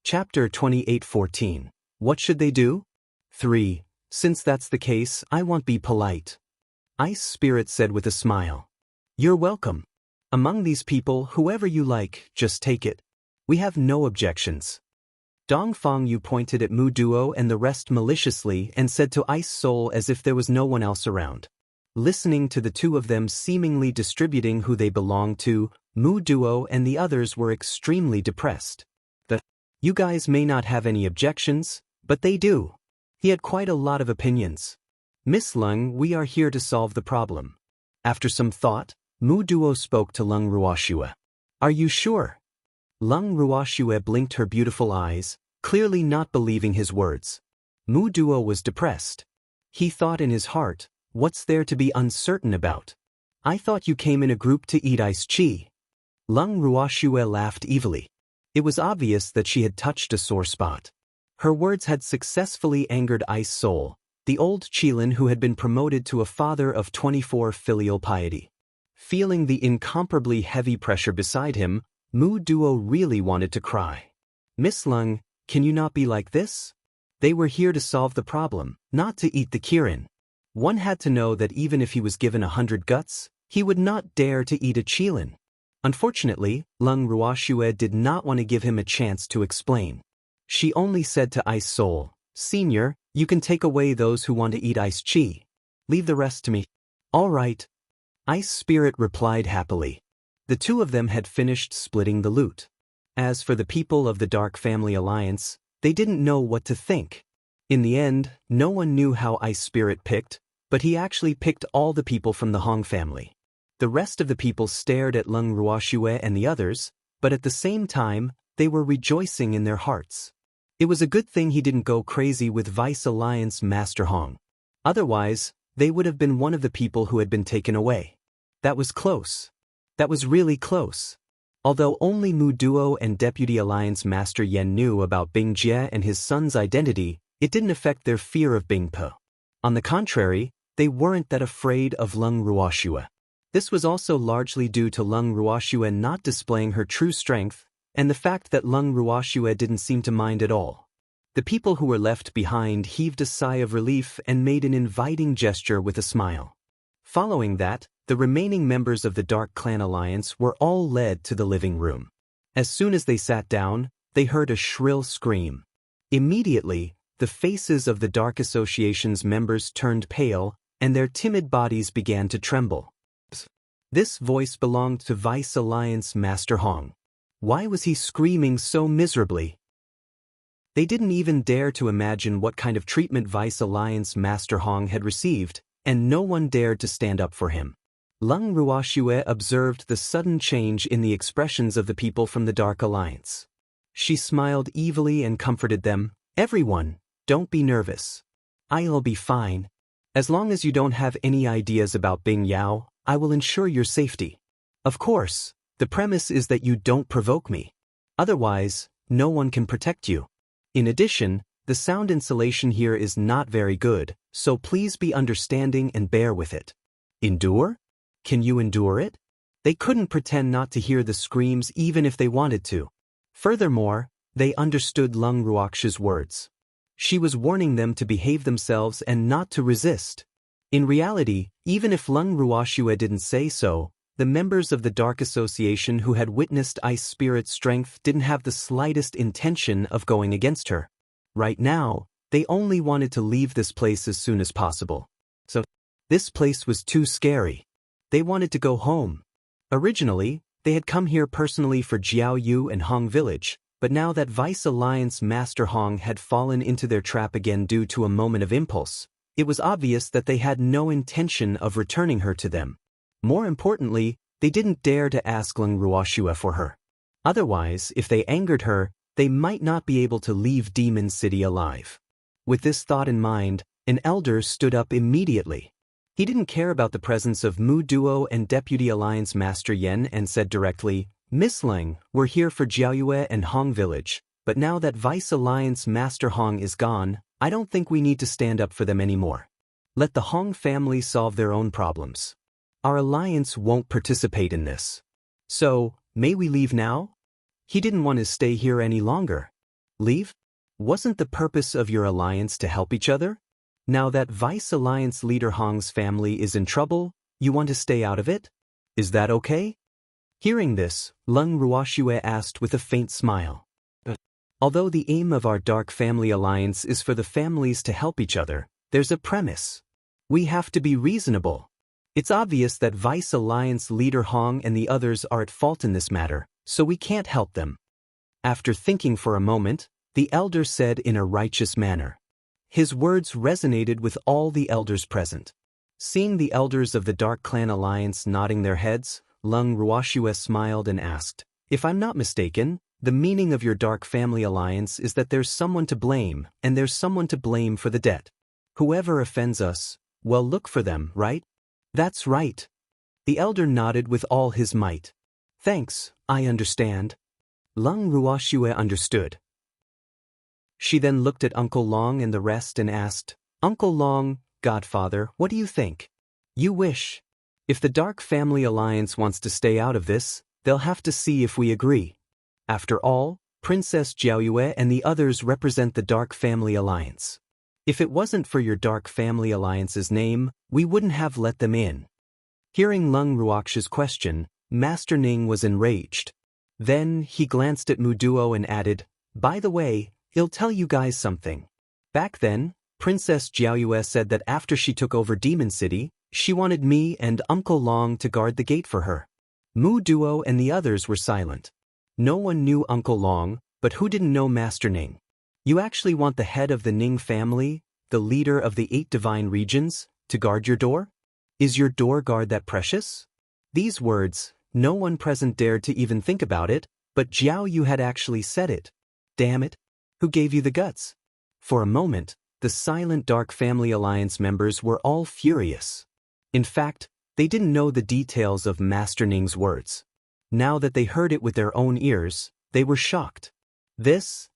Chapter 28:14. What should they do? 3. Since that's the case, I won't be polite. Ice Spirit said with a smile. You're welcome. Among these people, whoever you like, just take it. We have no objections. Dong Fong Yu pointed at Mu Duo and the rest maliciously and said to Ice Soul as if there was no one else around. Listening to the two of them seemingly distributing who they belonged to, Mu Duo and the others were extremely depressed. You guys may not have any objections, but they do. He had quite a lot of opinions. Miss Lung, we are here to solve the problem. After some thought, Mu Duo spoke to Lung Ruoxue. Are you sure? Lung Ruoxue blinked her beautiful eyes, clearly not believing his words. Mu Duo was depressed. He thought in his heart, what's there to be uncertain about? I thought you came in a group to eat ice chi. Lung Ruoxue laughed evilly. It was obvious that she had touched a sore spot. Her words had successfully angered Ice Soul, the old Qilin who had been promoted to a father of 24 filial piety. Feeling the incomparably heavy pressure beside him, Mu Duo really wanted to cry. Miss Lung, can you not be like this? They were here to solve the problem, not to eat the Kirin. One had to know that even if he was given 100 guts, he would not dare to eat a Qilin. Unfortunately, Lung Ruoxue did not want to give him a chance to explain. She only said to Ice Soul, Senior, you can take away those who want to eat ice chi. Leave the rest to me. All right. Ice Spirit replied happily. The two of them had finished splitting the loot. As for the people of the Dark Family Alliance, they didn't know what to think. In the end, no one knew how Ice Spirit picked, but he actually picked all the people from the Hong family. The rest of the people stared at Lung Ruoxue and the others, but at the same time, they were rejoicing in their hearts. It was a good thing he didn't go crazy with Vice Alliance Master Hong. Otherwise, they would have been one of the people who had been taken away. That was close. That was really close. Although only Mu Duo and Deputy Alliance Master Yen knew about Bing Jie and his son's identity, it didn't affect their fear of Bing Po. On the contrary, they weren't that afraid of Lung Ruoxue. This was also largely due to Lung Ruoxue not displaying her true strength, and the fact that Lung Ruoxue didn't seem to mind at all. The people who were left behind heaved a sigh of relief and made an inviting gesture with a smile. Following that, the remaining members of the Dark Clan Alliance were all led to the living room. As soon as they sat down, they heard a shrill scream. Immediately, the faces of the Dark Association's members turned pale, and their timid bodies began to tremble. This voice belonged to Vice Alliance Master Hong. Why was he screaming so miserably? They didn't even dare to imagine what kind of treatment Vice Alliance Master Hong had received, and no one dared to stand up for him. Lung Ruoxue observed the sudden change in the expressions of the people from the Dark Alliance. She smiled evilly and comforted them. Everyone, don't be nervous. I'll be fine. As long as you don't have any ideas about Bing Yao, I will ensure your safety. Of course, the premise is that you don't provoke me. Otherwise, no one can protect you. In addition, the sound insulation here is not very good, so please be understanding and bear with it. Endure? Can you endure it? They couldn't pretend not to hear the screams even if they wanted to. Furthermore, they understood Lung Ruoxue's words. She was warning them to behave themselves and not to resist. In reality, even if Lung Ruoxue didn't say so, the members of the Dark Association who had witnessed Ice Spirit's strength didn't have the slightest intention of going against her. Right now, they only wanted to leave this place as soon as possible. So, this place was too scary. They wanted to go home. Originally, they had come here personally for Jiao Yu and Hong Village, but now that Vice Alliance Master Hong had fallen into their trap again due to a moment of impulse, it was obvious that they had no intention of returning her to them. More importantly, they didn't dare to ask Lung Ruoxue for her. Otherwise, if they angered her, they might not be able to leave Demon City alive. With this thought in mind, an elder stood up immediately. He didn't care about the presence of Mu Duo and Deputy Alliance Master Yen and said directly, Miss Ling, we're here for Jiaoyue and Hong Village, but now that Vice Alliance Master Hong is gone, I don't think we need to stand up for them anymore. Let the Hong family solve their own problems. Our alliance won't participate in this. So, may we leave now? He didn't want to stay here any longer. Leave? Wasn't the purpose of your alliance to help each other? Now that Vice Alliance leader Hong's family is in trouble, you want to stay out of it? Is that okay? Hearing this, Leng Ruoxue asked with a faint smile. Although the aim of our Dark Family Alliance is for the families to help each other, there's a premise. We have to be reasonable. It's obvious that Vice Alliance leader Hong and the others are at fault in this matter, so we can't help them. After thinking for a moment, the elder said in a righteous manner. His words resonated with all the elders present. Seeing the elders of the Dark Clan Alliance nodding their heads, Leng Ruoxue smiled and asked, "If I'm not mistaken, the meaning of your Dark Family Alliance is that there's someone to blame, and there's someone to blame for the debt. Whoever offends us, well, look for them, right?" "That's right." The elder nodded with all his might. "Thanks, I understand." Leng Ruoxue understood. She then looked at Uncle Long and the rest and asked, "Uncle Long, Godfather, what do you think?" "You wish. If the Dark Family Alliance wants to stay out of this, they'll have to see if we agree. After all, Princess Jiaoyue and the others represent the Dark Family Alliance. If it wasn't for your Dark Family Alliance's name, we wouldn't have let them in." Hearing Leng Ruoxue's question, Master Ning was enraged. Then he glanced at Mu Duo and added, "By the way, I'll tell you guys something. Back then, Princess Jiaoyue said that after she took over Demon City, she wanted me and Uncle Long to guard the gate for her." Mu Duo and the others were silent. No one knew Uncle Long, but who didn't know Master Ning? "You actually want the head of the Ning family, the leader of the 8 divine regions, to guard your door? Is your door guard that precious?" These words, no one present dared to even think about it, but Jiao Yu had actually said it. Damn it! Who gave you the guts? For a moment, the silent Dark Family Alliance members were all furious. In fact, they didn't know the details of Master Ning's words. Now that they heard it with their own ears, they were shocked. This,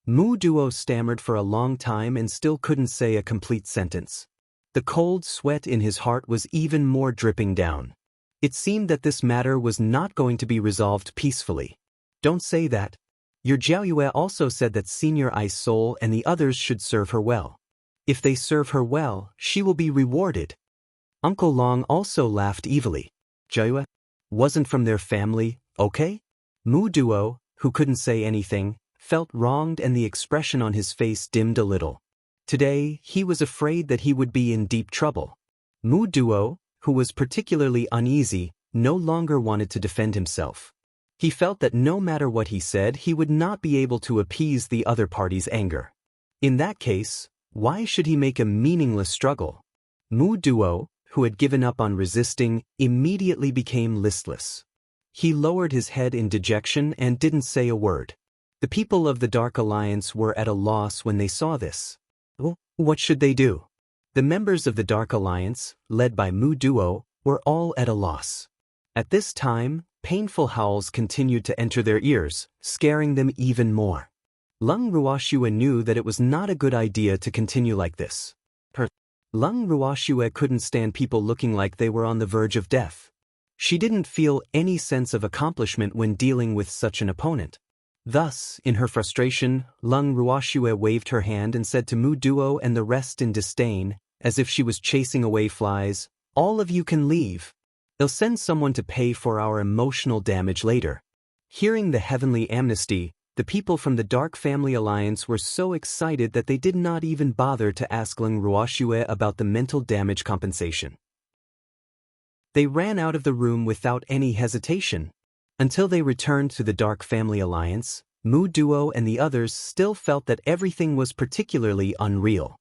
Mu Duo stammered for a long time and still couldn't say a complete sentence. The cold sweat in his heart was even more dripping down. It seemed that this matter was not going to be resolved peacefully. "Don't say that. Your Jiaoyue also said that Senior Ice Soul and the others should serve her well. If they serve her well, she will be rewarded." Uncle Long also laughed evilly. "Jiaoyue wasn't from their family, okay?" Mu Duo, who couldn't say anything, felt wronged and the expression on his face dimmed a little. Today, he was afraid that he would be in deep trouble. Mu Duo, who was particularly uneasy, no longer wanted to defend himself. He felt that no matter what he said, he would not be able to appease the other party's anger. In that case, why should he make a meaningless struggle? Mu Duo, who had given up on resisting, immediately became listless. He lowered his head in dejection and didn't say a word. The people of the Dark Alliance were at a loss when they saw this. What should they do? The members of the Dark Alliance, led by Mu Duo, were all at a loss. At this time, painful howls continued to enter their ears, scaring them even more. Leng Ruoxue knew that it was not a good idea to continue like this. Leng Ruoxue couldn't stand people looking like they were on the verge of death. She didn't feel any sense of accomplishment when dealing with such an opponent. Thus, in her frustration, Leng Ruoxue waved her hand and said to Mu Duo and the rest in disdain, as if she was chasing away flies, "All of you can leave. They'll send someone to pay for our emotional damage later." Hearing the heavenly amnesty, the people from the Dark Family Alliance were so excited that they did not even bother to ask Leng Ruoxue about the mental damage compensation. They ran out of the room without any hesitation. Until they returned to the Dark Family Alliance, Mu Duo and the others still felt that everything was particularly unreal.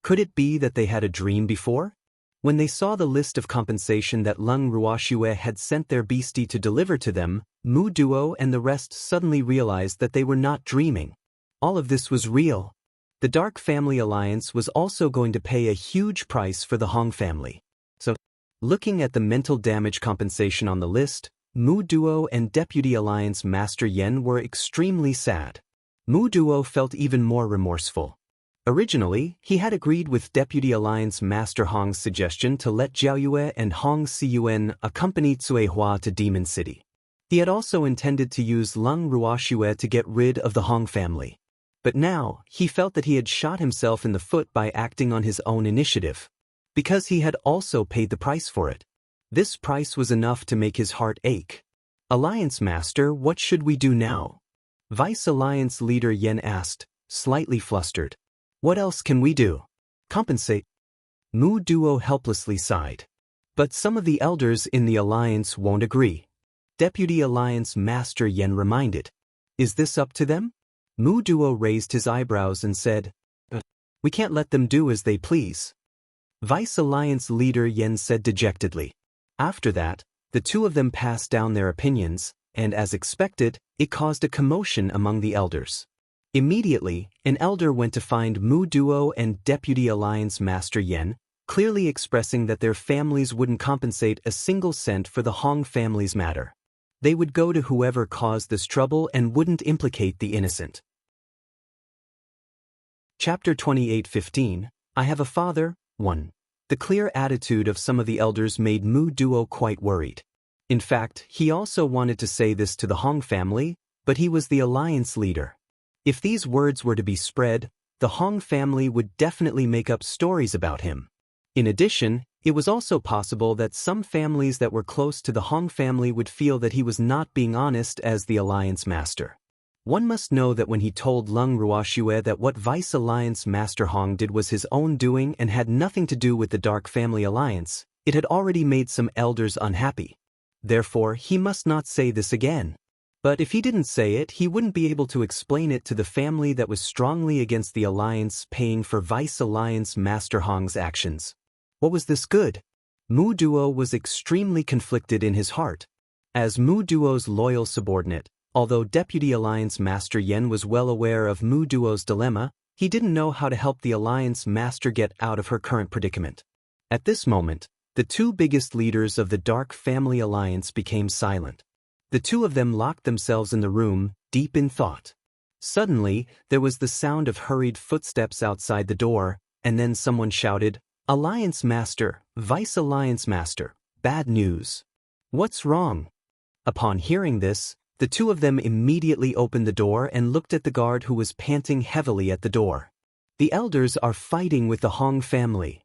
Could it be that they had a dream before? When they saw the list of compensation that Leng Ruoxue had sent their beastie to deliver to them, Mu Duo and the rest suddenly realized that they were not dreaming. All of this was real. The Dark Family Alliance was also going to pay a huge price for the Hong family. So, looking at the mental damage compensation on the list, Mu Duo and Deputy Alliance Master Yen were extremely sad. Mu Duo felt even more remorseful. Originally, he had agreed with Deputy Alliance Master Hong's suggestion to let Jiaoyue and Hong Siyuan accompany Cui Hua to Demon City. He had also intended to use Lung Ruoxue to get rid of the Hong family. But now, he felt that he had shot himself in the foot by acting on his own initiative. Because he had also paid the price for it. This price was enough to make his heart ache. Alliance Master, what should we do now? Vice Alliance Leader Yen asked, slightly flustered. What else can we do? Compensate? Mu Duo helplessly sighed. But some of the elders in the alliance won't agree. Deputy Alliance Master Yen reminded. Is this up to them? Mu Duo raised his eyebrows and said, We can't let them do as they please. Vice Alliance Leader Yen said dejectedly. After that, the two of them passed down their opinions, and as expected, it caused a commotion among the elders. Immediately, an elder went to find Mu Duo and Deputy Alliance Master Yen, clearly expressing that their families wouldn't compensate a single cent for the Hong family's matter. They would go to whoever caused this trouble and wouldn't implicate the innocent. Chapter 28:15, I Have a Father, 1. The clear attitude of some of the elders made Mu Duo quite worried. In fact, he also wanted to say this to the Hong family, but he was the alliance leader. If these words were to be spread, the Hong family would definitely make up stories about him. In addition, it was also possible that some families that were close to the Hong family would feel that he was not being honest as the alliance master. One must know that when he told Lung Ruoxue that what Vice Alliance Master Hong did was his own doing and had nothing to do with the Dark Family Alliance, it had already made some elders unhappy. Therefore, he must not say this again. But if he didn't say it, he wouldn't be able to explain it to the family that was strongly against the alliance paying for Vice Alliance Master Hong's actions. What was this good? Mu Duo was extremely conflicted in his heart. As Mu Duo's loyal subordinate, although Deputy Alliance Master Yen was well aware of Mu Duo's dilemma, he didn't know how to help the Alliance Master get out of her current predicament. At this moment, the two biggest leaders of the Dark Family Alliance became silent. The two of them locked themselves in the room, deep in thought. Suddenly, there was the sound of hurried footsteps outside the door, and then someone shouted, Alliance Master, Vice Alliance Master, bad news. What's wrong? Upon hearing this, the two of them immediately opened the door and looked at the guard who was panting heavily at the door. The elders are fighting with the Hong family.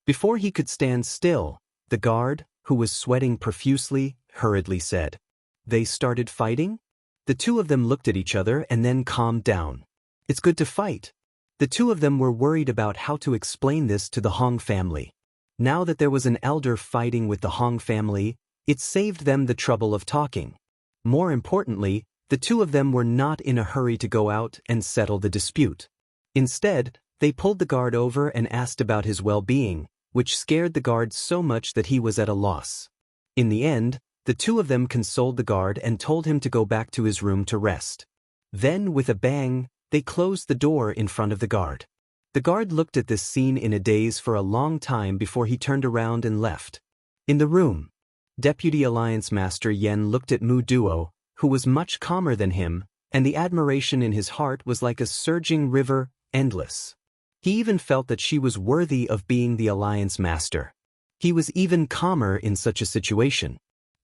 Before he could stand still, the guard, who was sweating profusely, hurriedly said, They started fighting? The two of them looked at each other and then calmed down. It's good to fight. The two of them were worried about how to explain this to the Hong family. Now that there was an elder fighting with the Hong family, it saved them the trouble of talking. More importantly, the two of them were not in a hurry to go out and settle the dispute. Instead, they pulled the guard over and asked about his well-being, which scared the guard so much that he was at a loss. In the end, the two of them consoled the guard and told him to go back to his room to rest. Then, with a bang, they closed the door in front of the guard. The guard looked at this scene in a daze for a long time before he turned around and left. In the room, Deputy Alliance Master Yen looked at Mu Duo, who was much calmer than him, and the admiration in his heart was like a surging river, endless. He even felt that she was worthy of being the Alliance Master. He was even calmer in such a situation.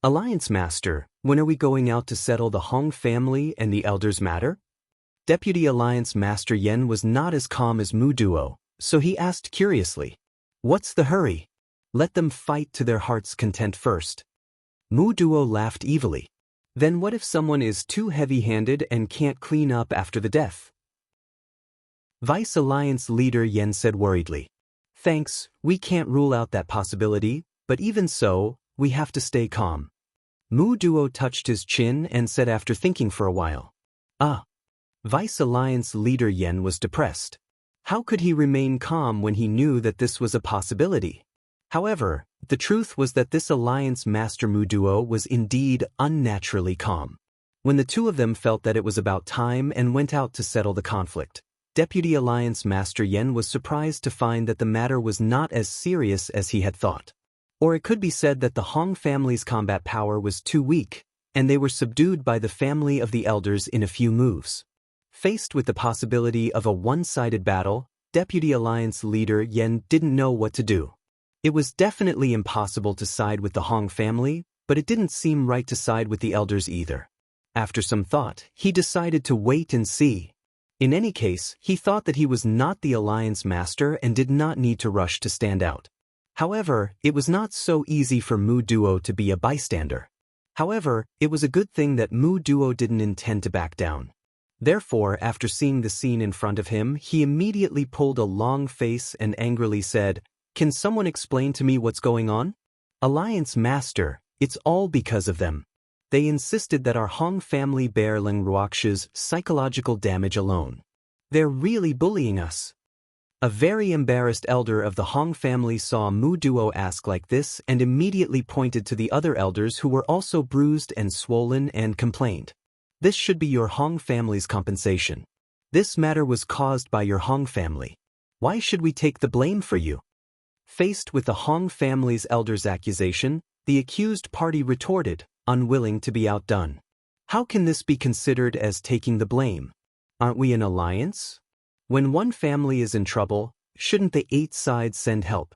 Alliance Master, when are we going out to settle the Hong family and the elders' matter? Deputy Alliance Master Yen was not as calm as Mu Duo, so he asked curiously, What's the hurry? Let them fight to their heart's content first. Mu Duo laughed evilly. Then what if someone is too heavy-handed and can't clean up after the death? Vice Alliance Leader Yen said worriedly. Thanks, we can't rule out that possibility, but even so, we have to stay calm. Mu Duo touched his chin and said after thinking for a while. Vice Alliance Leader Yen was depressed. How could he remain calm when he knew that this was a possibility? However, the truth was that this Alliance Master Mu Duo was indeed unnaturally calm. When the two of them felt that it was about time and went out to settle the conflict, Deputy Alliance Master Yen was surprised to find that the matter was not as serious as he had thought. Or it could be said that the Hong family's combat power was too weak, and they were subdued by the family of the elders in a few moves. Faced with the possibility of a one-sided battle, Deputy Alliance Leader Yen didn't know what to do. It was definitely impossible to side with the Hong family, but it didn't seem right to side with the elders either. After some thought, he decided to wait and see. In any case, he thought that he was not the alliance master and did not need to rush to stand out. However, it was not so easy for Mu Duo to be a bystander. However, it was a good thing that Mu Duo didn't intend to back down. Therefore, after seeing the scene in front of him, he immediately pulled a long face and angrily said, "Can someone explain to me what's going on? Alliance Master, it's all because of them. They insisted that our Hong family bear Leng Ruox's psychological damage alone. They're really bullying us." A very embarrassed elder of the Hong family saw Mu Duo ask like this and immediately pointed to the other elders who were also bruised and swollen and complained. "This should be your Hong family's compensation. This matter was caused by your Hong family. Why should we take the blame for you?" Faced with the Hong family's elder's accusation, the accused party retorted, unwilling to be outdone. "How can this be considered as taking the blame? Aren't we an alliance? When one family is in trouble, shouldn't the 8 sides send help?"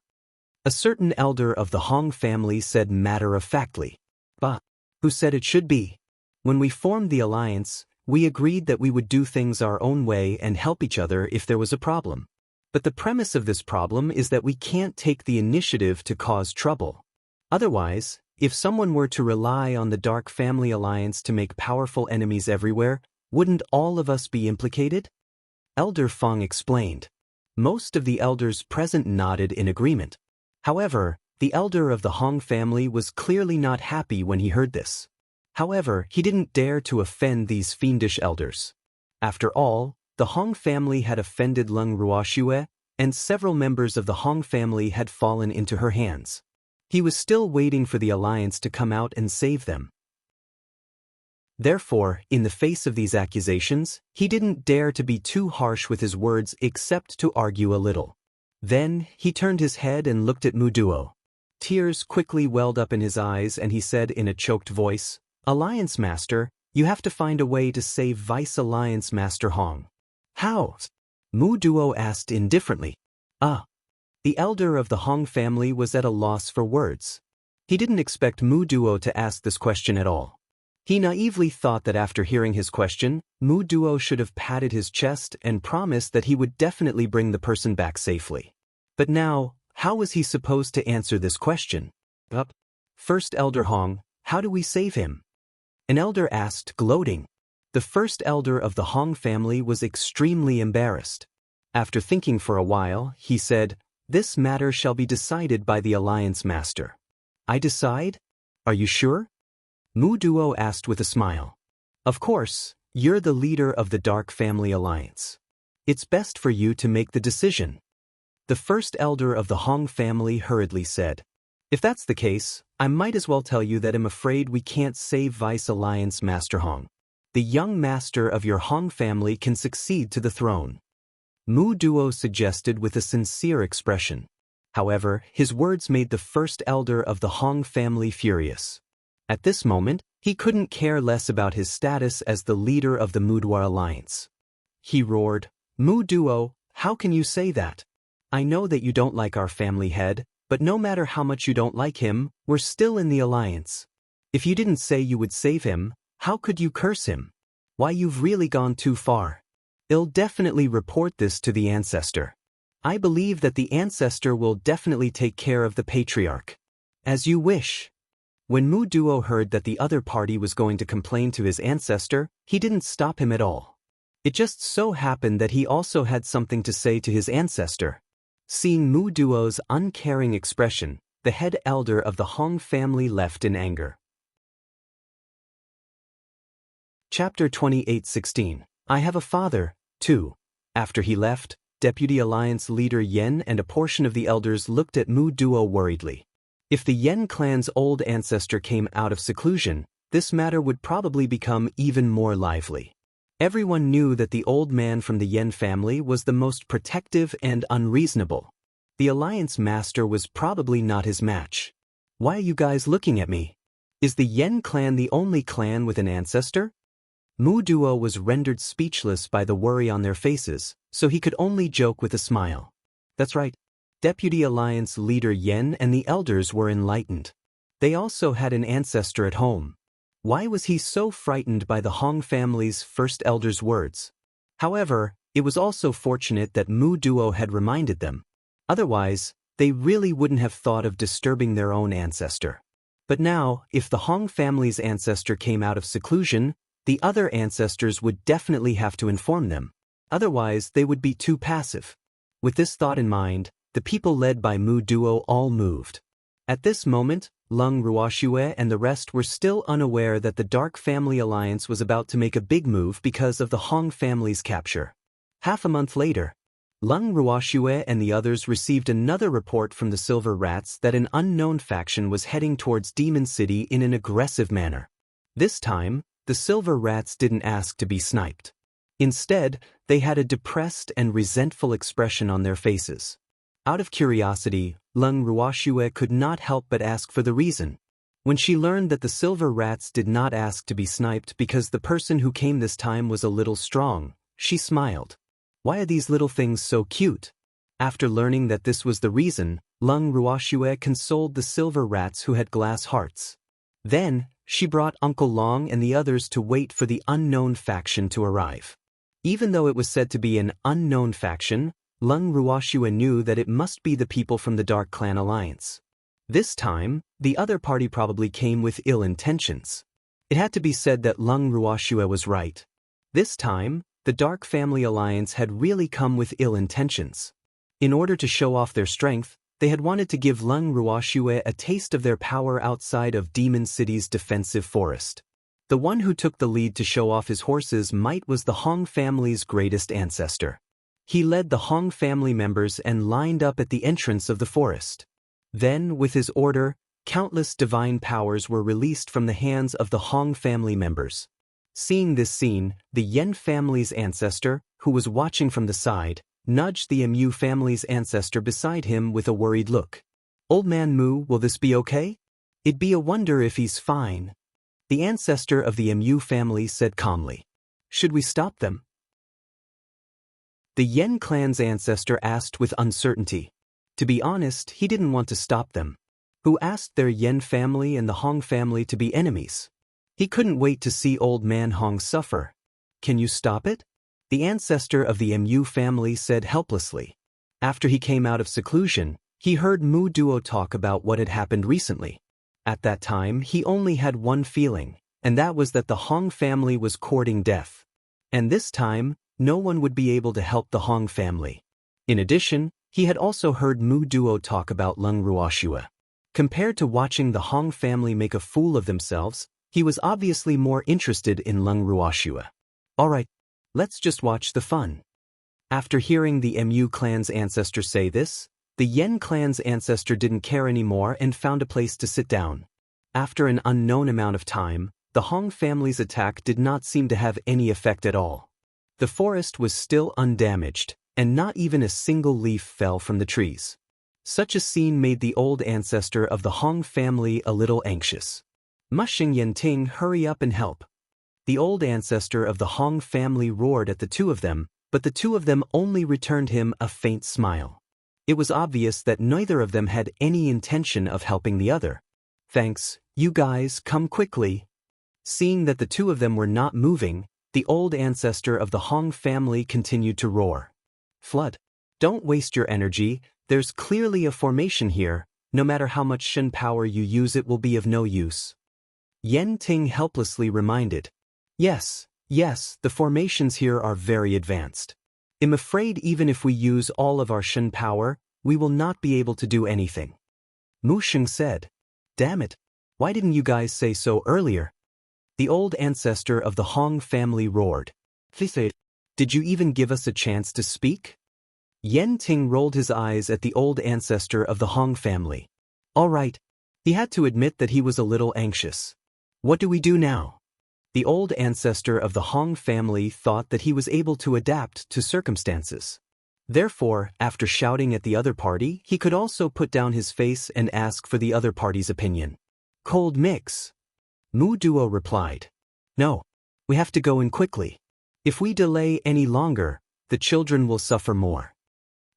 A certain elder of the Hong family said matter-of-factly. "Bah, who said it should be? When we formed the alliance, we agreed that we would do things our own way and help each other if there was a problem. But the premise of this problem is that we can't take the initiative to cause trouble. Otherwise, if someone were to rely on the Dark Family Alliance to make powerful enemies everywhere, wouldn't all of us be implicated?" Elder Feng explained. Most of the elders present nodded in agreement. However, the elder of the Hong family was clearly not happy when he heard this. However, he didn't dare to offend these fiendish elders. After all, the Hong family had offended Leng Ruoxue, and several members of the Hong family had fallen into her hands. He was still waiting for the alliance to come out and save them. Therefore, in the face of these accusations, he didn't dare to be too harsh with his words except to argue a little. Then, he turned his head and looked at Mu Duo. Tears quickly welled up in his eyes and he said in a choked voice, "Alliance Master, you have to find a way to save Vice Alliance Master Hong." "How?" Mu Duo asked indifferently. The elder of the Hong family was at a loss for words. He didn't expect Mu Duo to ask this question at all. He naively thought that after hearing his question, Mu Duo should have patted his chest and promised that he would definitely bring the person back safely. But now, how was he supposed to answer this question? "First Elder Hong, how do we save him?" An elder asked, gloating. The first elder of the Hong family was extremely embarrassed. After thinking for a while, he said, "This matter shall be decided by the Alliance Master." "I decide? Are you sure?" Mu Duo asked with a smile. "Of course, you're the leader of the Dark Family Alliance. It's best for you to make the decision." The first elder of the Hong family hurriedly said, "If that's the case, I might as well tell you that I'm afraid we can't save Vice Alliance Master Hong. The young master of your Hong family can succeed to the throne." Mu Duo suggested with a sincere expression. However, his words made the first elder of the Hong family furious. At this moment, he couldn't care less about his status as the leader of the Muduar Alliance. He roared, "Mu Duo, how can you say that? I know that you don't like our family head, but no matter how much you don't like him, we're still in the alliance. If you didn't say you would save him, how could you curse him? Why, you've really gone too far. I'll definitely report this to the ancestor. I believe that the ancestor will definitely take care of the patriarch." "As you wish." When Mu Duo heard that the other party was going to complain to his ancestor, he didn't stop him at all. It just so happened that he also had something to say to his ancestor. Seeing Mu Duo's uncaring expression, the head elder of the Hong family left in anger. Chapter 28:16. I have a father, too. After he left, Deputy Alliance leader Yen and a portion of the elders looked at Mu Duo worriedly. If the Yen clan's old ancestor came out of seclusion, this matter would probably become even more lively. Everyone knew that the old man from the Yen family was the most protective and unreasonable. The Alliance Master was probably not his match. "Why are you guys looking at me? Is the Yen clan the only clan with an ancestor?" Mu Duo was rendered speechless by the worry on their faces, so he could only joke with a smile. That's right. Deputy Alliance leader Yen and the elders were enlightened. They also had an ancestor at home. Why was he so frightened by the Hong family's first elder's words? However, it was also fortunate that Mu Duo had reminded them. Otherwise, they really wouldn't have thought of disturbing their own ancestor. But now, if the Hong family's ancestor came out of seclusion, the other ancestors would definitely have to inform them. Otherwise, they would be too passive. With this thought in mind, the people led by Mu Duo all moved. At this moment, Lung Ruoxue and the rest were still unaware that the Dark Family Alliance was about to make a big move because of the Hong family's capture. Half a month later, Lung Ruoxue and the others received another report from the Silver Rats that an unknown faction was heading towards Demon City in an aggressive manner. This time, the Silver Rats didn't ask to be sniped. Instead, they had a depressed and resentful expression on their faces. Out of curiosity, Lung Ruoxue could not help but ask for the reason. When she learned that the Silver Rats did not ask to be sniped because the person who came this time was a little strong, she smiled. Why are these little things so cute? After learning that this was the reason, Lung Ruoxue consoled the Silver Rats who had glass hearts. Then, she brought Uncle Long and the others to wait for the unknown faction to arrive. Even though it was said to be an unknown faction, Lung Ruoxue knew that it must be the people from the Dark Clan Alliance. This time, the other party probably came with ill intentions. It had to be said that Lung Ruoxue was right. This time, the Dark Family Alliance had really come with ill intentions. In order to show off their strength, they had wanted to give Lung Ruoxue a taste of their power outside of Demon City's defensive forest. The one who took the lead to show off his horse's might was the Hong family's greatest ancestor. He led the Hong family members and lined up at the entrance of the forest. Then, with his order, countless divine powers were released from the hands of the Hong family members. Seeing this scene, the Yen family's ancestor, who was watching from the side, nudged the Mu family's ancestor beside him with a worried look. "Old man Mu, will this be okay?" "It'd be a wonder if he's fine." The ancestor of the Mu family said calmly. "Should we stop them?" The Yen clan's ancestor asked with uncertainty. To be honest, he didn't want to stop them. Who asked their Yen family and the Hong family to be enemies? He couldn't wait to see old man Hong suffer. "Can you stop it?" The ancestor of the Mu family said helplessly. After he came out of seclusion, he heard Mu Duo talk about what had happened recently. At that time, he only had one feeling, and that was that the Hong family was courting death. And this time, no one would be able to help the Hong family. In addition, he had also heard Mu Duo talk about Lung Ruoxue. Compared to watching the Hong family make a fool of themselves, he was obviously more interested in Lung Ruoxue. "Alright, let's just watch the fun." After hearing the Mu clan's ancestor say this, the Yen clan's ancestor didn't care anymore and found a place to sit down. After an unknown amount of time, the Hong family's attack did not seem to have any effect at all. The forest was still undamaged, and not even a single leaf fell from the trees. Such a scene made the old ancestor of the Hong family a little anxious. "Mushing Yenting, hurry up and help." The old ancestor of the Hong family roared at the two of them, but the two of them only returned him a faint smile. It was obvious that neither of them had any intention of helping the other. "Thanks, you guys, come quickly." Seeing that the two of them were not moving, the old ancestor of the Hong family continued to roar. "Flood. Don't waste your energy, there's clearly a formation here, no matter how much Shen power you use it will be of no use." Yen Ting helplessly reminded. Yes, the formations here are very advanced. I'm afraid even if we use all of our Shen power, we will not be able to do anything." Mu Sheng said. "Damn it, why didn't you guys say so earlier?" The old ancestor of the Hong family roared. "Did you even give us a chance to speak?" Yen Ting rolled his eyes at the old ancestor of the Hong family. All right. He had to admit that he was a little anxious. "What do we do now?" The old ancestor of the Hong family thought that he was able to adapt to circumstances. Therefore, after shouting at the other party, he could also put down his face and ask for the other party's opinion. "Cold mix." Mu Duo replied. "No. We have to go in quickly. If we delay any longer, the children will suffer more."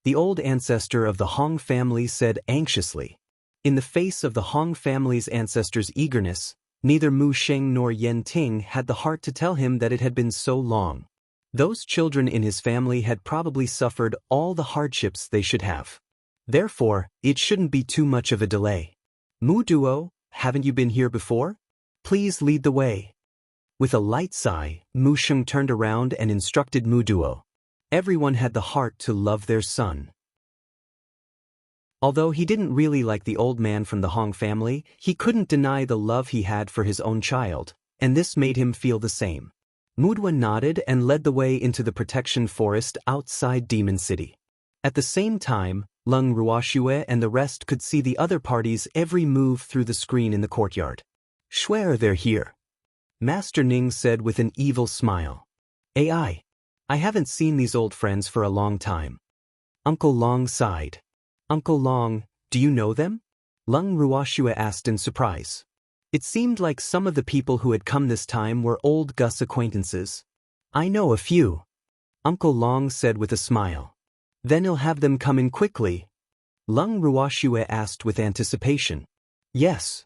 The old ancestor of the Hong family said anxiously. In the face of the Hong family's ancestors' eagerness, neither Mu Sheng nor Yen Ting had the heart to tell him that it had been so long. Those children in his family had probably suffered all the hardships they should have. Therefore, it shouldn't be too much of a delay. Mu Duo, haven't you been here before? Please lead the way. With a light sigh, Mu Sheng turned around and instructed Mu Duo. Everyone had the heart to love their son. Although he didn't really like the old man from the Hong family, he couldn't deny the love he had for his own child, and this made him feel the same. Mu Duo nodded and led the way into the protection forest outside Demon City. At the same time, Lung Ruoxue and the rest could see the other party's every move through the screen in the courtyard. Swear they're here. Master Ning said with an evil smile. I haven't seen these old friends for a long time. Uncle Long sighed. Uncle Long, do you know them? Lung Ruoxue asked in surprise. It seemed like some of the people who had come this time were old Gus acquaintances. I know a few. Uncle Long said with a smile. Then he'll have them come in quickly. Lung Ruoxue asked with anticipation. Yes.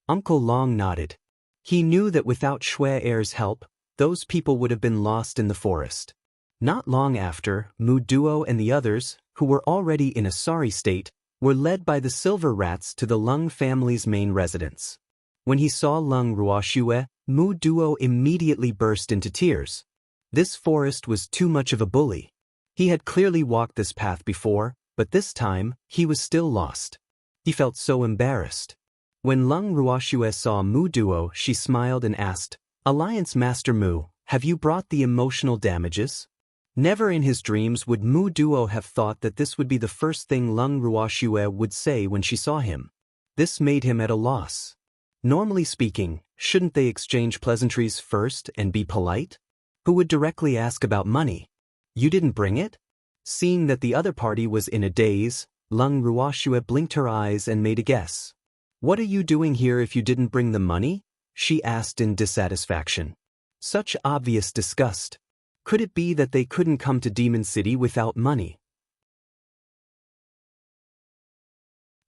Uncle Long nodded. He knew that without Shui Er's help, those people would have been lost in the forest. Not long after, Mu Duo and the others, who were already in a sorry state, were led by the silver rats to the Lung family's main residence. When he saw Lung Ruoxue, Mu Duo immediately burst into tears. This forest was too much of a bully. He had clearly walked this path before, but this time, he was still lost. He felt so embarrassed. When Lung Ruoxue saw Mu Duo, she smiled and asked, Alliance Master Mu, have you brought the emotional damages? Never in his dreams would Mu Duo have thought that this would be the first thing Lung Ruoxue would say when she saw him. This made him at a loss. Normally speaking, shouldn't they exchange pleasantries first and be polite? Who would directly ask about money? You didn't bring it? Seeing that the other party was in a daze, Lung Ruoxue blinked her eyes and made a guess. What are you doing here if you didn't bring the money? She asked in dissatisfaction. Such obvious disgust. Could it be that they couldn't come to Demon City without money?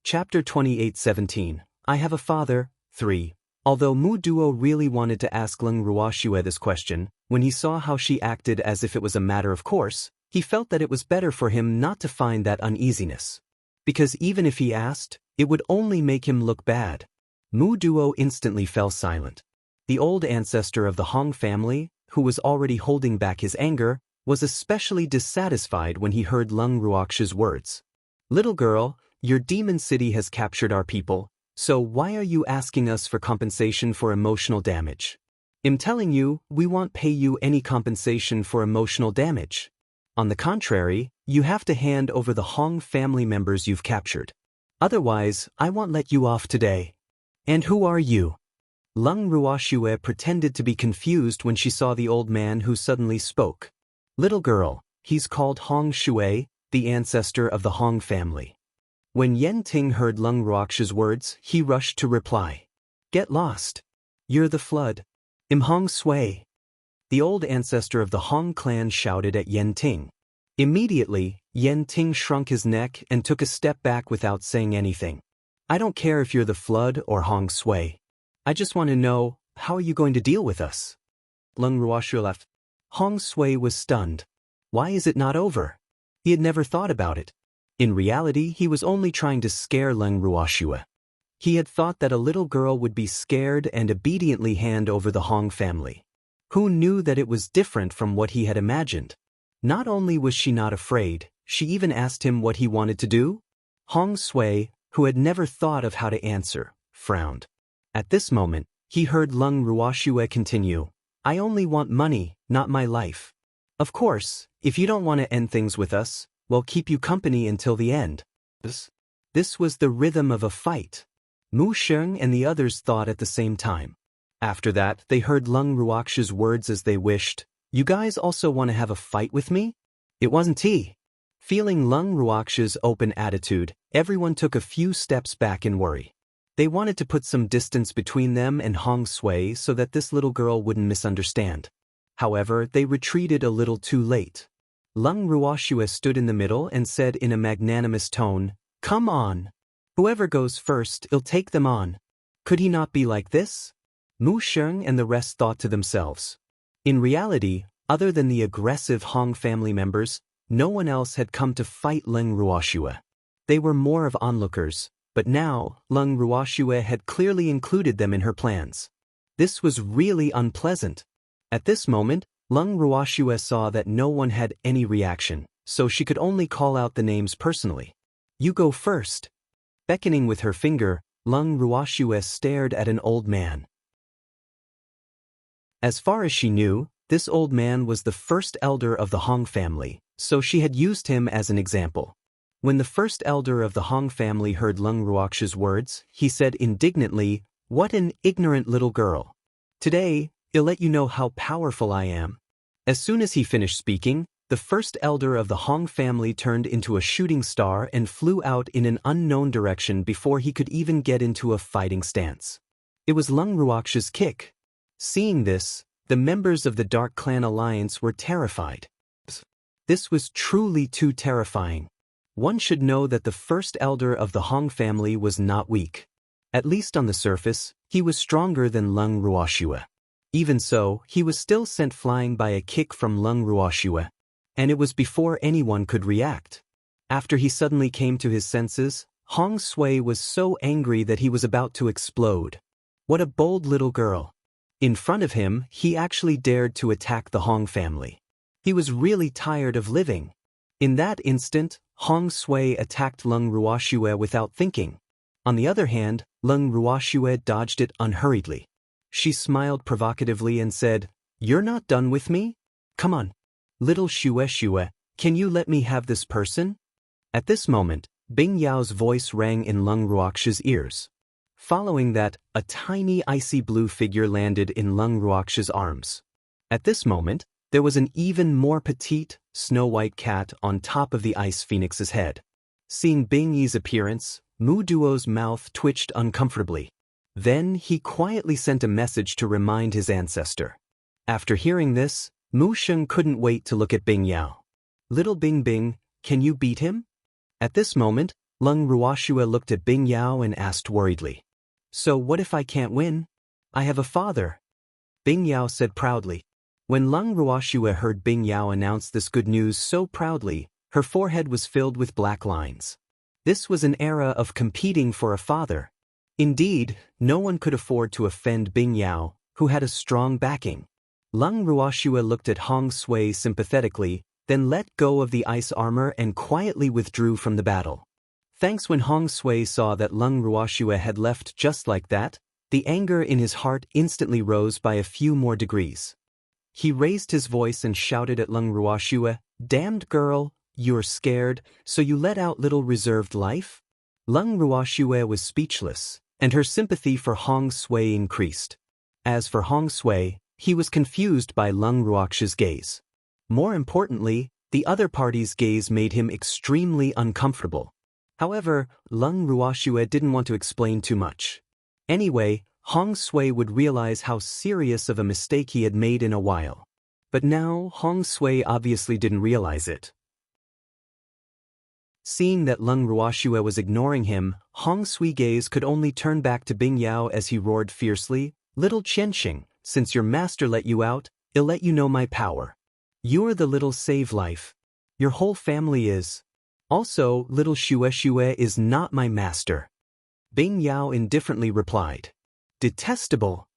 Chapter 28:17. I have a father. 3. Although Mu Duo really wanted to ask Lung Ruoxue this question, when he saw how she acted as if it was a matter of course, he felt that it was better for him not to find that uneasiness. Because even if he asked, it would only make him look bad. Mu Duo instantly fell silent. The old ancestor of the Hong family, who was already holding back his anger, was especially dissatisfied when he heard Lung Ruoxue's words. Little girl, your Demon City has captured our people, so why are you asking us for compensation for emotional damage? I'm telling you, we won't pay you any compensation for emotional damage. On the contrary, you have to hand over the Hong family members you've captured. Otherwise, I won't let you off today. And who are you? Lung Ruoxue pretended to be confused when she saw the old man who suddenly spoke. Little girl, he's called Hong Shui, the ancestor of the Hong family. When Yen Ting heard Lung Ruoxue's words, he rushed to reply. Get lost. You're the flood. I'm Hong Shui. The old ancestor of the Hong clan shouted at Yen Ting. Immediately, Yen Ting shrunk his neck and took a step back without saying anything. I don't care if you're the flood or Hong Shui. I just want to know, how are you going to deal with us? Lung Ruoxue left. Hong Shui was stunned. Why is it not over? He had never thought about it. In reality, he was only trying to scare Lung Ruoxue. He had thought that a little girl would be scared and obediently hand over the Hong family. Who knew that it was different from what he had imagined? Not only was she not afraid, she even asked him what he wanted to do? Hong Shui, who had never thought of how to answer, frowned. At this moment, he heard Lung Ruoxue continue, I only want money, not my life. Of course, if you don't want to end things with us, we'll keep you company until the end. This was the rhythm of a fight. Mu Sheng and the others thought at the same time. After that, they heard Lung Ruoxue's words as they wished, You guys also want to have a fight with me? It wasn't he. Feeling Lung Ruoxue's open attitude, everyone took a few steps back in worry. They wanted to put some distance between them and Hong Shui so that this little girl wouldn't misunderstand. However, they retreated a little too late. Lung Ruoxue stood in the middle and said in a magnanimous tone, Come on. Whoever goes first, he'll take them on. Could he not be like this? Mu Sheng and the rest thought to themselves. In reality, other than the aggressive Hong family members, no one else had come to fight Leng Ruoxue. They were more of onlookers, but now, Leng Ruoxue had clearly included them in her plans. This was really unpleasant. At this moment, Leng Ruoxue saw that no one had any reaction, so she could only call out the names personally. You go first. Beckoning with her finger, Leng Ruoxue stared at an old man. As far as she knew, this old man was the first elder of the Hong family, so she had used him as an example. When the first elder of the Hong family heard Leng Ruoxue's words, he said indignantly, "What an ignorant little girl. Today, I'll let you know how powerful I am." As soon as he finished speaking, the first elder of the Hong family turned into a shooting star and flew out in an unknown direction before he could even get into a fighting stance. It was Leng Ruoxue's kick. Seeing this, the members of the Dark Clan Alliance were terrified. This was truly too terrifying. One should know that the first elder of the Hong family was not weak. At least on the surface, he was stronger than Leng Ruoxue. Even so, he was still sent flying by a kick from Leng Ruoxue, and it was before anyone could react. After he suddenly came to his senses, Hong Sui was so angry that he was about to explode. What a bold little girl. In front of him, he actually dared to attack the Hong family. He was really tired of living. In that instant, Hong Sui attacked Leng Ruoxue without thinking. On the other hand, Leng Ruoxue dodged it unhurriedly. She smiled provocatively and said, "You're not done with me? Come on. Little Shue, can you let me have this person?" At this moment, Bing Yao's voice rang in Leng Ruoxue's ears. Following that, a tiny icy blue figure landed in Leng Ruoxue's arms. At this moment, there was an even more petite, snow-white cat on top of the ice phoenix's head. Seeing Bing Yi's appearance, Mu Duo's mouth twitched uncomfortably. Then he quietly sent a message to remind his ancestor. After hearing this, Mu Sheng couldn't wait to look at Bing Yao. "Little Bing Bing, can you beat him?" At this moment, Leng Ruoxue looked at Bing Yao and asked worriedly. "So what if I can't win? I have a father." Bing Yao said proudly. When Leng Ruoxue heard Bing Yao announce this good news so proudly, her forehead was filled with black lines. This was an era of competing for a father. Indeed, no one could afford to offend Bing Yao, who had a strong backing. Leng Ruoxue looked at Hong Sui sympathetically, then let go of the ice armor and quietly withdrew from the battle. Thanks. When Hong Sui saw that Leng Ruoxue had left just like that, the anger in his heart instantly rose by a few more degrees. He raised his voice and shouted at Leng Ruoxue, "Damned girl, you're scared, so you let out little reserved life?" Leng Ruoxue was speechless, and her sympathy for Hong Sui increased. As for Hong Sui, he was confused by Leng Ruoxue's gaze. More importantly, the other party's gaze made him extremely uncomfortable. However, Leng Ruoxue didn't want to explain too much. Anyway, Hong Sui would realize how serious of a mistake he had made in a while. But now, Hong Sui obviously didn't realize it. Seeing that Leng Ruoxue was ignoring him, Hong Sui's gaze could only turn back to Bing Yao as he roared fiercely, "Little Qianxing, since your master let you out, I'll let you know my power. You're the little save life. Your whole family is. Also, little Shue is not my master." Bing Yao indifferently replied. Detestable.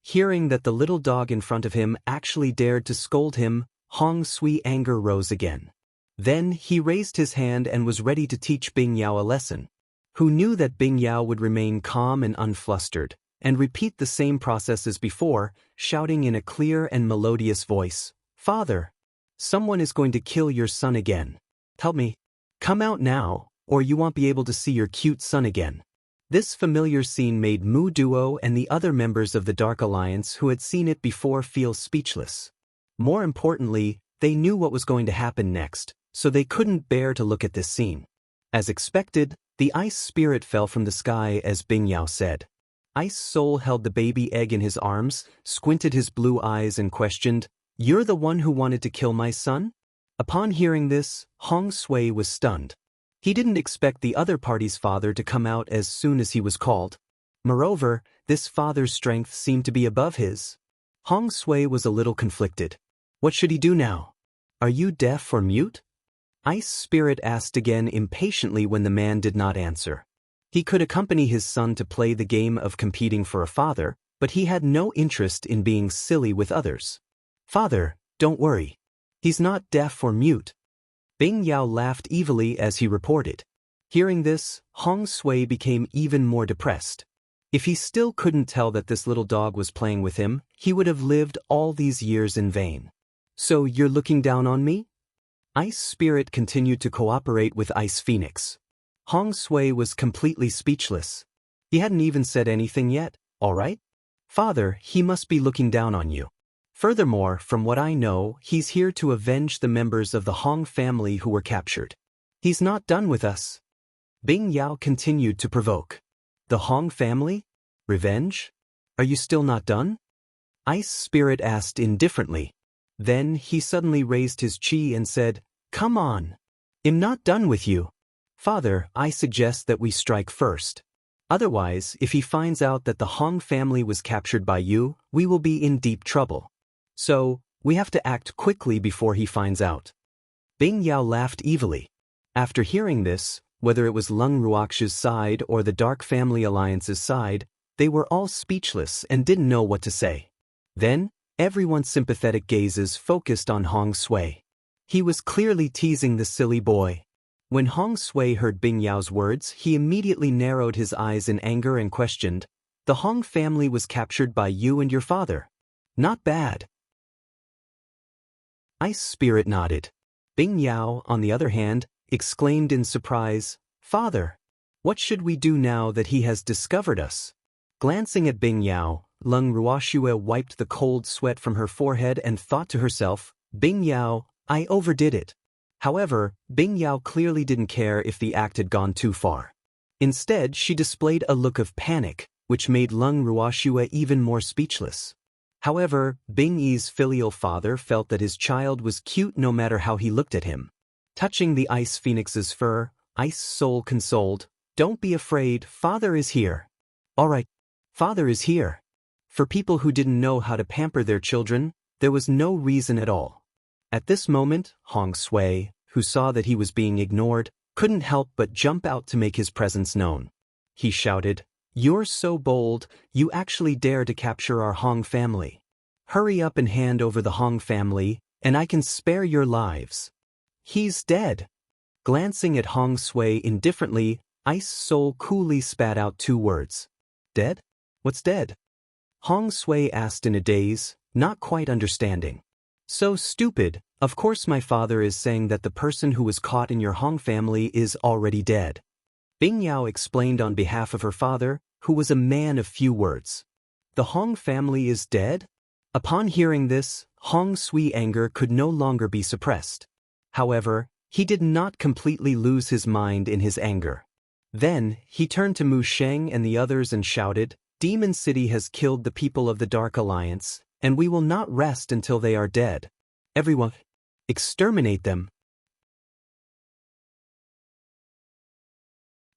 Hearing that the little dog in front of him actually dared to scold him, Hong Sui's anger rose again. Then he raised his hand and was ready to teach Bing Yao a lesson. Who knew that Bing Yao would remain calm and unflustered, and repeat the same process as before, shouting in a clear and melodious voice, "Father, someone is going to kill your son again. Help me. Come out now, or you won't be able to see your cute son again." This familiar scene made Mu Duo and the other members of the Dark Alliance who had seen it before feel speechless. More importantly, they knew what was going to happen next, so they couldn't bear to look at this scene. As expected, the ice spirit fell from the sky as Bing Yao said. Ice Soul held the baby egg in his arms, squinted his blue eyes and questioned, "You're the one who wanted to kill my son?" Upon hearing this, Hong Sui was stunned. He didn't expect the other party's father to come out as soon as he was called. Moreover, this father's strength seemed to be above his. Hong Sui was a little conflicted. What should he do now? Are you deaf or mute? Ice Spirit asked again impatiently when the man did not answer. He could accompany his son to play the game of competing for a father, but he had no interest in being silly with others. Father, don't worry. He's not deaf or mute. Bing Yao laughed evilly as he reported. Hearing this, Hong Sui became even more depressed. If he still couldn't tell that this little dog was playing with him, he would have lived all these years in vain. So you're looking down on me? Ice Spirit continued to cooperate with Ice Phoenix. Hong Sui was completely speechless. He hadn't even said anything yet. All right? Father, he must be looking down on you. Furthermore, from what I know, he's here to avenge the members of the Hong family who were captured. He's not done with us. Bing Yao continued to provoke. The Hong family? Revenge? Are you still not done? Ice Spirit asked indifferently. Then he suddenly raised his chi and said, Come on. I'm not done with you. Father, I suggest that we strike first. Otherwise, if he finds out that the Hong family was captured by you, we will be in deep trouble. So, we have to act quickly before he finds out. Bing Yao laughed evilly. After hearing this, whether it was Lung Ruox's side or the Dark Family Alliance's side, they were all speechless and didn't know what to say. Then, everyone's sympathetic gazes focused on Hong Sui. He was clearly teasing the silly boy. When Hong Sui heard Bing Yao's words, he immediately narrowed his eyes in anger and questioned, The Hong family was captured by you and your father. Not bad. Ice Spirit nodded. Bing Yao, on the other hand, exclaimed in surprise, Father, what should we do now that he has discovered us? Glancing at Bing Yao, Lung Ruoxue wiped the cold sweat from her forehead and thought to herself, Bing Yao, I overdid it. However, Bing Yao clearly didn't care if the act had gone too far. Instead, she displayed a look of panic, which made Lung Ruoxue even more speechless. However, Bing Yi's filial father felt that his child was cute no matter how he looked at him. Touching the Ice Phoenix's fur, Ice Soul consoled, Don't be afraid, Father is here. All right, Father is here. For people who didn't know how to pamper their children, there was no reason at all. At this moment, Hong Sui, who saw that he was being ignored, couldn't help but jump out to make his presence known. He shouted, You're so bold, you actually dare to capture our Hong family. Hurry up and hand over the Hong family, and I can spare your lives. He's dead. Glancing at Hong Sui indifferently, Ice Soul coolly spat out 2 words. Dead? What's dead? Hong Sui asked in a daze, not quite understanding. So stupid, of course my father is saying that the person who was caught in your Hong family is already dead. Bing Yao explained on behalf of her father, who was a man of few words. The Hong family is dead? Upon hearing this, Hong Sui's anger could no longer be suppressed. However, he did not completely lose his mind in his anger. Then, he turned to Mu Sheng and the others and shouted, Demon City has killed the people of the Dark Alliance, and we will not rest until they are dead. Everyone, exterminate them.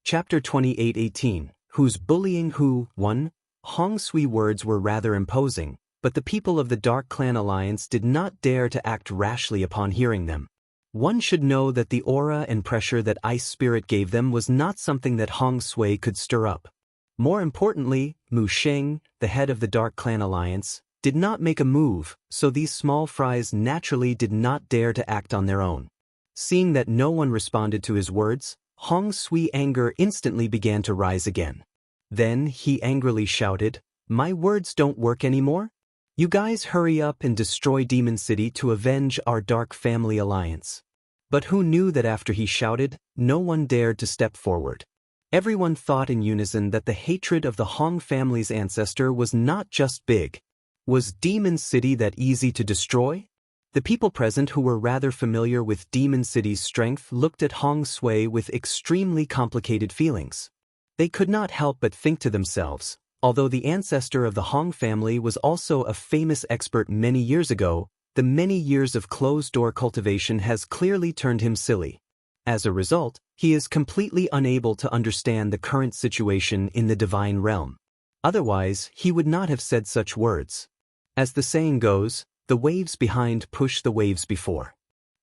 Chapter 28:18, Who's bullying who? 1. Hong Sui's words were rather imposing, but the people of the Dark Clan Alliance did not dare to act rashly upon hearing them. One should know that the aura and pressure that Ice Spirit gave them was not something that Hong Sui could stir up. More importantly, Mu Sheng, the head of the Dark Clan Alliance, did not make a move, so these small fries naturally did not dare to act on their own. Seeing that no one responded to his words, Hong Sui's anger instantly began to rise again. Then he angrily shouted, My words don't work anymore? You guys hurry up and destroy Demon City to avenge our Dark Family Alliance. But who knew that after he shouted, no one dared to step forward. Everyone thought in unison that the hatred of the Hong family's ancestor was not just big. Was Demon City that easy to destroy? The people present who were rather familiar with Demon City's strength looked at Hong Sui with extremely complicated feelings. They could not help but think to themselves, although the ancestor of the Hong family was also a famous expert many years ago, the many years of closed-door cultivation has clearly turned him silly. As a result, he is completely unable to understand the current situation in the divine realm. Otherwise, he would not have said such words. As the saying goes, the waves behind push the waves before.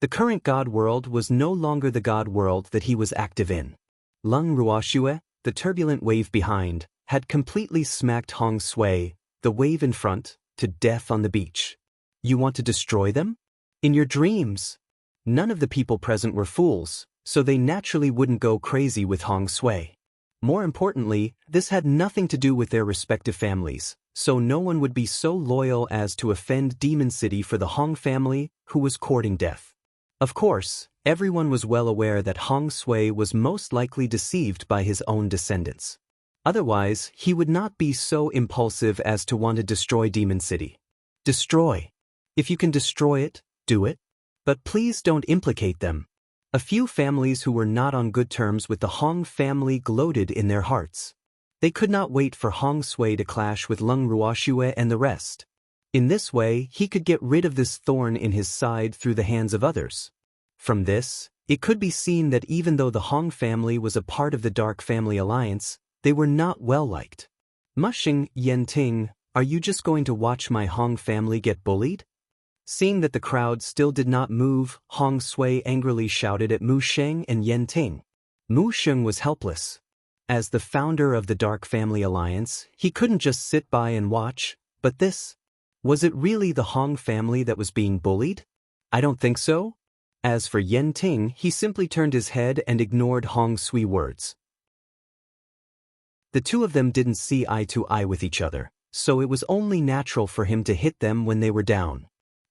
The current God world was no longer the God world that he was active in. Lung Ruoxue, the turbulent wave behind, had completely smacked Hong Sui, the wave in front, to death on the beach. You want to destroy them? In your dreams. None of the people present were fools, so they naturally wouldn't go crazy with Hong Sui. More importantly, this had nothing to do with their respective families, so no one would be so loyal as to offend Demon City for the Hong family who was courting death. Of course, everyone was well aware that Hong Sui was most likely deceived by his own descendants. Otherwise, he would not be so impulsive as to want to destroy Demon City. Destroy. If you can destroy it, do it. But please don't implicate them. A few families who were not on good terms with the Hong family gloated in their hearts. They could not wait for Hong Sui to clash with Lung Ruoxue and the rest. In this way, he could get rid of this thorn in his side through the hands of others. From this, it could be seen that even though the Hong family was a part of the Dark Family Alliance, they were not well liked. Mushing Yenting, are you just going to watch my Hong family get bullied? Seeing that the crowd still did not move, Hong Sui angrily shouted at Mu Sheng and Yenting. Mu Sheng was helpless. As the founder of the Dark Family Alliance, he couldn't just sit by and watch, but this? Was it really the Hong family that was being bullied? I don't think so. As for Yenting, he simply turned his head and ignored Hong Sui's words. The two of them didn't see eye to eye with each other, so it was only natural for him to hit them when they were down.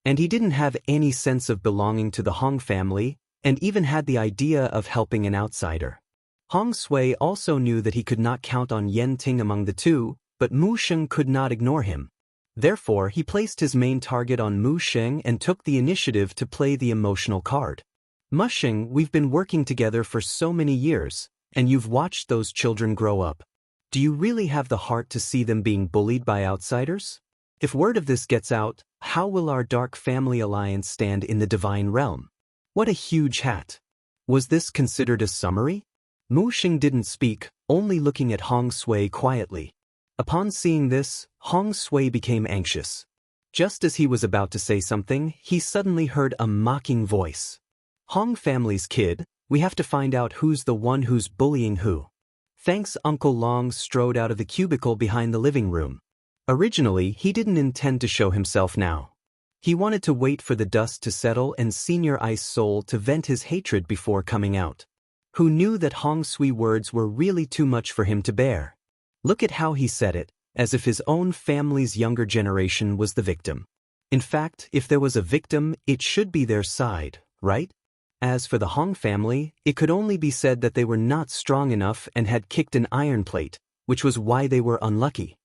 And he didn't have any sense of belonging to the Hong family, and even had the idea of helping an outsider. Hong Sui also knew that he could not count on Yenting among the two, but Mu Sheng could not ignore him. Therefore, he placed his main target on Mu Sheng and took the initiative to play the emotional card. Mu Sheng, we've been working together for so many years, and you've watched those children grow up. Do you really have the heart to see them being bullied by outsiders? If word of this gets out, how will our Dark Family Alliance stand in the divine realm? What a huge hat! Was this considered a summary? Mu Sheng didn't speak, only looking at Hong Sui quietly. Upon seeing this, Hong Sui became anxious. Just as he was about to say something, he suddenly heard a mocking voice. Hong family's kid, we have to find out who's the one who's bullying who. Thanks. Uncle Long strode out of the cubicle behind the living room. Originally, he didn't intend to show himself now. He wanted to wait for the dust to settle and Senior Ice Soul to vent his hatred before coming out. Who knew that Hong Sui's words were really too much for him to bear? Look at how he said it, as if his own family's younger generation was the victim. In fact, if there was a victim, it should be their side, right? As for the Hong family, it could only be said that they were not strong enough and had kicked an iron plate, which was why they were unlucky.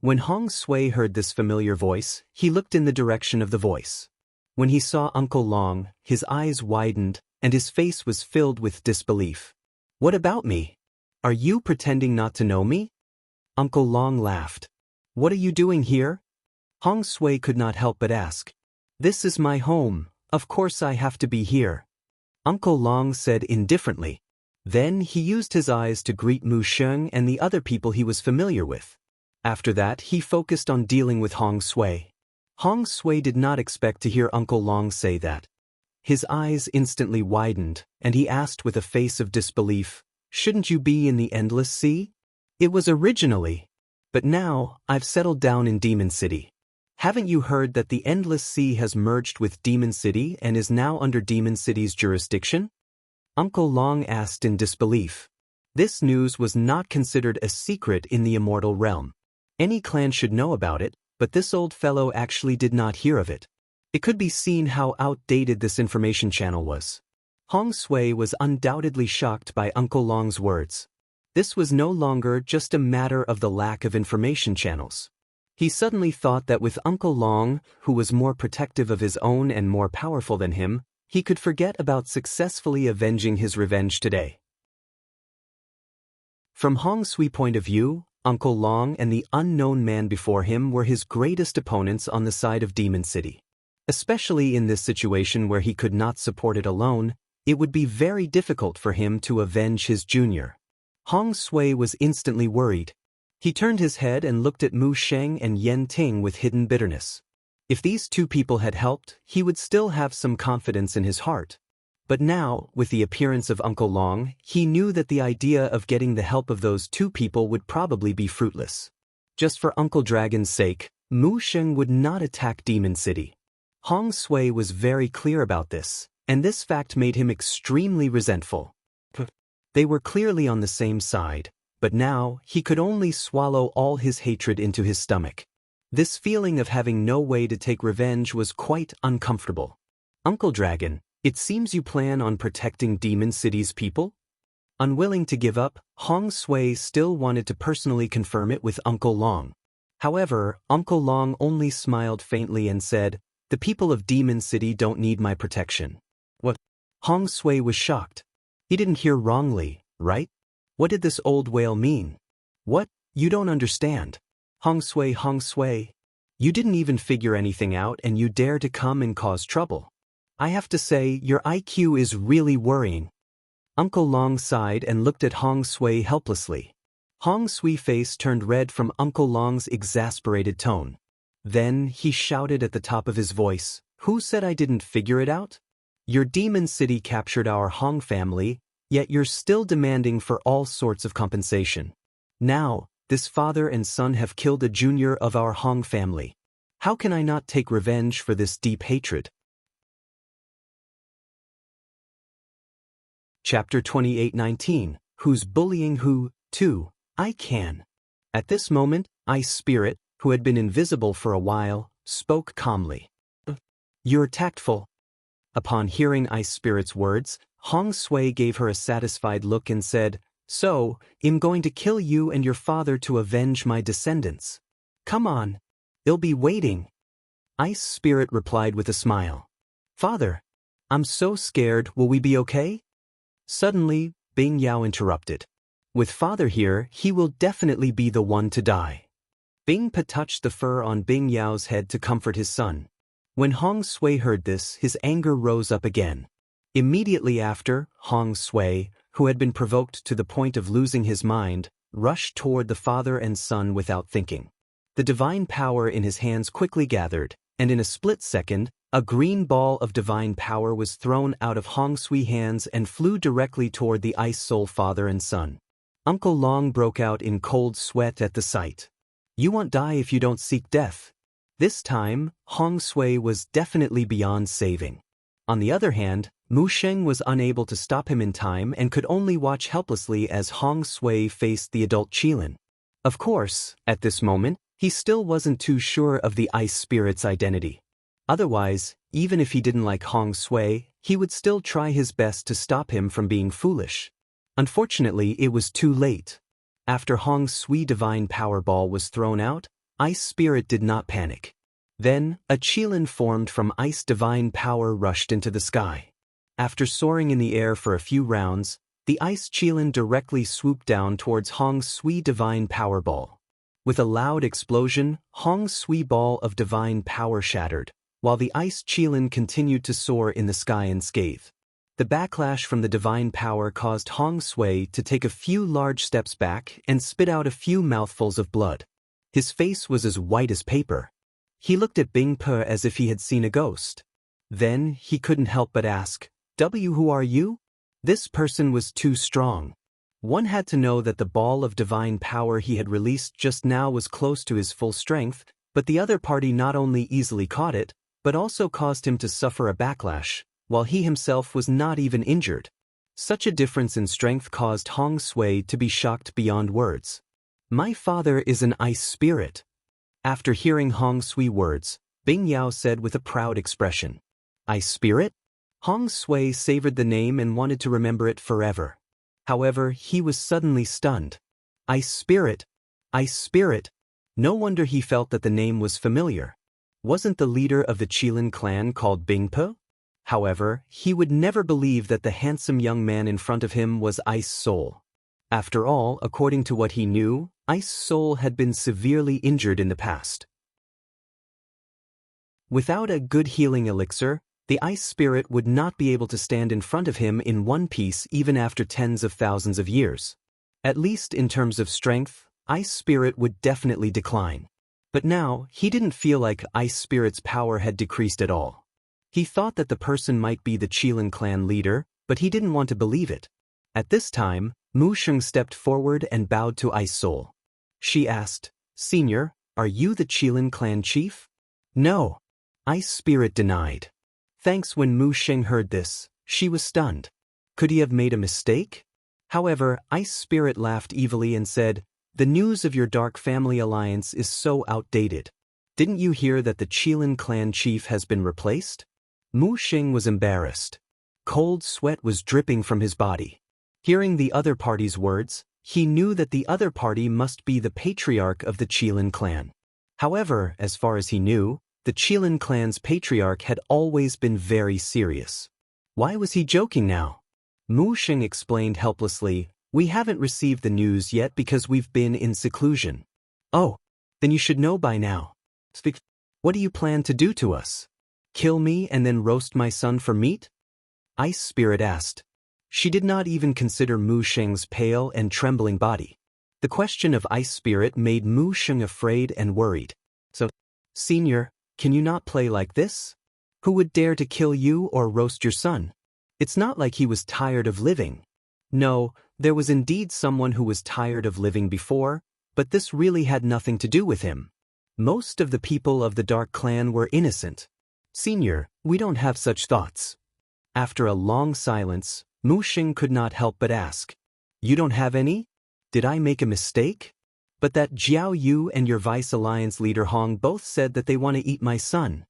When Hong Sui heard this familiar voice, he looked in the direction of the voice. When he saw Uncle Long, his eyes widened, and his face was filled with disbelief. What about me? Are you pretending not to know me? Uncle Long laughed. What are you doing here? Hong Sui could not help but ask. This is my home, of course I have to be here. Uncle Long said indifferently. Then he used his eyes to greet Mu Sheng and the other people he was familiar with. After that, he focused on dealing with Hong Sui. Hong Sui did not expect to hear Uncle Long say that. His eyes instantly widened, and he asked with a face of disbelief, shouldn't you be in the Endless Sea? It was originally. But now, I've settled down in Demon City. Haven't you heard that the Endless Sea has merged with Demon City and is now under Demon City's jurisdiction? Uncle Long asked in disbelief. This news was not considered a secret in the immortal realm. Any clan should know about it, but this old fellow actually did not hear of it. It could be seen how outdated this information channel was. Hong Sui was undoubtedly shocked by Uncle Long's words. This was no longer just a matter of the lack of information channels. He suddenly thought that with Uncle Long, who was more protective of his own and more powerful than him, he could forget about successfully avenging his revenge today. From Hong Sui's point of view, Uncle Long and the unknown man before him were his greatest opponents on the side of Demon City. Especially in this situation where he could not support it alone, it would be very difficult for him to avenge his junior. Hong Sui was instantly worried. He turned his head and looked at Mu Sheng and Yen Ting with hidden bitterness. If these two people had helped, he would still have some confidence in his heart. But now, with the appearance of Uncle Long, he knew that the idea of getting the help of those two people would probably be fruitless. Just for Uncle Dragon's sake, Mu Sheng would not attack Demon City. Hong Sui was very clear about this, and this fact made him extremely resentful. They were clearly on the same side, but now he could only swallow all his hatred into his stomach. This feeling of having no way to take revenge was quite uncomfortable. Uncle Dragon, it seems you plan on protecting Demon City's people? Unwilling to give up, Hong Sui still wanted to personally confirm it with Uncle Long. However, Uncle Long only smiled faintly and said, "The people of Demon City don't need my protection." What? Hong Sui was shocked. He didn't hear wrongly, right? What did this old whale mean? What? You don't understand. Hong Sui, you didn't even figure anything out and you dare to come and cause trouble. I have to say, your IQ is really worrying. Uncle Long sighed and looked at Hong Sui helplessly. Hong Sui's face turned red from Uncle Long's exasperated tone. Then he shouted at the top of his voice, "Who said I didn't figure it out? Your Demon City captured our Hong family, yet you're still demanding for all sorts of compensation. Now, this father and son have killed a junior of our Hong family. How can I not take revenge for this deep hatred?" Chapter 28:19, Who's bullying who? 2. I can. At this moment, Ice Spirit, who had been invisible for a while, spoke calmly. "You're tactful." Upon hearing Ice Spirit's words, Hong Sui gave her a satisfied look and said, "So, I'm going to kill you and your father to avenge my descendants. Come on. They'll be waiting." Ice Spirit replied with a smile. "Father, I'm so scared, will we be okay?" Suddenly, Bing Yao interrupted. "With father here, he will definitely be the one to die." Bing Pa touched the fur on Bing Yao's head to comfort his son. When Hong Sui heard this, his anger rose up again. Immediately after, Hong Sui, who had been provoked to the point of losing his mind, rushed toward the father and son without thinking. The divine power in his hands quickly gathered, and in a split second, a green ball of divine power was thrown out of Hong Sui's hands and flew directly toward the Ice Soul father and son. Uncle Long broke out in cold sweat at the sight. "You won't die if you don't seek death." This time, Hong Sui was definitely beyond saving. On the other hand, Mu Sheng was unable to stop him in time and could only watch helplessly as Hong Sui faced the adult Qilin. Of course, at this moment, he still wasn't too sure of the Ice Spirit's identity. Otherwise, even if he didn't like Hong Sui, he would still try his best to stop him from being foolish. Unfortunately, it was too late. After Hong Sui's divine power ball was thrown out, Ice Spirit did not panic. Then, a Qilin formed from ice divine power rushed into the sky. After soaring in the air for a few rounds, the Ice Qilin directly swooped down towards Hong Sui's divine power ball. With a loud explosion, Hong Sui's ball of divine power shattered, while the Ice Qilin continued to soar in the sky unscathed. The backlash from the divine power caused Hong Sui to take a few large steps back and spit out a few mouthfuls of blood. His face was as white as paper. He looked at Bing Pa as if he had seen a ghost. Then, he couldn't help but ask, Who are you?" This person was too strong. One had to know that the ball of divine power he had released just now was close to his full strength, but the other party not only easily caught it, but also caused him to suffer a backlash, while he himself was not even injured. Such a difference in strength caused Hong Sui to be shocked beyond words. "My father is an ice spirit." After hearing Hong Sui's words, Bing Yao said with a proud expression, "Ice spirit?" Hong Sui savored the name and wanted to remember it forever. However, he was suddenly stunned. Ice spirit? Ice spirit? No wonder he felt that the name was familiar. Wasn't the leader of the Qilin clan called Bing Pa? However, he would never believe that the handsome young man in front of him was Ice Soul. After all, according to what he knew, Ice Soul had been severely injured in the past. Without a good healing elixir, The ice spirit would not be able to stand in front of him in one piece even after tens of thousands of years. At least in terms of strength, ice spirit would definitely decline. But now, he didn't feel like ice spirit's power had decreased at all. He thought that the person might be the Qilin clan leader, but he didn't want to believe it. At this time, Mu Sheng stepped forward and bowed to Ice Soul. She asked, "Senior, are you the Qilin clan chief?" "No." Ice Spirit denied. Thanks. When Mu Sheng heard this, she was stunned. Could he have made a mistake? However, Ice Spirit laughed evilly and said, "The news of your dark family alliance is so outdated. Didn't you hear that the Qilin clan chief has been replaced?" Mu Sheng was embarrassed. Cold sweat was dripping from his body. Hearing the other party's words, he knew that the other party must be the patriarch of the Qilin clan. However, as far as he knew, the Qilin clan's patriarch had always been very serious. Why was he joking now? Mu Sheng explained helplessly, "We haven't received the news yet because we've been in seclusion." "Oh, then you should know by now. What do you plan to do to us? Kill me and then roast my son for meat?" Ice Spirit asked. She did not even consider Mu Sheng's pale and trembling body. The question of Ice Spirit made Mu Sheng afraid and worried. "So, Senior, can you not play like this? Who would dare to kill you or roast your son? It's not like he was tired of living." No, there was indeed someone who was tired of living before, but this really had nothing to do with him. Most of the people of the Dark Clan were innocent. "Senior, we don't have such thoughts." After a long silence, Mu Sheng could not help but ask, "You don't have any? Did I make a mistake? But that Jiao Yu and your Vice Alliance leader Hong both said that they want to eat my son."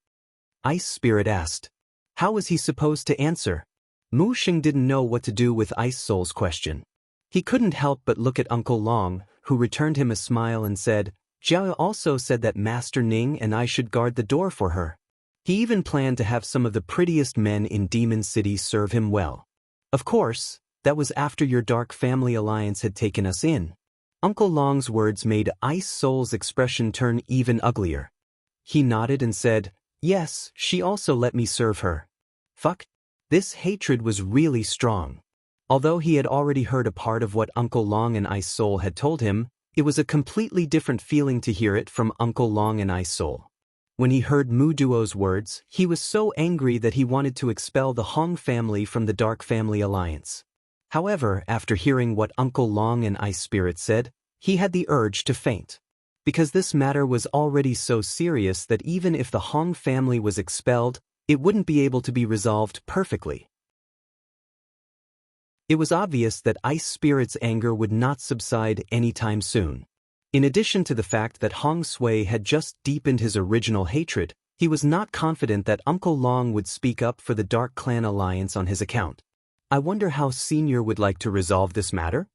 Ice Spirit asked. How was he supposed to answer? Mu Sheng didn't know what to do with Ice Soul's question. He couldn't help but look at Uncle Long, who returned him a smile and said, "Jiao also said that Master Ning and I should guard the door for her. He even planned to have some of the prettiest men in Demon City serve him well. Of course, that was after your Dark Family Alliance had taken us in." Uncle Long's words made Ice Soul's expression turn even uglier. He nodded and said, "Yes, she also let me serve her." Fuck. This hatred was really strong. Although he had already heard a part of what Uncle Long and Ice Soul had told him, it was a completely different feeling to hear it from Uncle Long and Ice Soul. When he heard Mu Duo's words, he was so angry that he wanted to expel the Hong family from the Dark Family Alliance. However, after hearing what Uncle Long and Ice Spirit said, he had the urge to faint. Because this matter was already so serious that even if the Hong family was expelled, it wouldn't be able to be resolved perfectly. It was obvious that Ice Spirit's anger would not subside anytime soon. In addition to the fact that Hong Sui had just deepened his original hatred, he was not confident that Uncle Long would speak up for the Dark Clan Alliance on his account. I wonder how Senior would like to resolve this matter?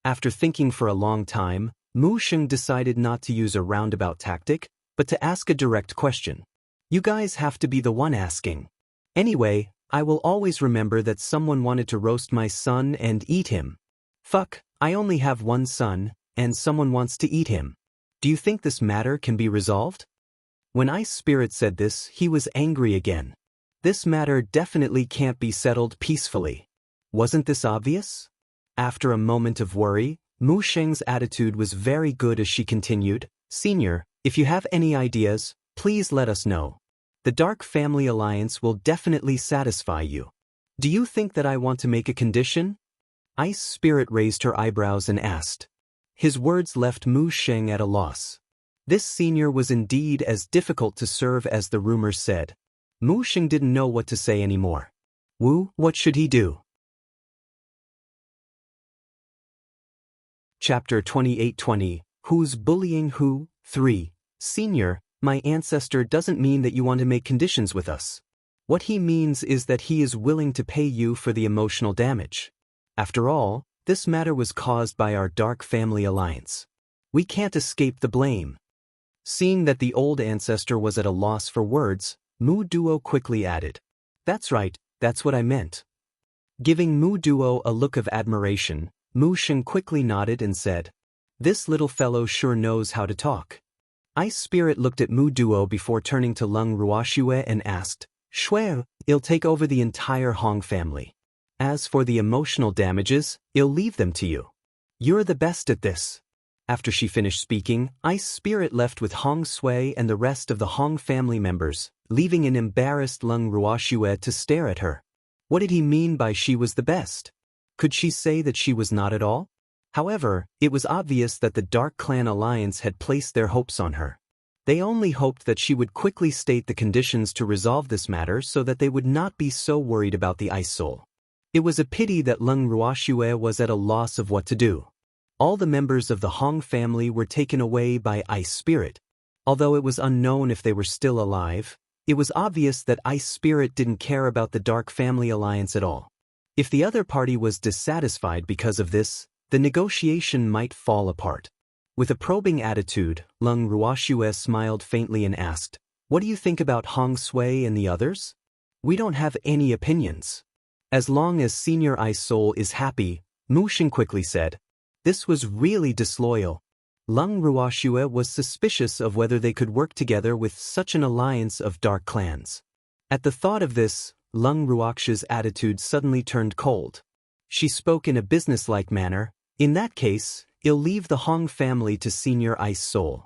After thinking for a long time, Mu Sheng decided not to use a roundabout tactic, but to ask a direct question. "You guys have to be the one asking. Anyway, I will always remember that someone wanted to roast my son and eat him. Fuck, I only have one son, and someone wants to eat him. Do you think this matter can be resolved?" When Ice Spirit said this, he was angry again. This matter definitely can't be settled peacefully. Wasn't this obvious? After a moment of worry, Mu Sheng's attitude was very good as she continued, "Senior, if you have any ideas, please let us know. The Dark Family Alliance will definitely satisfy you. Do you think that I want to make a condition?" Ice Spirit raised her eyebrows and asked. His words left Mu Sheng at a loss. This senior was indeed as difficult to serve as the rumors said. Mu Sheng didn't know what to say anymore. What should he do? Chapter 28:20, Who's Bullying Who? 3. Senior, my ancestor doesn't mean that you want to make conditions with us. What he means is that he is willing to pay you for the emotional damage. After all, this matter was caused by our Dark Family Alliance. We can't escape the blame. Seeing that the old ancestor was at a loss for words, Mu Duo quickly added, "That's right, that's what I meant." Giving Mu Duo a look of admiration, Mu Sheng quickly nodded and said, "This little fellow sure knows how to talk." Ice Spirit looked at Mu Duo before turning to Lung Ruoxue and asked, Shui, it'll take over the entire Hong family. As for the emotional damages, I'll leave them to you. You're the best at this. After she finished speaking, Ice Spirit left with Hong Sui and the rest of the Hong family members, leaving an embarrassed Lung Ruoxue to stare at her. What did he mean by she was the best? Could she say that she was not at all? However, it was obvious that the Dark Clan Alliance had placed their hopes on her. They only hoped that she would quickly state the conditions to resolve this matter so that they would not be so worried about the Ice Soul. It was a pity that Lung Ruoxue was at a loss of what to do. All the members of the Hong family were taken away by Ice Spirit. Although it was unknown if they were still alive, it was obvious that Ice Spirit didn't care about the Dark Family Alliance at all. If the other party was dissatisfied because of this, the negotiation might fall apart. With a probing attitude, Lung Ruoxue smiled faintly and asked, "What do you think about Hong Sui and the others?" "We don't have any opinions. As long as Senior Ice Soul is happy," Mu Xing quickly said. This was really disloyal. Lung Ruoxue was suspicious of whether they could work together with such an alliance of dark clans. At the thought of this, Lung Ruoxue's attitude suddenly turned cold. She spoke in a businesslike manner. "In that case, I'll leave the Hong family to Senior Ice Soul.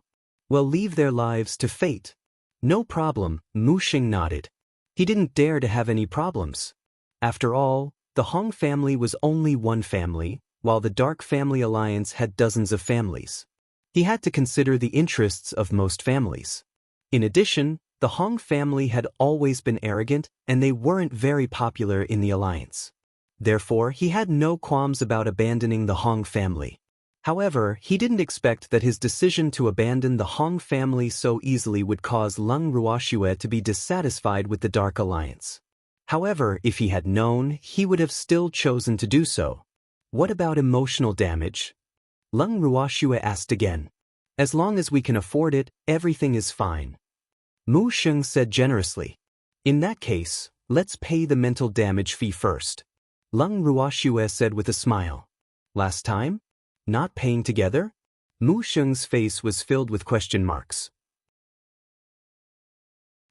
We'll leave their lives to fate." "No problem," Mu Xing nodded. He didn't dare to have any problems. After all, the Hong family was only one family, while the Dark Family Alliance had dozens of families. He had to consider the interests of most families. In addition, the Hong family had always been arrogant and they weren't very popular in the alliance. Therefore, he had no qualms about abandoning the Hong family. However, he didn't expect that his decision to abandon the Hong family so easily would cause Lung Ruoxue to be dissatisfied with the Dark Alliance. However, if he had known, he would have still chosen to do so. "What about emotional damage?" Lung Ruoxue asked again. "As long as we can afford it, everything is fine." Mu Xing said generously. "In that case, let's pay the mental damage fee first." Lung Ruoxue said with a smile. "Last time? Not paying together?" Mu Xing's face was filled with question marks.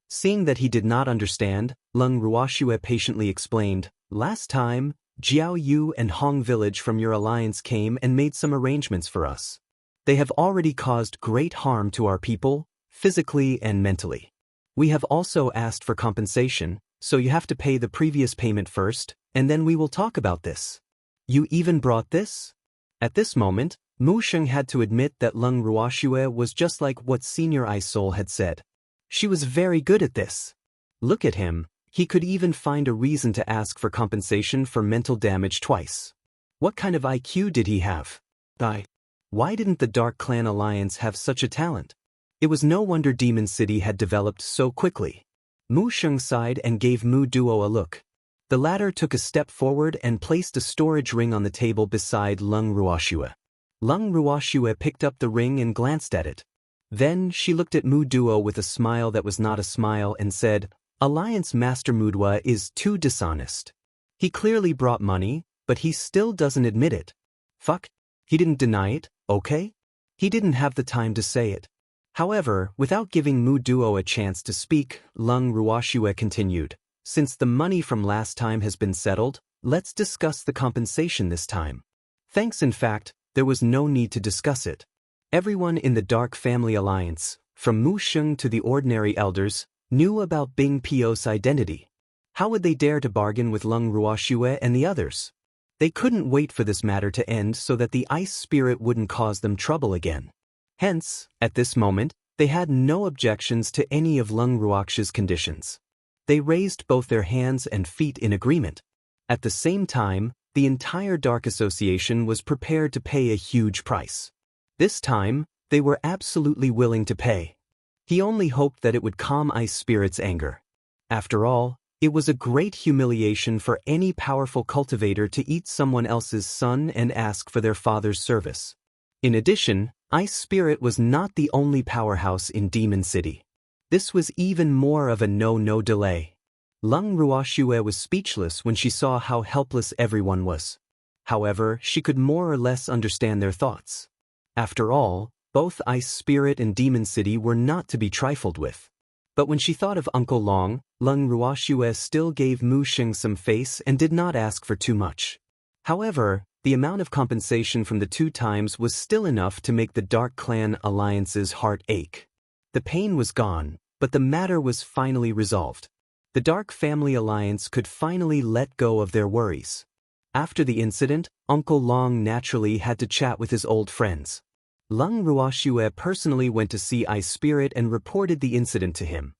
Seeing that he did not understand, Lung Ruoxue patiently explained, "Last time, Jiao Yu and Hong Village from your alliance came and made some arrangements for us. They have already caused great harm to our people, physically and mentally. We have also asked for compensation, so you have to pay the previous payment first, and then we will talk about this." "You even brought this?" At this moment, Mu Xing had to admit that Lung Ruoxue was just like what Senior Ice Soul had said. She was very good at this. Look at him. He could even find a reason to ask for compensation for mental damage twice. What kind of IQ did he have? Why didn't the Dark Clan Alliance have such a talent? It was no wonder Demon City had developed so quickly. Mu Xing sighed and gave Mu Duo a look. The latter took a step forward and placed a storage ring on the table beside Lung Ruoxue. Lung Ruoxue picked up the ring and glanced at it. Then she looked at Mu Duo with a smile that was not a smile and said, "Alliance Master Mudwa is too dishonest. He clearly brought money, but he still doesn't admit it. Fuck, he didn't deny it, okay? He didn't have the time to say it." However, without giving Mu Duo a chance to speak, Lung Ruoxue continued, "Since the money from last time has been settled, let's discuss the compensation this time." Thanks, in fact, there was no need to discuss it. Everyone in the Dark Family Alliance, from Mu Xing to the ordinary elders, knew about Bing Piot's identity. How would they dare to bargain with Lung Ruoxue and the others? They couldn't wait for this matter to end so that the Ice Spirit wouldn't cause them trouble again. Hence, at this moment, they had no objections to any of Lung Ruoxue's conditions. They raised both their hands and feet in agreement. At the same time, the entire Dark Association was prepared to pay a huge price. This time, they were absolutely willing to pay. He only hoped that it would calm Ice Spirit's anger. After all, it was a great humiliation for any powerful cultivator to eat someone else's son and ask for their father's service. In addition, Ice Spirit was not the only powerhouse in Demon City. This was even more of a no delay. Lung Ruoxue was speechless when she saw how helpless everyone was. However, she could more or less understand their thoughts. After all, both Ice Spirit and Demon City were not to be trifled with. But when she thought of Uncle Long, Lung Ruoxue still gave Mu Xing some face and did not ask for too much. However, the amount of compensation from the 2 times was still enough to make the Dark Clan Alliance's heart ache. The pain was gone, but the matter was finally resolved. The Dark Family Alliance could finally let go of their worries. After the incident, Uncle Long naturally had to chat with his old friends. Lung Ruoxue personally went to see Ice Spirit and reported the incident to him,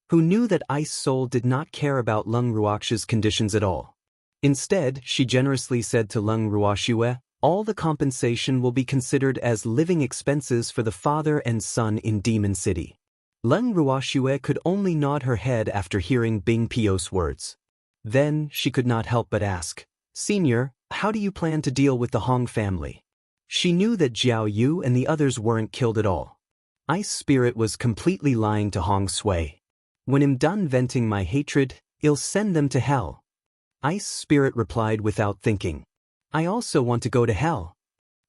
who knew that Ice Soul did not care about Lung Ruoxue's conditions at all. Instead, she generously said to Lung Ruoxue, all the compensation will be considered as living expenses for the father and son in Demon City. Lung Ruoxue could only nod her head after hearing Bing Pio's words. Then, she could not help but ask, Senior, how do you plan to deal with the Hong family? She knew that Jiao Yu and the others weren't killed at all. Ice Spirit was completely lying to Hong Sui. When I'm done venting my hatred, I'll send them to hell. Ice Spirit replied without thinking. I also want to go to hell.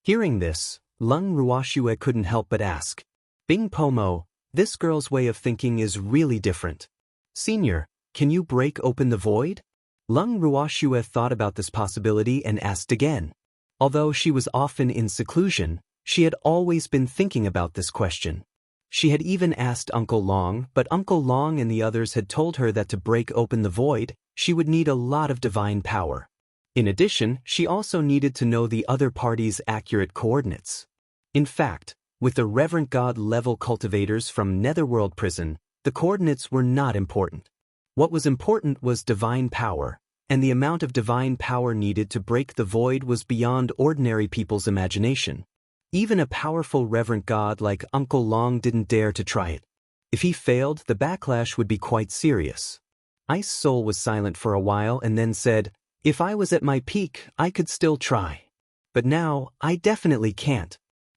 Hearing this, Lung Ruoxue couldn't help but ask, Bing Pomo, this girl's way of thinking is really different. Senior, can you break open the void? Lung Ruoxue thought about this possibility and asked again. Although she was often in seclusion, she had always been thinking about this question. She had even asked Uncle Long, but Uncle Long and the others had told her that to break open the void, she would need a lot of divine power. In addition, she also needed to know the other party's accurate coordinates. In fact, with the Reverend God-level cultivators from Netherworld Prison, the coordinates were not important. What was important was divine power, and the amount of divine power needed to break the void was beyond ordinary people's imagination. Even a powerful Reverend God like Uncle Long didn't dare to try it. If he failed, the backlash would be quite serious. Ice Soul was silent for a while and then said, If I was at my peak, I could still try. But now, I definitely can't.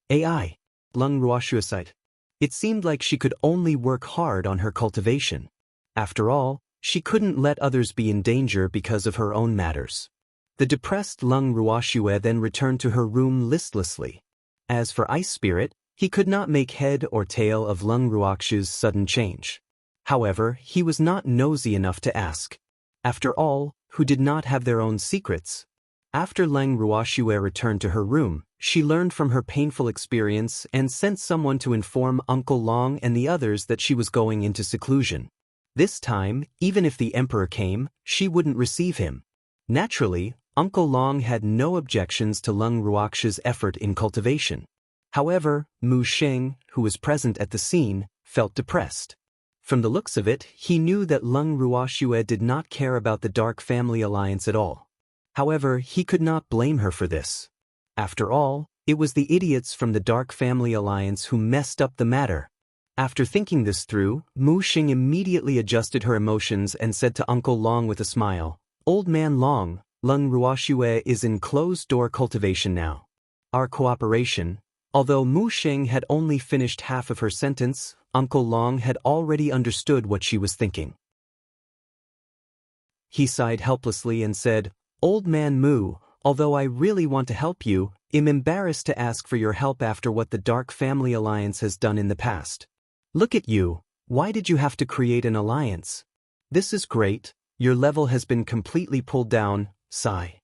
AI. Lung Ruoxue sighed. It seemed like she could only work hard on her cultivation. After all, she couldn't let others be in danger because of her own matters. The depressed Lung Ruoxue then returned to her room listlessly. As for Ice Spirit, he could not make head or tail of Lung Ruoxue's sudden change. However, he was not nosy enough to ask. After all, who did not have their own secrets? After Lung Ruoxue returned to her room, she learned from her painful experience and sent someone to inform Uncle Long and the others that she was going into seclusion. This time, even if the Emperor came, she wouldn't receive him. Naturally, Uncle Long had no objections to Lung Ruoxue's effort in cultivation. However, Mu Xing, who was present at the scene, felt depressed. From the looks of it, he knew that Lung Ruoxue did not care about the Dark Family Alliance at all. However, he could not blame her for this. After all, it was the idiots from the Dark Family Alliance who messed up the matter. After thinking this through, Mu Xing immediately adjusted her emotions and said to Uncle Long with a smile, Old Man Long, Lung Ruoxue is in closed-door cultivation now. Our cooperation. Although Mu Xing had only finished half of her sentence, Uncle Long had already understood what she was thinking. He sighed helplessly and said, Old Man Mu, although I really want to help you, I'm embarrassed to ask for your help after what the Dark Family Alliance has done in the past. Look at you, why did you have to create an alliance? This is great, your level has been completely pulled down, sigh.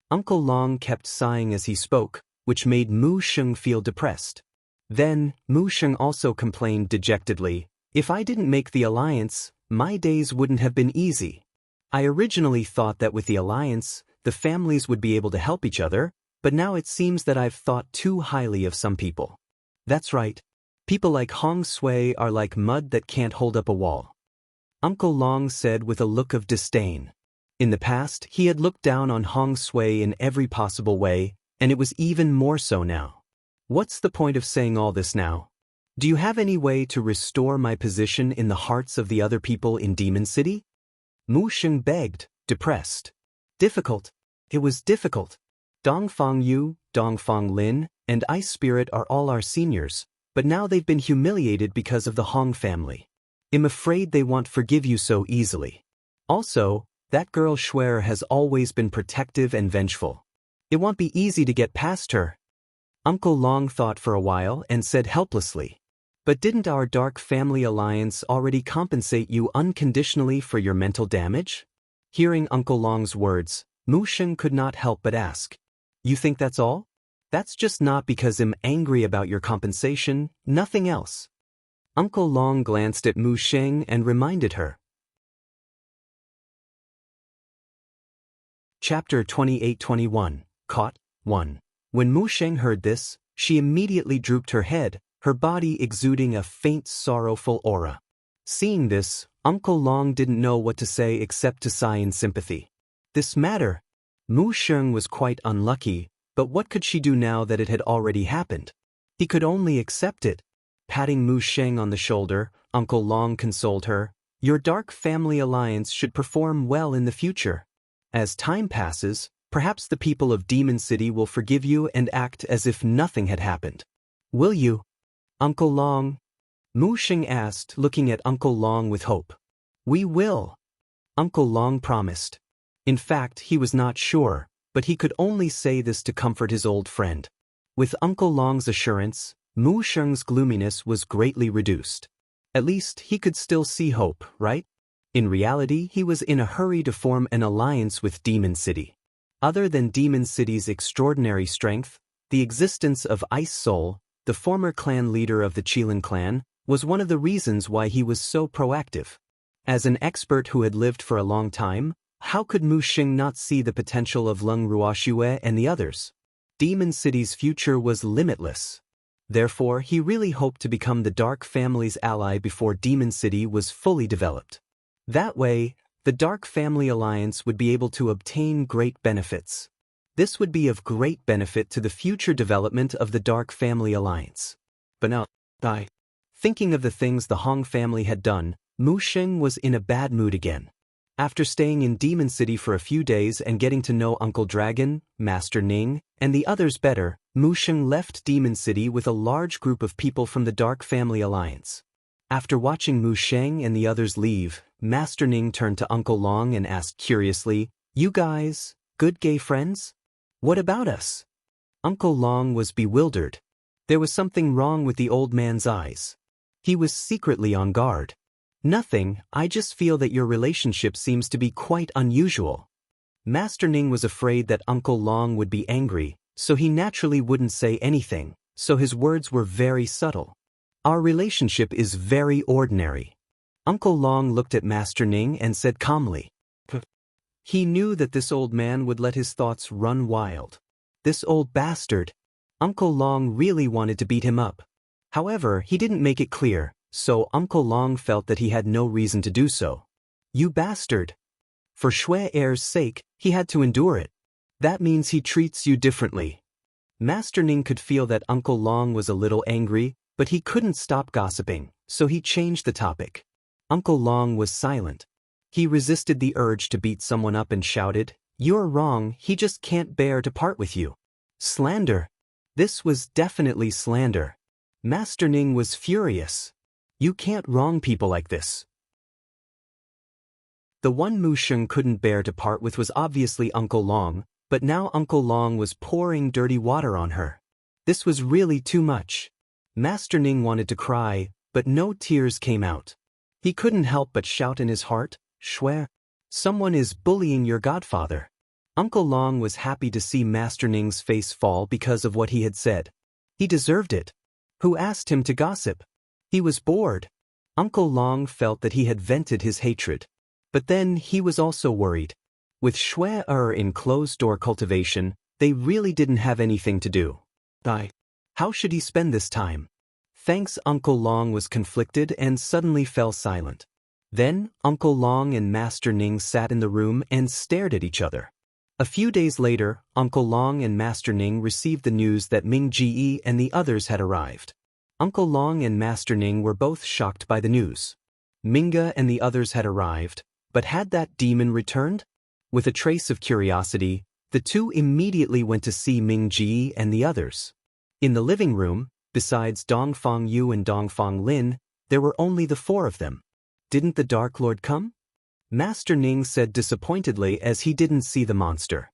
Uncle Long kept sighing as he spoke, which made Mu Xing feel depressed. Then, Mu Xing also complained dejectedly, If I didn't make the alliance, my days wouldn't have been easy. I originally thought that with the alliance, the families would be able to help each other, but now it seems that I've thought too highly of some people. That's right. People like Hong Sui are like mud that can't hold up a wall. Uncle Long said with a look of disdain. In the past, he had looked down on Hong Sui in every possible way, and it was even more so now. What's the point of saying all this now? Do you have any way to restore my position in the hearts of the other people in Demon City? Mu Xing begged, depressed. Difficult. It was difficult. Dongfang Yu, Dongfang Lin, and Ice Spirit are all our seniors, but now they've been humiliated because of the Hong family. I'm afraid they won't forgive you so easily. Also, that girl Schwer has always been protective and vengeful. It won't be easy to get past her. Uncle Long thought for a while and said helplessly, But didn't our dark family alliance already compensate you unconditionally for your mental damage? Hearing Uncle Long's words, Mu Sheng could not help but ask. You think that's all? That's just not because I'm angry about your compensation, nothing else. Uncle Long glanced at Mu Sheng and reminded her. Chapter 28-21, Caught, 1. When Mu Sheng heard this, she immediately drooped her head, her body exuding a faint sorrowful aura. Seeing this, Uncle Long didn't know what to say except to sigh in sympathy. This matter? Mu Sheng was quite unlucky, but what could she do now that it had already happened? He could only accept it. Patting Mu Sheng on the shoulder, Uncle Long consoled her. Your dark family alliance should perform well in the future. As time passes, perhaps the people of Demon City will forgive you and act as if nothing had happened. Will you? Uncle Long? Mu Sheng asked, looking at Uncle Long with hope. We will. Uncle Long promised. In fact, he was not sure, but he could only say this to comfort his old friend. With Uncle Long's assurance, Mu Sheng's gloominess was greatly reduced. At least he could still see hope, right? In reality, he was in a hurry to form an alliance with Demon City. Other than Demon City's extraordinary strength, the existence of Ice Soul, the former clan leader of the Qilin clan, was one of the reasons why he was so proactive. As an expert who had lived for a long time, how could Mu Sheng not see the potential of Leng Ruoxue and the others? Demon City's future was limitless. Therefore, he really hoped to become the Dark Family's ally before Demon City was fully developed. That way, the Dark Family Alliance would be able to obtain great benefits. This would be of great benefit to the future development of the Dark Family Alliance. But now, thinking of the things the Hong family had done, Mu Sheng was in a bad mood again. After staying in Demon City for a few days and getting to know Uncle Dragon, Master Ning, and the others better, Mu Sheng left Demon City with a large group of people from the Dark Family Alliance. After watching Mu Sheng and the others leave, Master Ning turned to Uncle Long and asked curiously, You guys, good gay friends? What about us? Uncle Long was bewildered. There was something wrong with the old man's eyes. He was secretly on guard. Nothing, I just feel that your relationship seems to be quite unusual. Master Ning was afraid that Uncle Long would be angry, so he naturally wouldn't say anything, so his words were very subtle. Our relationship is very ordinary. Uncle Long looked at Master Ning and said calmly. He knew that this old man would let his thoughts run wild. This old bastard. Uncle Long really wanted to beat him up. However, he didn't make it clear, so Uncle Long felt that he had no reason to do so. You bastard. For Shui Er's sake, he had to endure it. That means he treats you differently. Master Ning could feel that Uncle Long was a little angry, but he couldn't stop gossiping, so he changed the topic. Uncle Long was silent. He resisted the urge to beat someone up and shouted, You're wrong, he just can't bear to part with you. Slander. This was definitely slander. Master Ning was furious. You can't wrong people like this. The one Mu Sheng couldn't bear to part with was obviously Uncle Long, but now Uncle Long was pouring dirty water on her. This was really too much. Master Ning wanted to cry, but no tears came out. He couldn't help but shout in his heart, Shui, someone is bullying your godfather. Uncle Long was happy to see Master Ning's face fall because of what he had said. He deserved it. Who asked him to gossip? He was bored. Uncle Long felt that he had vented his hatred. But then he was also worried. With Shui in closed-door cultivation, they really didn't have anything to do. How should he spend this time? Thanks. Uncle Long was conflicted and suddenly fell silent. Then, Uncle Long and Master Ning sat in the room and stared at each other. A few days later, Uncle Long and Master Ning received the news that Ming Ji and the others had arrived. Uncle Long and Master Ning were both shocked by the news. Minga and the others had arrived, but had that demon returned? With a trace of curiosity, the two immediately went to see Ming Ji and the others. In the living room, besides Dongfang Yu and Dongfang Lin, there were only the four of them. Didn't the Dark Lord come? Master Ning said disappointedly as he didn't see the monster.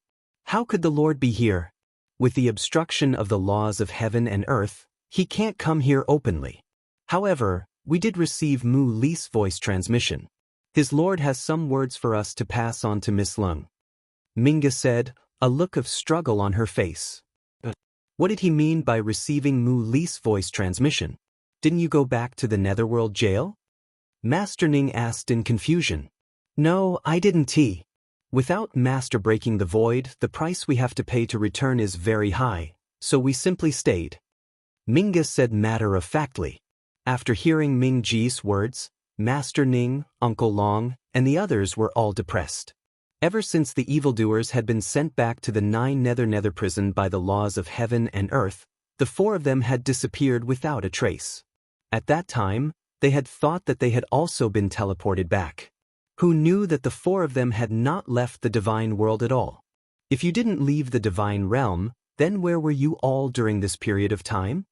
How could the Lord be here? With the obstruction of the laws of heaven and earth, he can't come here openly. However, we did receive Mu Li's voice transmission. His lord has some words for us to pass on to Miss Lung. Minga said, a look of struggle on her face. What did he mean by receiving Mu Li's voice transmission? Didn't you go back to the Netherworld jail? Master Ning asked in confusion. No, I didn't. Without Master breaking the void, the price we have to pay to return is very high, so we simply stayed. Minga said matter-of-factly. After hearing Ming Ji's words, Master Ning, Uncle Long, and the others were all depressed. Ever since the evildoers had been sent back to the 9 Nether prison by the laws of heaven and earth, the 4 of them had disappeared without a trace. At that time, they had thought that they had also been teleported back. Who knew that the 4 of them had not left the divine world at all? If you didn't leave the divine realm, then where were you all during this period of time?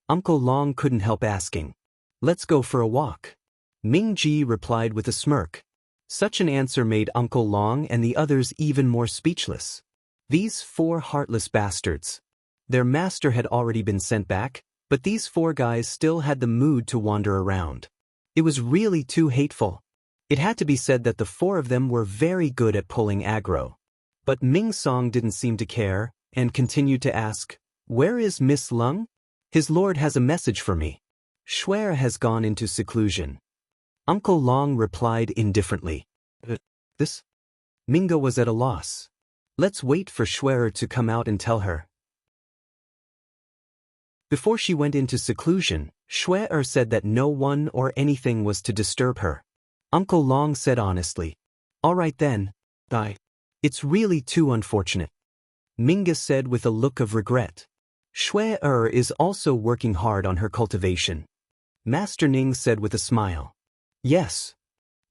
Uncle Long couldn't help asking. Let's go for a walk. Ming Ji replied with a smirk. Such an answer made Uncle Long and the others even more speechless. These 4 heartless bastards. Their master had already been sent back, but these 4 guys still had the mood to wander around. It was really too hateful. It had to be said that the 4 of them were very good at pulling aggro. But Ming Song didn't seem to care, and continued to ask, where is Miss Lung? His lord has a message for me. Shuer has gone into seclusion. Uncle Long replied indifferently. This? Minga was at a loss. Let's wait for Shuer to come out and tell her. Before she went into seclusion, Shuer said that no one or anything was to disturb her. Uncle Long said honestly. All right then. It's really too unfortunate. Minga said with a look of regret. Shuer is also working hard on her cultivation. Master Ning said with a smile. Yes.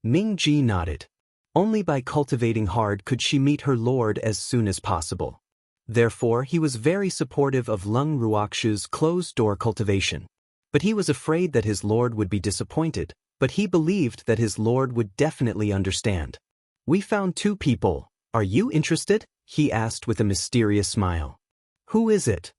Ming Ji nodded. Only by cultivating hard could she meet her lord as soon as possible. Therefore, he was very supportive of Lung Ruoxu's closed-door cultivation. But he was afraid that his lord would be disappointed, but he believed that his lord would definitely understand. We found 2 people. Are you interested? He asked with a mysterious smile. Who is it?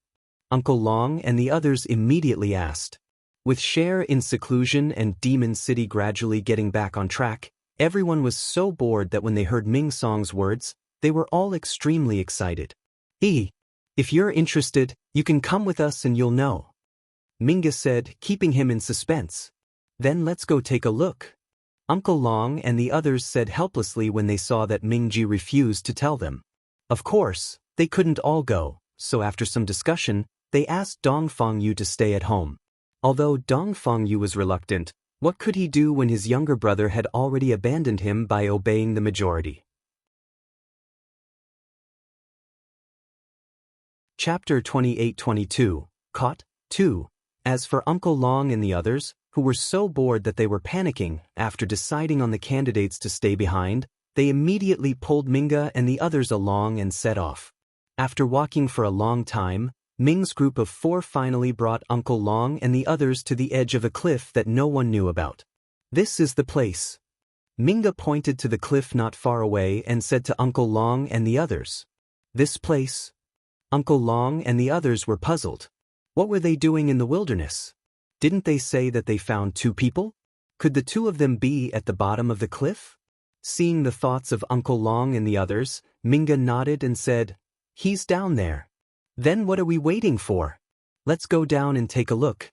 Uncle Long and the others immediately asked. With Cher in seclusion and Demon City gradually getting back on track, everyone was so bored that when they heard Ming Song's words, they were all extremely excited. If you're interested, you can come with us and you'll know. Minga said, keeping him in suspense. Then let's go take a look. Uncle Long and the others said helplessly when they saw that Ming Ji refused to tell them. Of course, they couldn't all go, so after some discussion, they asked Dong Fengyu to stay at home. Although Dong Fengyu was reluctant, what could he do when his younger brother had already abandoned him by obeying the majority? Chapter 28-22, Caught, 2. As for Uncle Long and the others, who were so bored that they were panicking, after deciding on the candidates to stay behind, they immediately pulled Minga and the others along and set off. After walking for a long time, Ming's group of 4 finally brought Uncle Long and the others to the edge of a cliff that no one knew about. This is the place. Minga pointed to the cliff not far away and said to Uncle Long and the others. This place? Uncle Long and the others were puzzled. What were they doing in the wilderness? Didn't they say that they found 2 people? Could the 2 of them be at the bottom of the cliff? Seeing the thoughts of Uncle Long and the others, Minga nodded and said, He's down there. Then what are we waiting for? Let's go down and take a look.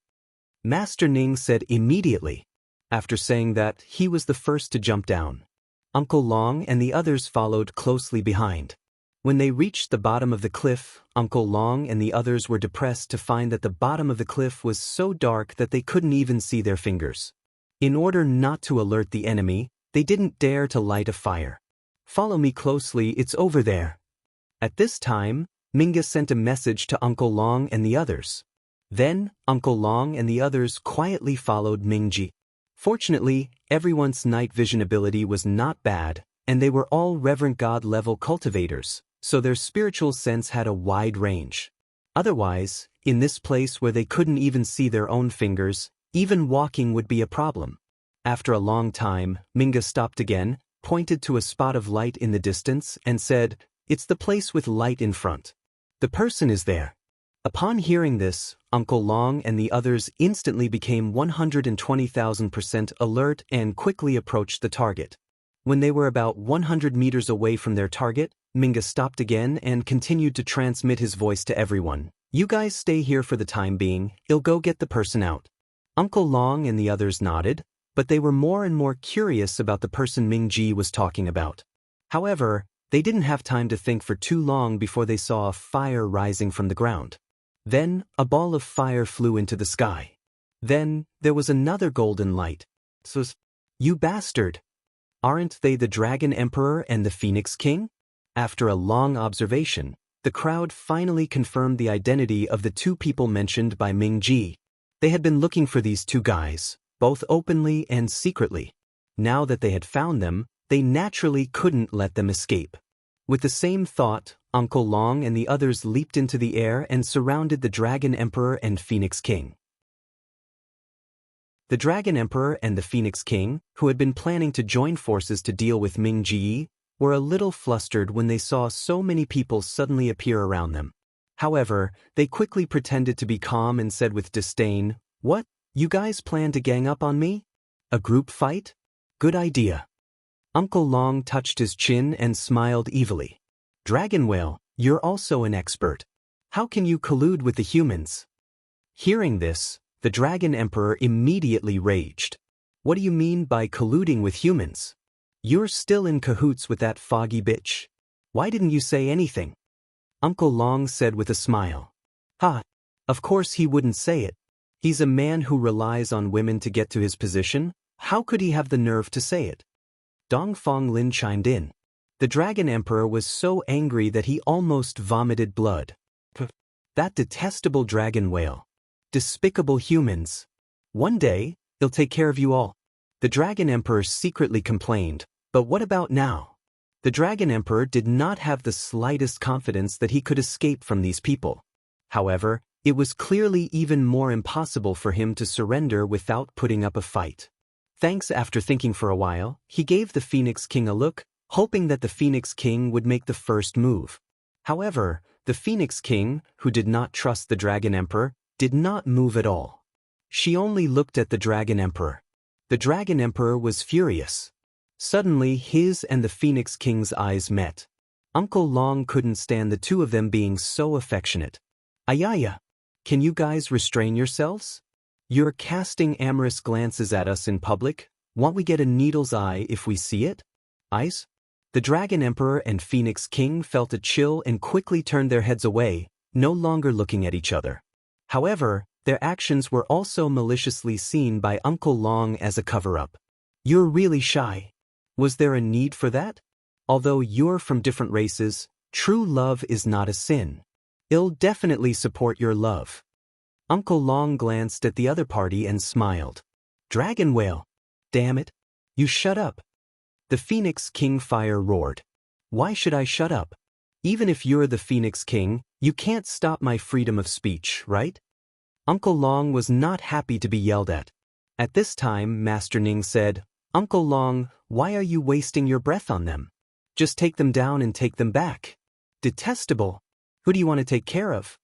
Master Ning said immediately. After saying that, he was the first to jump down. Uncle Long and the others followed closely behind. When they reached the bottom of the cliff, Uncle Long and the others were depressed to find that the bottom of the cliff was so dark that they couldn't even see their fingers. In order not to alert the enemy, they didn't dare to light a fire. Follow me closely, it's over there. At this time, Minga sent a message to Uncle Long and the others. Then, Uncle Long and the others quietly followed Mingji. Fortunately, everyone's night vision ability was not bad, and they were all Reverend God-level cultivators, so their spiritual sense had a wide range. Otherwise, in this place where they couldn't even see their own fingers, even walking would be a problem. After a long time, Minga stopped again, pointed to a spot of light in the distance, and said, It's the place with light in front. The person is there. Upon hearing this, Uncle Long and the others instantly became 120,000% alert and quickly approached the target. When they were about 100 meters away from their target, Minga stopped again and continued to transmit his voice to everyone. "You guys stay here for the time being, I'll go get the person out." Uncle Long and the others nodded, but they were more and more curious about the person Ming-Ji was talking about. However, they didn't have time to think for too long before they saw a fire rising from the ground. Then, a ball of fire flew into the sky. Then, there was another golden light. "So, you bastard! Aren't they the Dragon Emperor and the Phoenix King?" After a long observation, the crowd finally confirmed the identity of the two people mentioned by Ming-Ji. They had been looking for these two guys, both openly and secretly. Now that they had found them, they naturally couldn't let them escape. With the same thought, Uncle Long and the others leaped into the air and surrounded the Dragon Emperor and Phoenix King. The Dragon Emperor and the Phoenix King, who had been planning to join forces to deal with Ming-Ji, were a little flustered when they saw so many people suddenly appear around them. However, they quickly pretended to be calm and said with disdain, "What? You guys plan to gang up on me? A group fight? Good idea." Uncle Long touched his chin and smiled evilly. "Dragon Whale, you're also an expert. How can you collude with the humans?" Hearing this, the Dragon Emperor immediately raged. "What do you mean by colluding with humans? You're still in cahoots with that foggy bitch. Why didn't you say anything?" Uncle Long said with a smile. "Ha! Of course he wouldn't say it. He's a man who relies on women to get to his position. How could he have the nerve to say it?" Dong Fong Lin chimed in. The Dragon Emperor was so angry that he almost vomited blood. That detestable dragon whale. Despicable humans. One day, he'll take care of you all. The Dragon Emperor secretly complained, but what about now? The Dragon Emperor did not have the slightest confidence that he could escape from these people. However, it was clearly even more impossible for him to surrender without putting up a fight. After thinking for a while, he gave the Phoenix King a look, hoping that the Phoenix King would make the first move. However, the Phoenix King, who did not trust the Dragon Emperor, did not move at all. She only looked at the Dragon Emperor. The Dragon Emperor was furious. Suddenly, his and the Phoenix King's eyes met. Uncle Long couldn't stand the two of them being so affectionate. "Ayaya, can you guys restrain yourselves? You're casting amorous glances at us in public. Won't we get a needle's eye if we see it?" "Eyes?" The Dragon Emperor and Phoenix King felt a chill and quickly turned their heads away, no longer looking at each other. However, their actions were also maliciously seen by Uncle Long as a cover-up. "You're really shy. Was there a need for that? Although you're from different races, true love is not a sin. I'll definitely support your love." Uncle Long glanced at the other party and smiled. "Dragon Whale! Damn it! You shut up!" The Phoenix King Fire roared. "Why should I shut up? Even if you're the Phoenix King, you can't stop my freedom of speech, right?" Uncle Long was not happy to be yelled at. At this time, Master Ning said, "Uncle Long, why are you wasting your breath on them? Just take them down and take them back. Detestable! Who do you want to take care of?"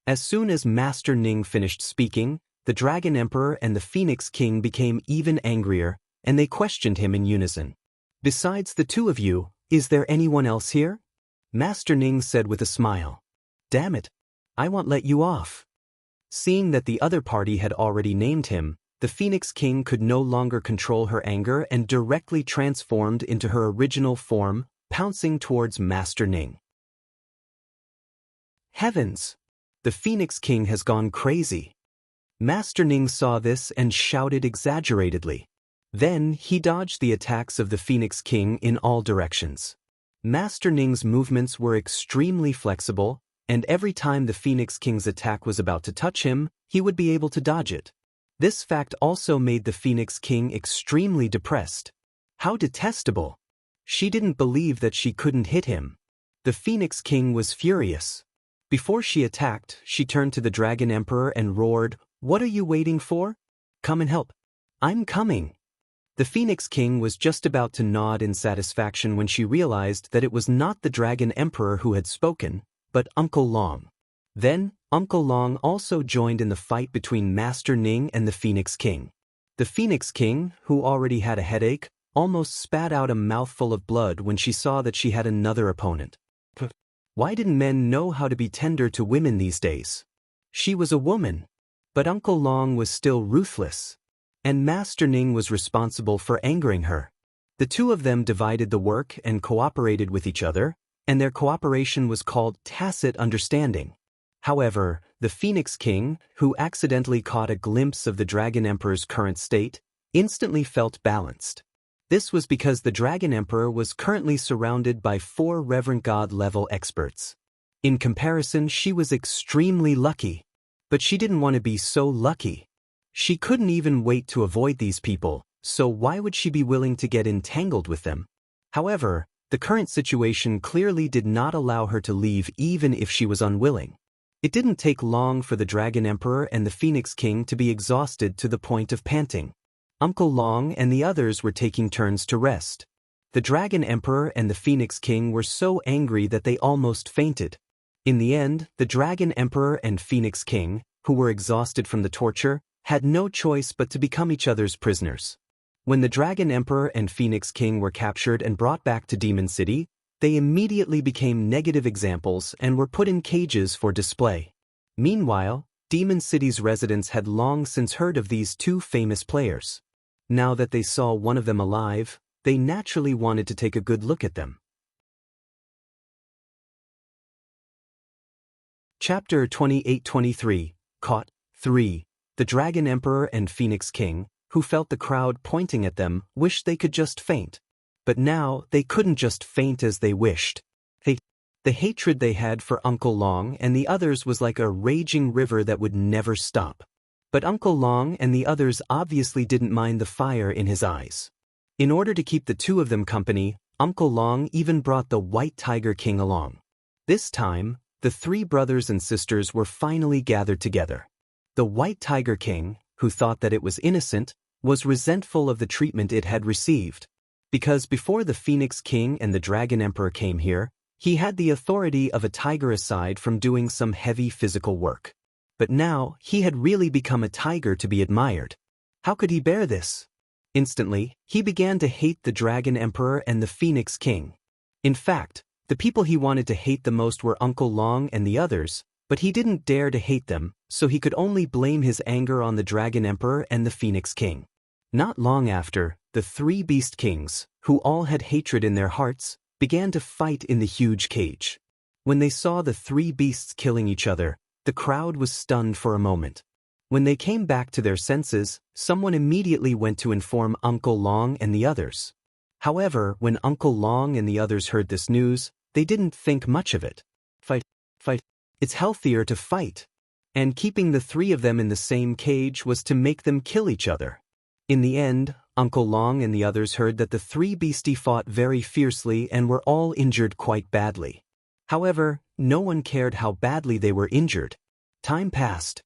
As soon as Master Ning finished speaking, the Dragon Emperor and the Phoenix King became even angrier, and they questioned him in unison. "Besides the two of you, is there anyone else here?" Master Ning said with a smile. "Damn it, I won't let you off." Seeing that the other party had already named him, the Phoenix King could no longer control her anger and directly transformed into her original form, pouncing towards Master Ning. Heavens! The Phoenix King has gone crazy. Master Ning saw this and shouted exaggeratedly. Then he dodged the attacks of the Phoenix King in all directions. Master Ning's movements were extremely flexible, and every time the Phoenix King's attack was about to touch him, he would be able to dodge it. This fact also made the Phoenix King extremely depressed. How detestable! She didn't believe that she couldn't hit him. The Phoenix King was furious. Before she attacked, she turned to the Dragon Emperor and roared, "What are you waiting for? Come and help. I'm coming." The Phoenix King was just about to nod in satisfaction when she realized that it was not the Dragon Emperor who had spoken, but Uncle Long. Then, Uncle Long also joined in the fight between Master Ning and the Phoenix King. The Phoenix King, who already had a headache, almost spat out a mouthful of blood when she saw that she had another opponent. Why didn't men know how to be tender to women these days? She was a woman. But Uncle Long was still ruthless. And Master Ning was responsible for angering her. The two of them divided the work and cooperated with each other, and their cooperation was called tacit understanding. However, the Phoenix King, who accidentally caught a glimpse of the Dragon Emperor's current state, instantly felt balanced. This was because the Dragon Emperor was currently surrounded by 4 Reverend God-level experts. In comparison, she was extremely lucky. But she didn't want to be so lucky. She couldn't even wait to avoid these people, so why would she be willing to get entangled with them? However, the current situation clearly did not allow her to leave even if she was unwilling. It didn't take long for the Dragon Emperor and the Phoenix King to be exhausted to the point of panting. Uncle Long and the others were taking turns to rest. The Dragon Emperor and the Phoenix King were so angry that they almost fainted. In the end, the Dragon Emperor and Phoenix King, who were exhausted from the torture, had no choice but to become each other's prisoners. When the Dragon Emperor and Phoenix King were captured and brought back to Demon City, they immediately became negative examples and were put in cages for display. Meanwhile, Demon City's residents had long since heard of these two famous players. Now that they saw one of them alive, they naturally wanted to take a good look at them. Chapter 28-23, Caught, 3. The Dragon Emperor and Phoenix King, who felt the crowd pointing at them, wished they could just faint. But now, they couldn't just faint as they wished. The hatred they had for Uncle Long and the others was like a raging river that would never stop. But Uncle Long and the others obviously didn't mind the fire in his eyes. In order to keep the two of them company, Uncle Long even brought the White Tiger King along. This time, the 3 brothers and sisters were finally gathered together. The White Tiger King, who thought that it was innocent, was resentful of the treatment it had received. Because before the Phoenix King and the Dragon Emperor came here, he had the authority of a tiger aside from doing some heavy physical work. But now, he had really become a tiger to be admired. How could he bear this? Instantly, he began to hate the Dragon Emperor and the Phoenix King. In fact, the people he wanted to hate the most were Uncle Long and the others, but he didn't dare to hate them, so he could only blame his anger on the Dragon Emperor and the Phoenix King. Not long after, the 3 Beast Kings, who all had hatred in their hearts, began to fight in the huge cage. When they saw the 3 beasts killing each other, the crowd was stunned for a moment. When they came back to their senses, someone immediately went to inform Uncle Long and the others. However, when Uncle Long and the others heard this news, they didn't think much of it. Fight. It's healthier to fight. And keeping the 3 of them in the same cage was to make them kill each other. In the end, Uncle Long and the others heard that the 3 beastie fought very fiercely and were all injured quite badly. However, no one cared how badly they were injured. Time passed.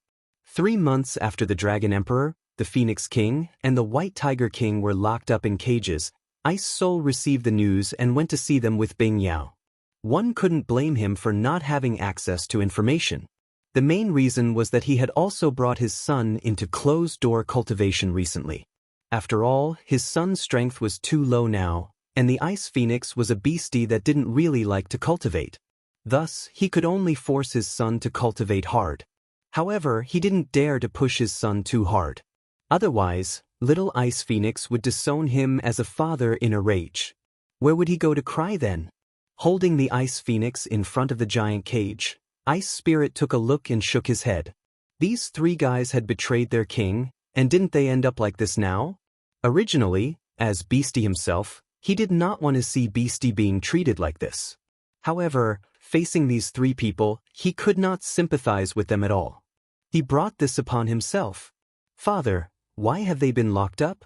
3 months after the Dragon Emperor, the Phoenix King, and the White Tiger King were locked up in cages, Ice Soul received the news and went to see them with Bing Yao. One couldn't blame him for not having access to information. The main reason was that he had also brought his son into closed-door cultivation recently. After all, his son's strength was too low now, and the Ice Phoenix was a beastie that didn't really like to cultivate. Thus, he could only force his son to cultivate hard. However, he didn't dare to push his son too hard. Otherwise, little Ice Phoenix would disown him as a father in a rage. Where would he go to cry then? Holding the Ice Phoenix in front of the giant cage, Ice Spirit took a look and shook his head. These 3 guys had betrayed their king, and didn't they end up like this now? Originally, as Beastie himself, he did not want to see Beastie being treated like this. However, facing these 3 people, he could not sympathize with them at all. He brought this upon himself. Father, why have they been locked up?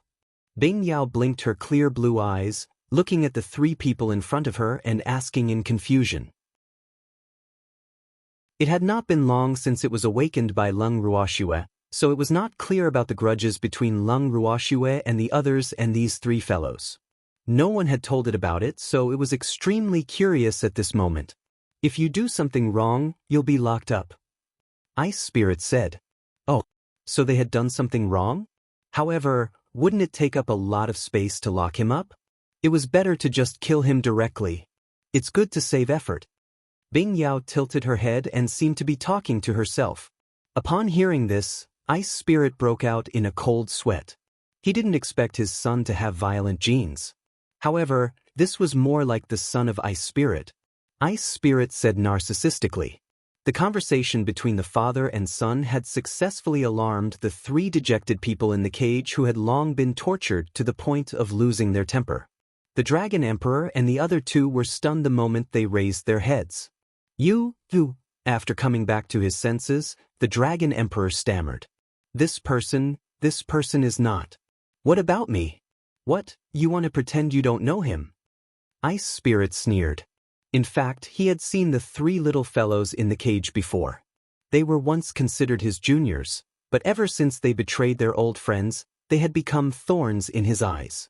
Bing Yao blinked her clear blue eyes, looking at the 3 people in front of her and asking in confusion. It had not been long since it was awakened by Lung Ruoxue, so it was not clear about the grudges between Lung Ruoxue and the others and these 3 fellows. No one had told it about it, so it was extremely curious at this moment. If you do something wrong, you'll be locked up. Ice Spirit said. Oh, so they had done something wrong? However, wouldn't it take up a lot of space to lock him up? It was better to just kill him directly. It's good to save effort. Bing Yao tilted her head and seemed to be talking to herself. Upon hearing this, Ice Spirit broke out in a cold sweat. He didn't expect his son to have violent genes. However, this was more like the son of Ice Spirit. Ice Spirit said narcissistically. The conversation between the father and son had successfully alarmed the 3 dejected people in the cage who had long been tortured to the point of losing their temper. The Dragon Emperor and the other 2 were stunned the moment they raised their heads. You. After coming back to his senses, the Dragon Emperor stammered. This person is not. What about me? What, you want to pretend you don't know him? Ice Spirit sneered. In fact, he had seen the 3 little fellows in the cage before. They were once considered his juniors, but ever since they betrayed their old friends, they had become thorns in his eyes.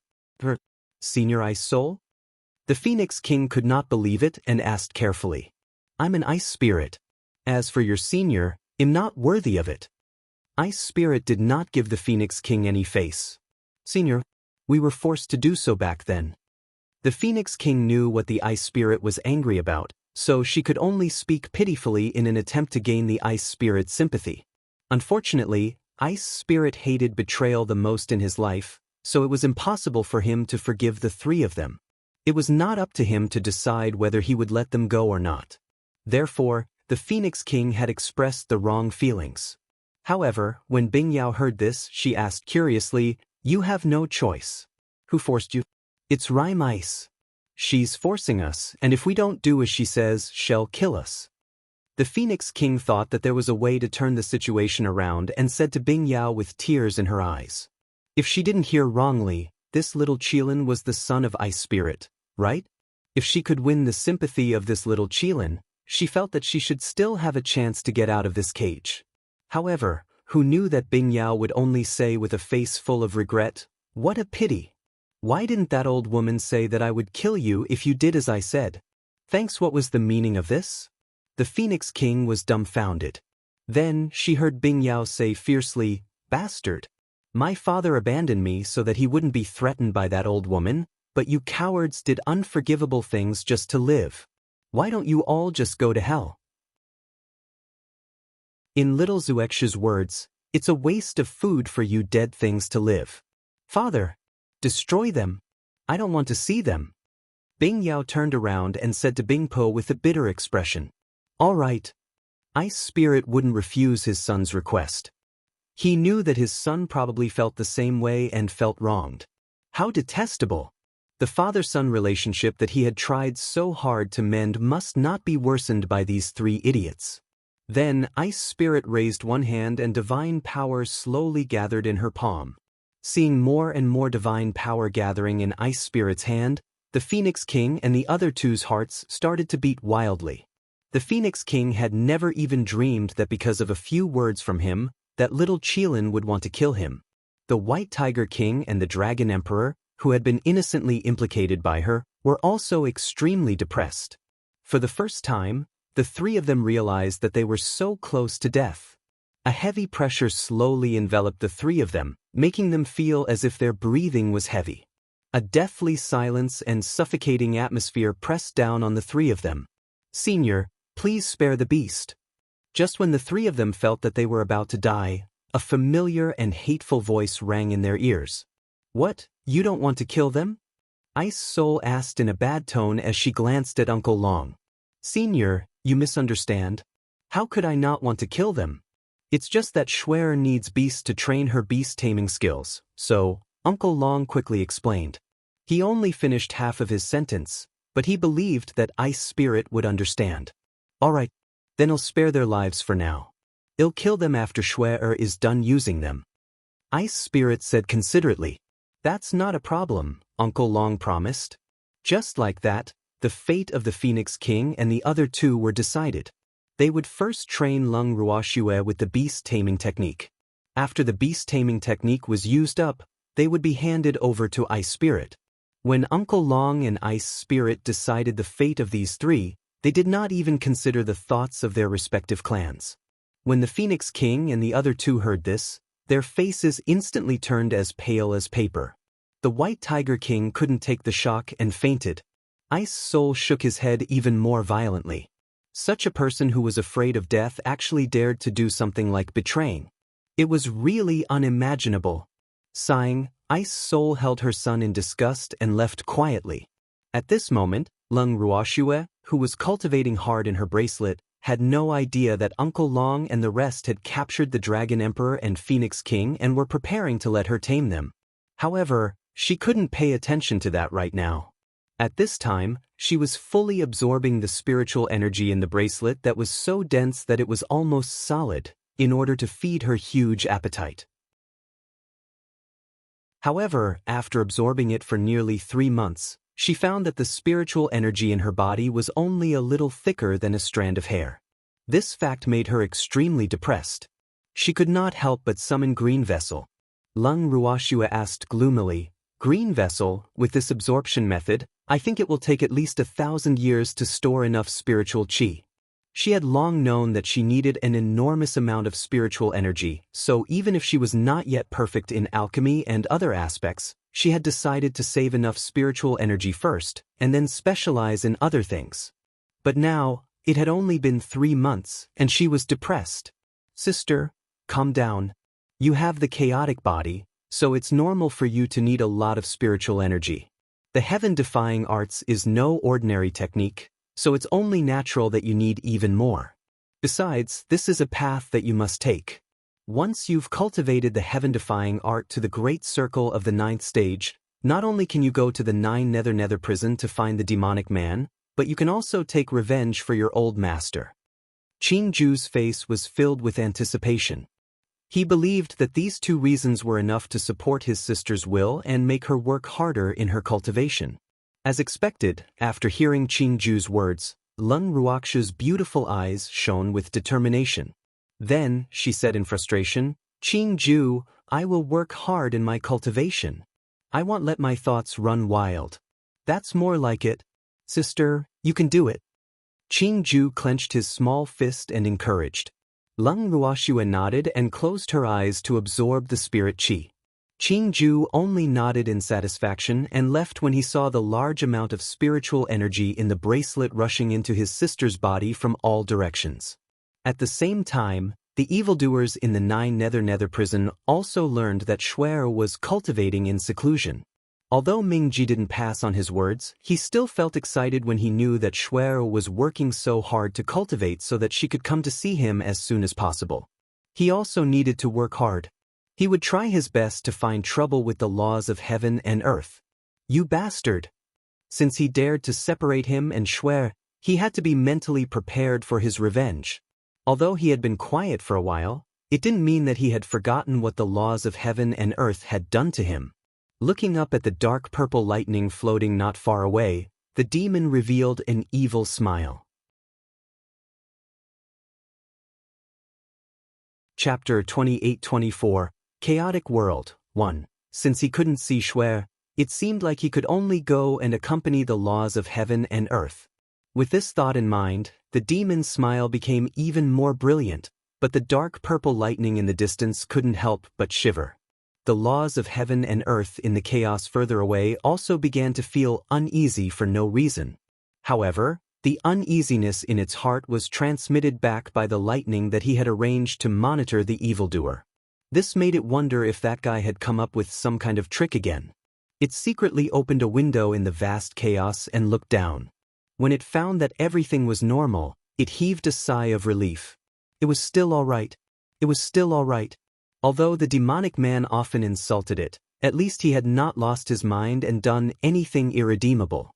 Senior Ice Soul? The Phoenix King could not believe it and asked carefully. I'm an Ice Spirit. As for your senior, I'm not worthy of it. Ice Spirit did not give the Phoenix King any face. Senior, we were forced to do so back then. The Phoenix King knew what the Ice Spirit was angry about, so she could only speak pitifully in an attempt to gain the Ice Spirit's sympathy. Unfortunately, Ice Spirit hated betrayal the most in his life, so it was impossible for him to forgive the 3 of them. It was not up to him to decide whether he would let them go or not. Therefore, the Phoenix King had expressed the wrong feelings. However, when Bing Yao heard this, she asked curiously, You have no choice. Who forced you? It's Rhyme Ice. She's forcing us, and if we don't do as she says, she'll kill us. The Phoenix King thought that there was a way to turn the situation around and said to Bing Yao with tears in her eyes. If she didn't hear wrongly, this little Qilin was the son of Ice Spirit, right? If she could win the sympathy of this little Qilin, she felt that she should still have a chance to get out of this cage. However, who knew that Bing Yao would only say with a face full of regret, What a pity! Why didn't that old woman say that I would kill you if you did as I said? Thanks. What was the meaning of this? The Phoenix King was dumbfounded. Then she heard Bing Yao say fiercely, Bastard! My father abandoned me so that he wouldn't be threatened by that old woman, but you cowards did unforgivable things just to live. Why don't you all just go to hell? In little Zuex's words, it's a waste of food for you dead things to live. Father, destroy them. I don't want to see them. Bing Yao turned around and said to Bing Po with a bitter expression. All right. Ice Spirit wouldn't refuse his son's request. He knew that his son probably felt the same way and felt wronged. How detestable! The father-son relationship that he had tried so hard to mend must not be worsened by these 3 idiots. Then Ice Spirit raised one hand and divine power slowly gathered in her palm. Seeing more and more divine power gathering in Ice Spirit's hand, the Phoenix King and the other 2's hearts started to beat wildly. The Phoenix King had never even dreamed that because of a few words from him, that little Qilin would want to kill him. The White Tiger King and the Dragon Emperor, who had been innocently implicated by her, were also extremely depressed. For the first time, the 3 of them realized that they were so close to death. A heavy pressure slowly enveloped the 3 of them, making them feel as if their breathing was heavy. A deathly silence and suffocating atmosphere pressed down on the 3 of them. Senior, please spare the beast. Just when the 3 of them felt that they were about to die, a familiar and hateful voice rang in their ears. What, you don't want to kill them? Ice Soul asked in a bad tone as she glanced at Uncle Long. Senior, you misunderstand. How could I not want to kill them? It's just that Schwer needs beasts to train her beast-taming skills, so, Uncle Long quickly explained. He only finished half of his sentence, but he believed that Ice Spirit would understand. All right, then I'll spare their lives for now. I'll kill them after Schwer is done using them. Ice Spirit said considerately. That's not a problem, Uncle Long promised. Just like that, the fate of the Phoenix King and the other 2 were decided. They would first train Lung Ruoxue with the beast-taming technique. After the beast-taming technique was used up, they would be handed over to Ice Spirit. When Uncle Long and Ice Spirit decided the fate of these 3, they did not even consider the thoughts of their respective clans. When the Phoenix King and the other two heard this, their faces instantly turned as pale as paper. The White Tiger King couldn't take the shock and fainted. Ice Soul shook his head even more violently. Such a person who was afraid of death actually dared to do something like betraying. It was really unimaginable. Sighing, Ice Soul held her son in disgust and left quietly. At this moment, Lung Ruoxue, who was cultivating hard in her bracelet, had no idea that Uncle Long and the rest had captured the Dragon Emperor and Phoenix King and were preparing to let her tame them. However, she couldn't pay attention to that right now. At this time, she was fully absorbing the spiritual energy in the bracelet that was so dense that it was almost solid, in order to feed her huge appetite. However, after absorbing it for nearly 3 months, she found that the spiritual energy in her body was only a little thicker than a strand of hair. This fact made her extremely depressed. She could not help but summon Green Vessel. Lung Ruoxue asked gloomily, "Green Vessel, with this absorption method, I think it will take at least 1,000 years to store enough spiritual qi." She had long known that she needed an enormous amount of spiritual energy, so even if she was not yet perfect in alchemy and other aspects, she had decided to save enough spiritual energy first, and then specialize in other things. But now, it had only been 3 months, and she was depressed. "Sister, calm down. You have the chaotic body, so it's normal for you to need a lot of spiritual energy. The heaven-defying arts is no ordinary technique, so it's only natural that you need even more. Besides, this is a path that you must take. Once you've cultivated the heaven-defying art to the great circle of the 9th stage, not only can you go to the 9 Nether prison to find the demonic man, but you can also take revenge for your old master." Qing Ju's face was filled with anticipation. He believed that these 2 reasons were enough to support his sister's will and make her work harder in her cultivation. As expected, after hearing Qing Ju's words, Lung Ruoxue's beautiful eyes shone with determination. Then, she said in frustration, "Qing Ju, I will work hard in my cultivation. I won't let my thoughts run wild." "That's more like it. Sister, you can do it." Qing Ju clenched his small fist and encouraged. Lung Ruoxue nodded and closed her eyes to absorb the spirit qi. Qing Ju only nodded in satisfaction and left when he saw the large amount of spiritual energy in the bracelet rushing into his sister's body from all directions. At the same time, the evildoers in the 9 Nether prison also learned that Shuer was cultivating in seclusion. Although Mingji didn't pass on his words, he still felt excited when he knew that Shuer was working so hard to cultivate so that she could come to see him as soon as possible. He also needed to work hard. He would try his best to find trouble with the laws of heaven and earth. "You bastard!" Since he dared to separate him and Shuer, he had to be mentally prepared for his revenge. Although he had been quiet for a while, it didn't mean that he had forgotten what the laws of heaven and earth had done to him. Looking up at the dark purple lightning floating not far away, the demon revealed an evil smile. Chapter 28-24, Chaotic World, 1. Since he couldn't see Shuer, it seemed like he could only go and accompany the laws of heaven and earth. With this thought in mind, the demon's smile became even more brilliant, but the dark purple lightning in the distance couldn't help but shiver. The laws of heaven and earth in the chaos further away also began to feel uneasy for no reason. However, the uneasiness in its heart was transmitted back by the lightning that he had arranged to monitor the evildoer. This made it wonder if that guy had come up with some kind of trick again. It secretly opened a window in the vast chaos and looked down. When it found that everything was normal, it heaved a sigh of relief. It was still all right. It was still all right. Although the demonic man often insulted it, at least he had not lost his mind and done anything irredeemable.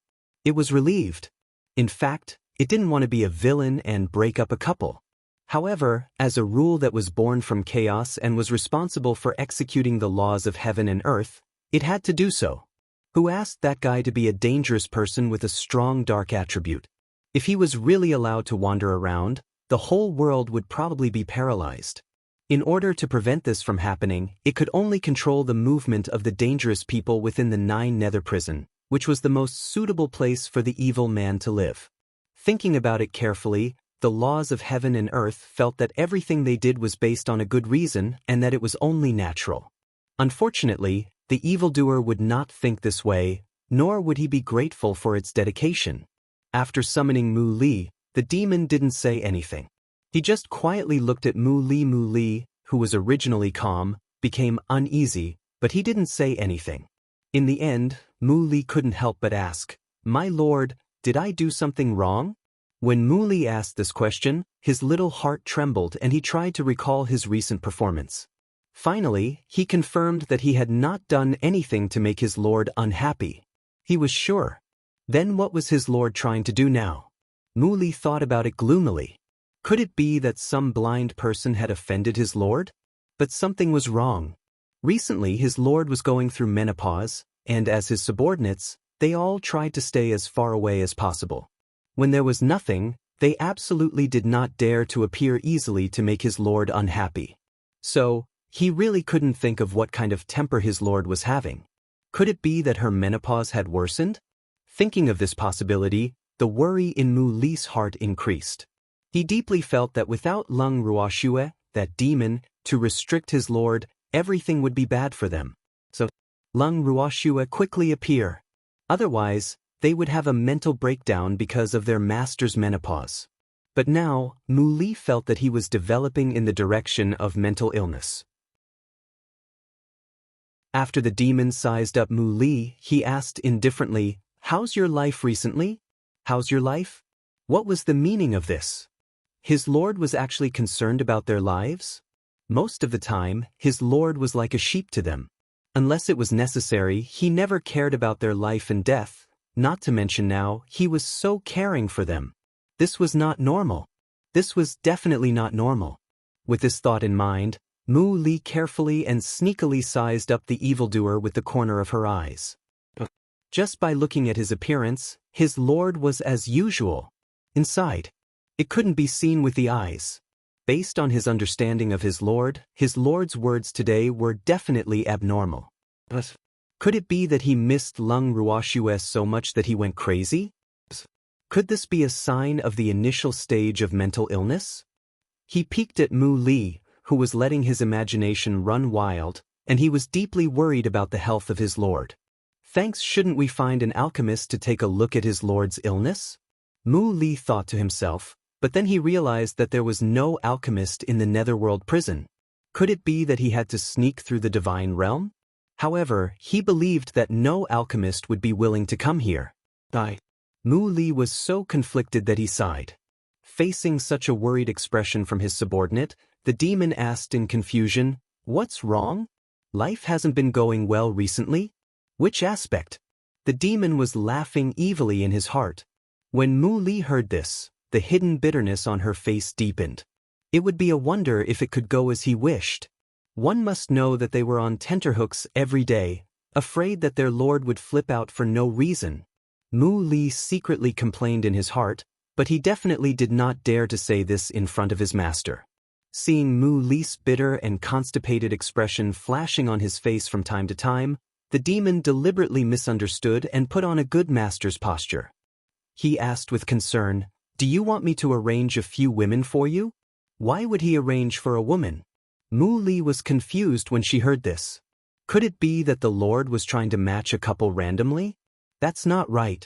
It was relieved. In fact, it didn't want to be a villain and break up a couple. However, as a rule that was born from chaos and was responsible for executing the laws of heaven and earth, it had to do so. Who asked that guy to be a dangerous person with a strong dark attribute? If he was really allowed to wander around, the whole world would probably be paralyzed. In order to prevent this from happening, it could only control the movement of the dangerous people within the 9 Nether prison, which was the most suitable place for the evil man to live. Thinking about it carefully, the laws of heaven and earth felt that everything they did was based on a good reason and that it was only natural. Unfortunately, the evildoer would not think this way, nor would he be grateful for its dedication. After summoning Mu Li, the demon didn't say anything. He just quietly looked at Mu Li, who was originally calm, became uneasy, but he didn't say anything. In the end, Mu Li couldn't help but ask, "My lord, did I do something wrong?" When Mu Li asked this question, his little heart trembled and he tried to recall his recent performance. Finally, he confirmed that he had not done anything to make his lord unhappy. He was sure. Then what was his lord trying to do now? Mu Li thought about it gloomily. Could it be that some blind person had offended his lord? But something was wrong. Recently his lord was going through menopause, and as his subordinates, they all tried to stay as far away as possible. When there was nothing, they absolutely did not dare to appear easily to make his lord unhappy. So, he really couldn't think of what kind of temper his lord was having. Could it be that her menopause had worsened? Thinking of this possibility, the worry in Mu Li's heart increased. He deeply felt that without Lung Ruoxue, that demon, to restrict his lord, everything would be bad for them. So, Lung Ruoxue quickly appear. Otherwise, they would have a mental breakdown because of their master's menopause. But now, Mu Li felt that he was developing in the direction of mental illness. After the demon sized up Mu Li, he asked indifferently, "How's your life recently? How's your life?" What was the meaning of this? His lord was actually concerned about their lives? Most of the time, his lord was like a sheep to them. Unless it was necessary, he never cared about their life and death, not to mention now, he was so caring for them. This was not normal. This was definitely not normal. With this thought in mind, Mu Li carefully and sneakily sized up the evildoer with the corner of her eyes. Just by looking at his appearance, his lord was as usual. Inside, it couldn't be seen with the eyes. Based on his understanding of his lord's words today were definitely abnormal. But could it be that he missed Lung Ruoxue so much that he went crazy? Could this be a sign of the initial stage of mental illness? He peeked at Mu Li, who was letting his imagination run wild, and he was deeply worried about the health of his lord. Thanks, shouldn't we find an alchemist to take a look at his lord's illness? Mu Li thought to himself, but then he realized that there was no alchemist in the Netherworld prison. Could it be that he had to sneak through the divine realm? However, he believed that no alchemist would be willing to come here. Mu Li was so conflicted that he sighed. Facing such a worried expression from his subordinate, the demon asked in confusion, "What's wrong? Life hasn't been going well recently? Which aspect?" The demon was laughing evilly in his heart. When Mu Li heard this, the hidden bitterness on her face deepened. It would be a wonder if it could go as he wished. One must know that they were on tenterhooks every day, afraid that their lord would flip out for no reason. Mu Li secretly complained in his heart, but he definitely did not dare to say this in front of his master. Seeing Mu Li's bitter and constipated expression flashing on his face from time to time, the demon deliberately misunderstood and put on a good master's posture. He asked with concern, "Do you want me to arrange a few women for you?" Why would he arrange for a woman? Mu Li was confused when she heard this. Could it be that the lord was trying to match a couple randomly? That's not right.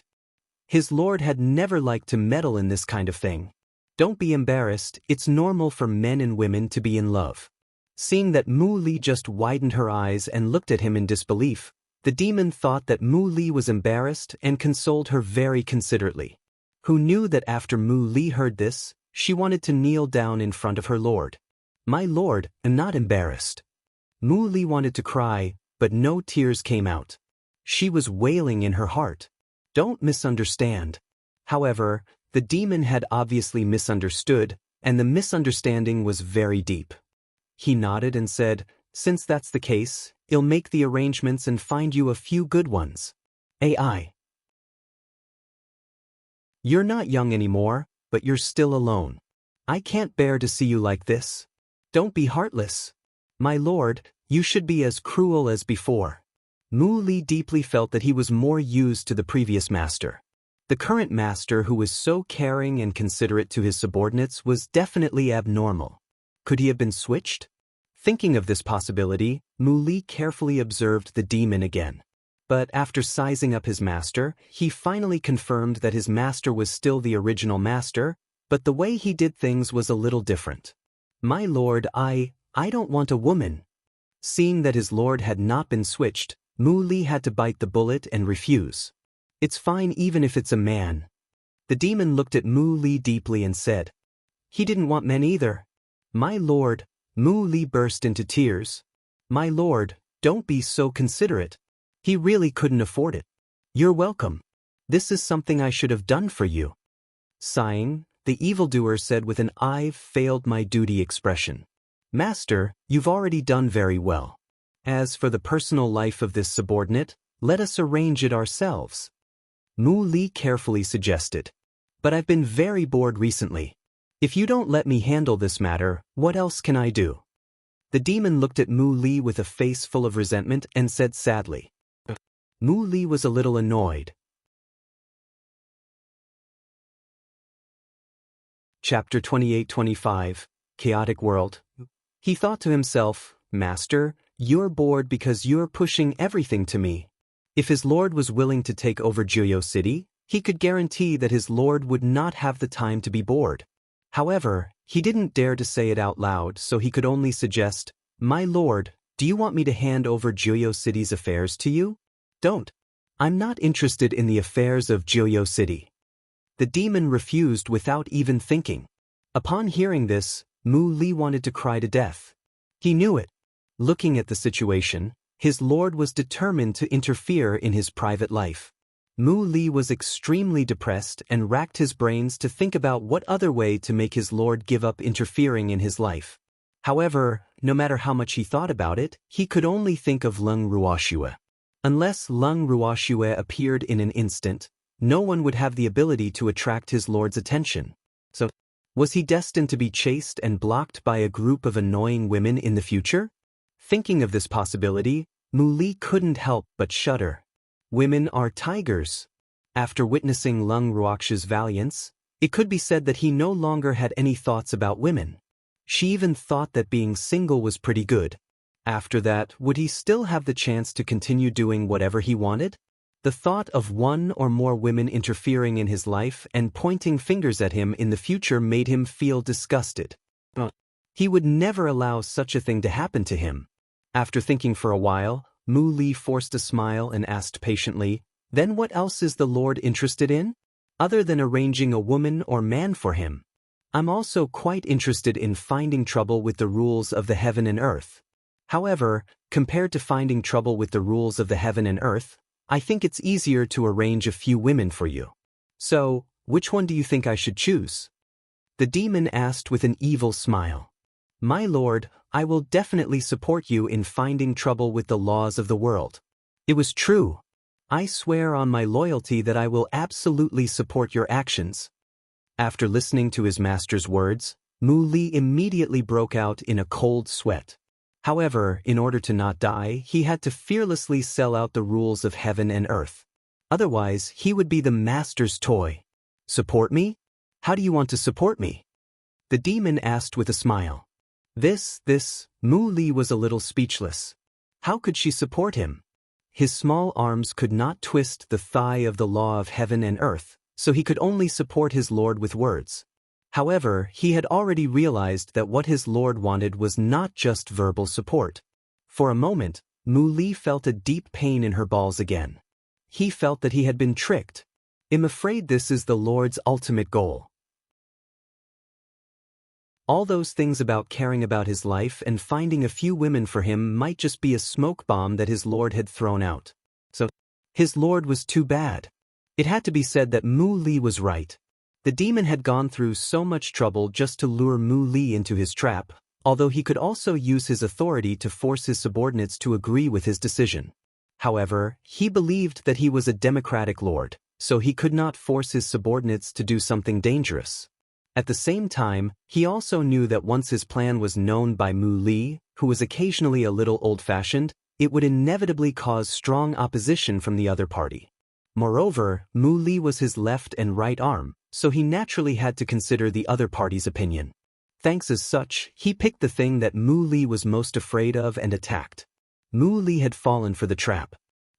His lord had never liked to meddle in this kind of thing. Don't be embarrassed, it's normal for men and women to be in love. Seeing that Mu Li just widened her eyes and looked at him in disbelief, the demon thought that Mu Li was embarrassed and consoled her very considerately. Who knew that after Mu Li heard this, she wanted to kneel down in front of her lord. "My lord, I'm not embarrassed." Mu Li wanted to cry, but no tears came out. She was wailing in her heart. Don't misunderstand. However, the demon had obviously misunderstood, and the misunderstanding was very deep. He nodded and said, "Since that's the case, I'll make the arrangements and find you a few good ones. AI. You're not young anymore, but you're still alone. I can't bear to see you like this. Don't be heartless. My lord, you should be as cruel as before." Mu Li deeply felt that he was more used to the previous master. The current master, who was so caring and considerate to his subordinates, was definitely abnormal. Could he have been switched? Thinking of this possibility, Mu Li carefully observed the demon again. But after sizing up his master, he finally confirmed that his master was still the original master, but the way he did things was a little different. "My lord, I don't want a woman." Seeing that his lord had not been switched, Mu Li had to bite the bullet and refuse. "It's fine even if it's a man." The demon looked at Mu Li deeply and said, "He didn't want men either." "My lord," Mu Li burst into tears. "My lord, don't be so considerate. He really couldn't afford it." "You're welcome. This is something I should have done for you." Sighing, the evildoer said with an "I've failed my duty" expression, "Master, you've already done very well. As for the personal life of this subordinate, let us arrange it ourselves." Mu Li carefully suggested, "But I've been very bored recently. If you don't let me handle this matter, what else can I do?" The demon looked at Mu Li with a face full of resentment and said sadly. Mu Li was a little annoyed. Chapter 28-25, Chaotic World. He thought to himself, "Master, you're bored because you're pushing everything to me." If his lord was willing to take over Jiuyou City, he could guarantee that his lord would not have the time to be bored. However, he didn't dare to say it out loud, so he could only suggest, "My lord, do you want me to hand over Jiuyou City's affairs to you?" "Don't. I'm not interested in the affairs of Jiuyou City." The demon refused without even thinking. Upon hearing this, Mu Li wanted to cry to death. He knew it. Looking at the situation, his lord was determined to interfere in his private life. Mu Li was extremely depressed and racked his brains to think about what other way to make his lord give up interfering in his life. However, no matter how much he thought about it, he could only think of Leng Ruoxue. Unless Leng Ruoxue appeared in an instant, no one would have the ability to attract his lord's attention. So, was he destined to be chased and blocked by a group of annoying women in the future? Thinking of this possibility, Mu Li couldn't help but shudder. Women are tigers. After witnessing Leng Ruoxue's valiance, it could be said that he no longer had any thoughts about women. She even thought that being single was pretty good. After that, would he still have the chance to continue doing whatever he wanted? The thought of one or more women interfering in his life and pointing fingers at him in the future made him feel disgusted. He would never allow such a thing to happen to him. After thinking for a while, Mu Li forced a smile and asked patiently, "Then what else is the Lord interested in? Other than arranging a woman or man for him? I'm also quite interested in finding trouble with the rules of the heaven and earth. However, compared to finding trouble with the rules of the heaven and earth, I think it's easier to arrange a few women for you. So, which one do you think I should choose?" The demon asked with an evil smile. "My lord, I will definitely support you in finding trouble with the laws of the world." It was true. "I swear on my loyalty that I will absolutely support your actions." After listening to his master's words, Mu Li immediately broke out in a cold sweat. However, in order to not die, he had to fearlessly sell out the rules of heaven and earth. Otherwise, he would be the master's toy. "Support me? How do you want to support me?" The demon asked with a smile. Mu Li was a little speechless. How could she support him? His small arms could not twist the thigh of the law of heaven and earth, so he could only support his lord with words. However, he had already realized that what his lord wanted was not just verbal support. For a moment, Mu Li felt a deep pain in her balls again. He felt that he had been tricked. "I'm afraid this is the Lord's ultimate goal." All those things about caring about his life and finding a few women for him might just be a smoke bomb that his lord had thrown out. So, his lord was too bad. It had to be said that Mu Li was right. The demon had gone through so much trouble just to lure Mu Li into his trap, although he could also use his authority to force his subordinates to agree with his decision. However, he believed that he was a democratic lord, so he could not force his subordinates to do something dangerous. At the same time, he also knew that once his plan was known by Mu Li, who was occasionally a little old-fashioned, it would inevitably cause strong opposition from the other party. Moreover, Mu Li was his left and right arm, so he naturally had to consider the other party's opinion. Thanks as such, he picked the thing that Mu Li was most afraid of and attacked. Mu Li had fallen for the trap.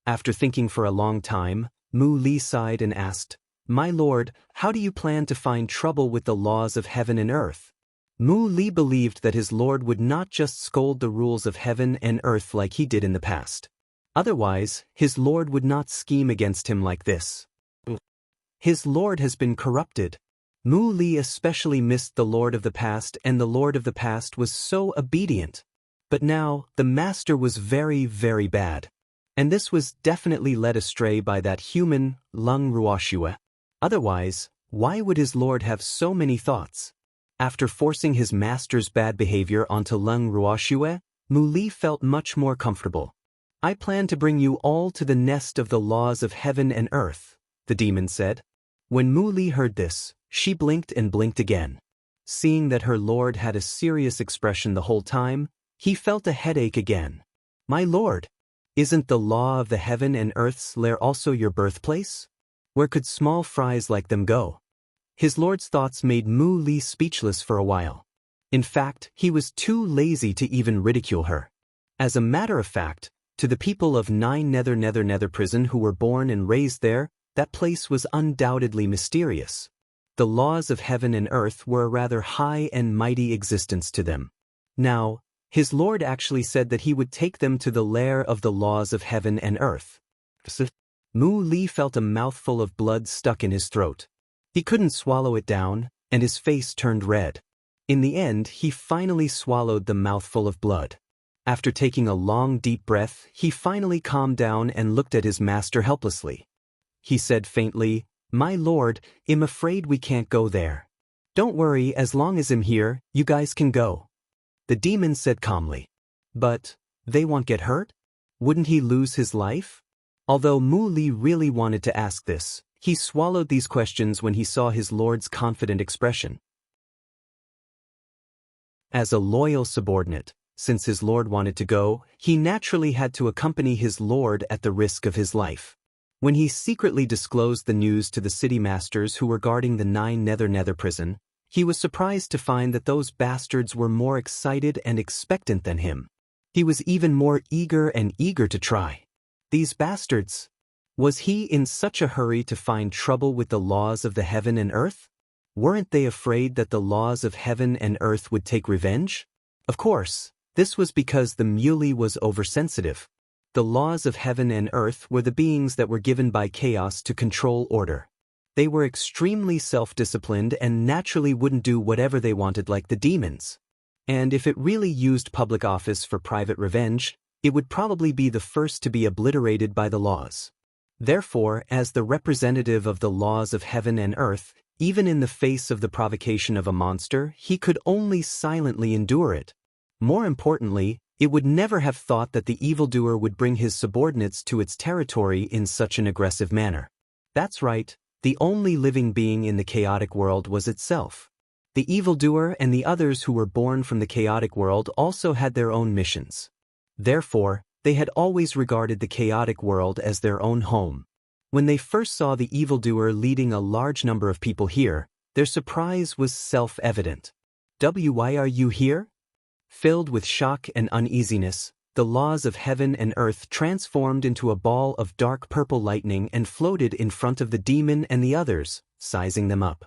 After thinking for a long time, Mu Li sighed and asked, "My lord, how do you plan to find trouble with the laws of heaven and earth?" Mu Li believed that his lord would not just scold the rules of heaven and earth like he did in the past. Otherwise, his lord would not scheme against him like this. His lord has been corrupted. Mu Li especially missed the lord of the past, and the lord of the past was so obedient. But now, the master was very, very bad. And this was definitely led astray by that human, Lung Ruoxue. Otherwise, why would his lord have so many thoughts? After forcing his master's bad behavior onto Lung Ruoxue, Mu Li felt much more comfortable. "I plan to bring you all to the nest of the laws of heaven and earth," the demon said. When Mu Li heard this, she blinked and blinked again. Seeing that her lord had a serious expression the whole time, he felt a headache again. "My lord, isn't the law of the heaven and earth's lair also your birthplace? Where could small fries like them go?" His lord's thoughts made Mu Li speechless for a while. In fact, he was too lazy to even ridicule her. As a matter of fact, to the people of Nine Nether Prison who were born and raised there, that place was undoubtedly mysterious. The laws of heaven and earth were a rather high and mighty existence to them. Now, his lord actually said that he would take them to the lair of the laws of heaven and earth. Mu Li felt a mouthful of blood stuck in his throat. He couldn't swallow it down, and his face turned red. In the end, he finally swallowed the mouthful of blood. After taking a long deep breath, he finally calmed down and looked at his master helplessly. He said faintly, "My lord, I'm afraid we can't go there." "Don't worry, as long as I'm here, you guys can go," the demon said calmly. "But they won't get hurt? Wouldn't he lose his life?" Although Mu Li really wanted to ask this, he swallowed these questions when he saw his lord's confident expression. As a loyal subordinate, since his lord wanted to go, he naturally had to accompany his lord at the risk of his life. When he secretly disclosed the news to the city masters who were guarding the Nine Nether Prison, he was surprised to find that those bastards were more excited and expectant than him. He was even more eager to try. These bastards! Was he in such a hurry to find trouble with the laws of the heaven and earth? Weren't they afraid that the laws of heaven and earth would take revenge? Of course, this was because the muley was oversensitive. The laws of heaven and earth were the beings that were given by chaos to control order. They were extremely self-disciplined and naturally wouldn't do whatever they wanted like the demons. And if it really used public office for private revenge, it would probably be the first to be obliterated by the laws. Therefore, as the representative of the laws of heaven and earth, even in the face of the provocation of a monster, he could only silently endure it. More importantly, it would never have thought that the evildoer would bring his subordinates to its territory in such an aggressive manner. That's right, the only living being in the chaotic world was itself. The evildoer and the others who were born from the chaotic world also had their own missions. Therefore, they had always regarded the chaotic world as their own home. When they first saw the evildoer leading a large number of people here, their surprise was self-evident. "Why are you here?" Filled with shock and uneasiness, the laws of heaven and earth transformed into a ball of dark purple lightning and floated in front of the demon and the others, sizing them up.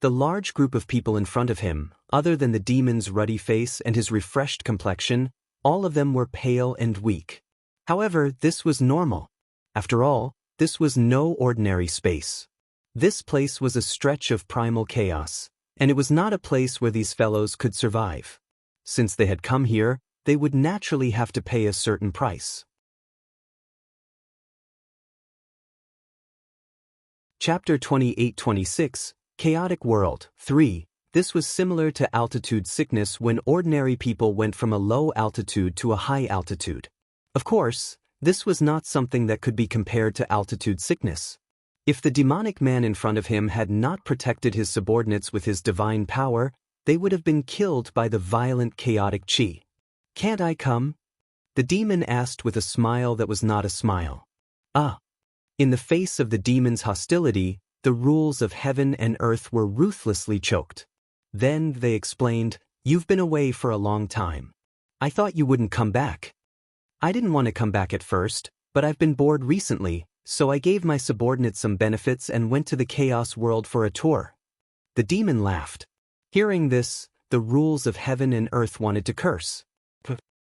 The large group of people in front of him, other than the demon's ruddy face and his refreshed complexion, all of them were pale and weak. However, this was normal. After all, this was no ordinary space. This place was a stretch of primal chaos, and it was not a place where these fellows could survive. Since they had come here, they would naturally have to pay a certain price. Chapter 28-26, Chaotic World 3. This was similar to altitude sickness when ordinary people went from a low altitude to a high altitude. Of course, this was not something that could be compared to altitude sickness. If the demonic man in front of him had not protected his subordinates with his divine power, they would have been killed by the violent chaotic chi. "Can't I come?" the demon asked with a smile that was not a smile. "Ah, In the face of the demon's hostility, the rules of heaven and earth were ruthlessly choked. Then they explained, "You've been away for a long time. I thought you wouldn't come back." "I didn't want to come back at first, but I've been bored recently, so I gave my subordinates some benefits and went to the chaos world for a tour." The demon laughed. Hearing this, the rules of heaven and earth wanted to curse.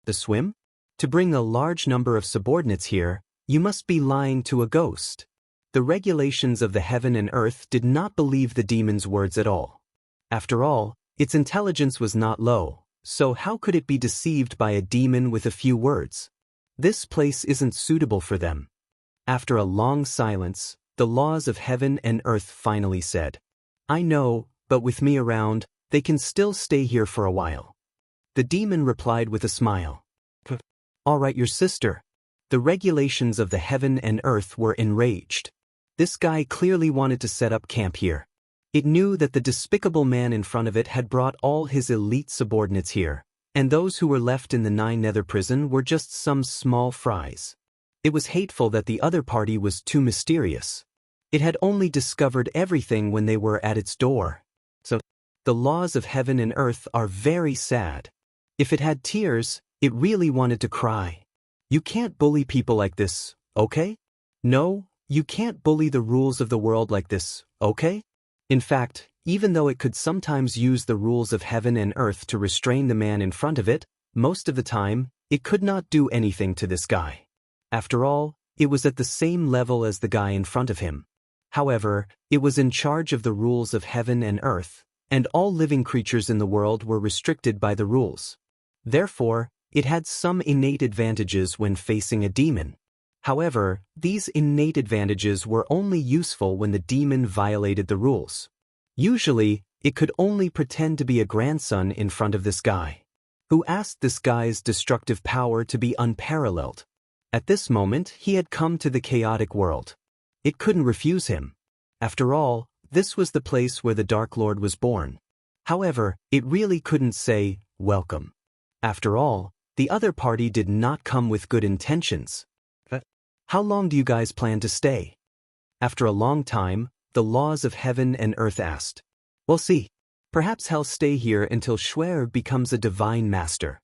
The swim? To bring a large number of subordinates here, you must be lying to a ghost. The regulations of the heaven and earth did not believe the demon's words at all. After all, its intelligence was not low, so how could it be deceived by a demon with a few words? This place isn't suitable for them. After a long silence, the laws of heaven and earth finally said, "I know, but with me around, they can still stay here for a while." The demon replied with a smile. "All right, your sister." The regulations of the heaven and earth were enraged. This guy clearly wanted to set up camp here. It knew that the despicable man in front of it had brought all his elite subordinates here, and those who were left in the Nine-Nether prison were just some small fries. It was hateful that the other party was too mysterious. It had only discovered everything when they were at its door. So, the laws of heaven and earth are very sad. If it had tears, it really wanted to cry. You can't bully people like this, okay? No, you can't bully the rules of the world like this, okay? In fact, even though it could sometimes use the rules of heaven and earth to restrain the man in front of it, most of the time, it could not do anything to this guy. After all, it was at the same level as the guy in front of him. However, it was in charge of the rules of heaven and earth, and all living creatures in the world were restricted by the rules. Therefore, it had some innate advantages when facing a demon. However, these innate advantages were only useful when the demon violated the rules. Usually, it could only pretend to be a grandson in front of this guy, who asked this guy's destructive power to be unparalleled. At this moment, he had come to the chaotic world. It couldn't refuse him. After all, this was the place where the Dark Lord was born. However, it really couldn't say, "Welcome." After all, the other party did not come with good intentions. "How long do you guys plan to stay?" After a long time, the laws of heaven and earth asked. "We'll see. Perhaps he'll stay here until Schwer becomes a divine master."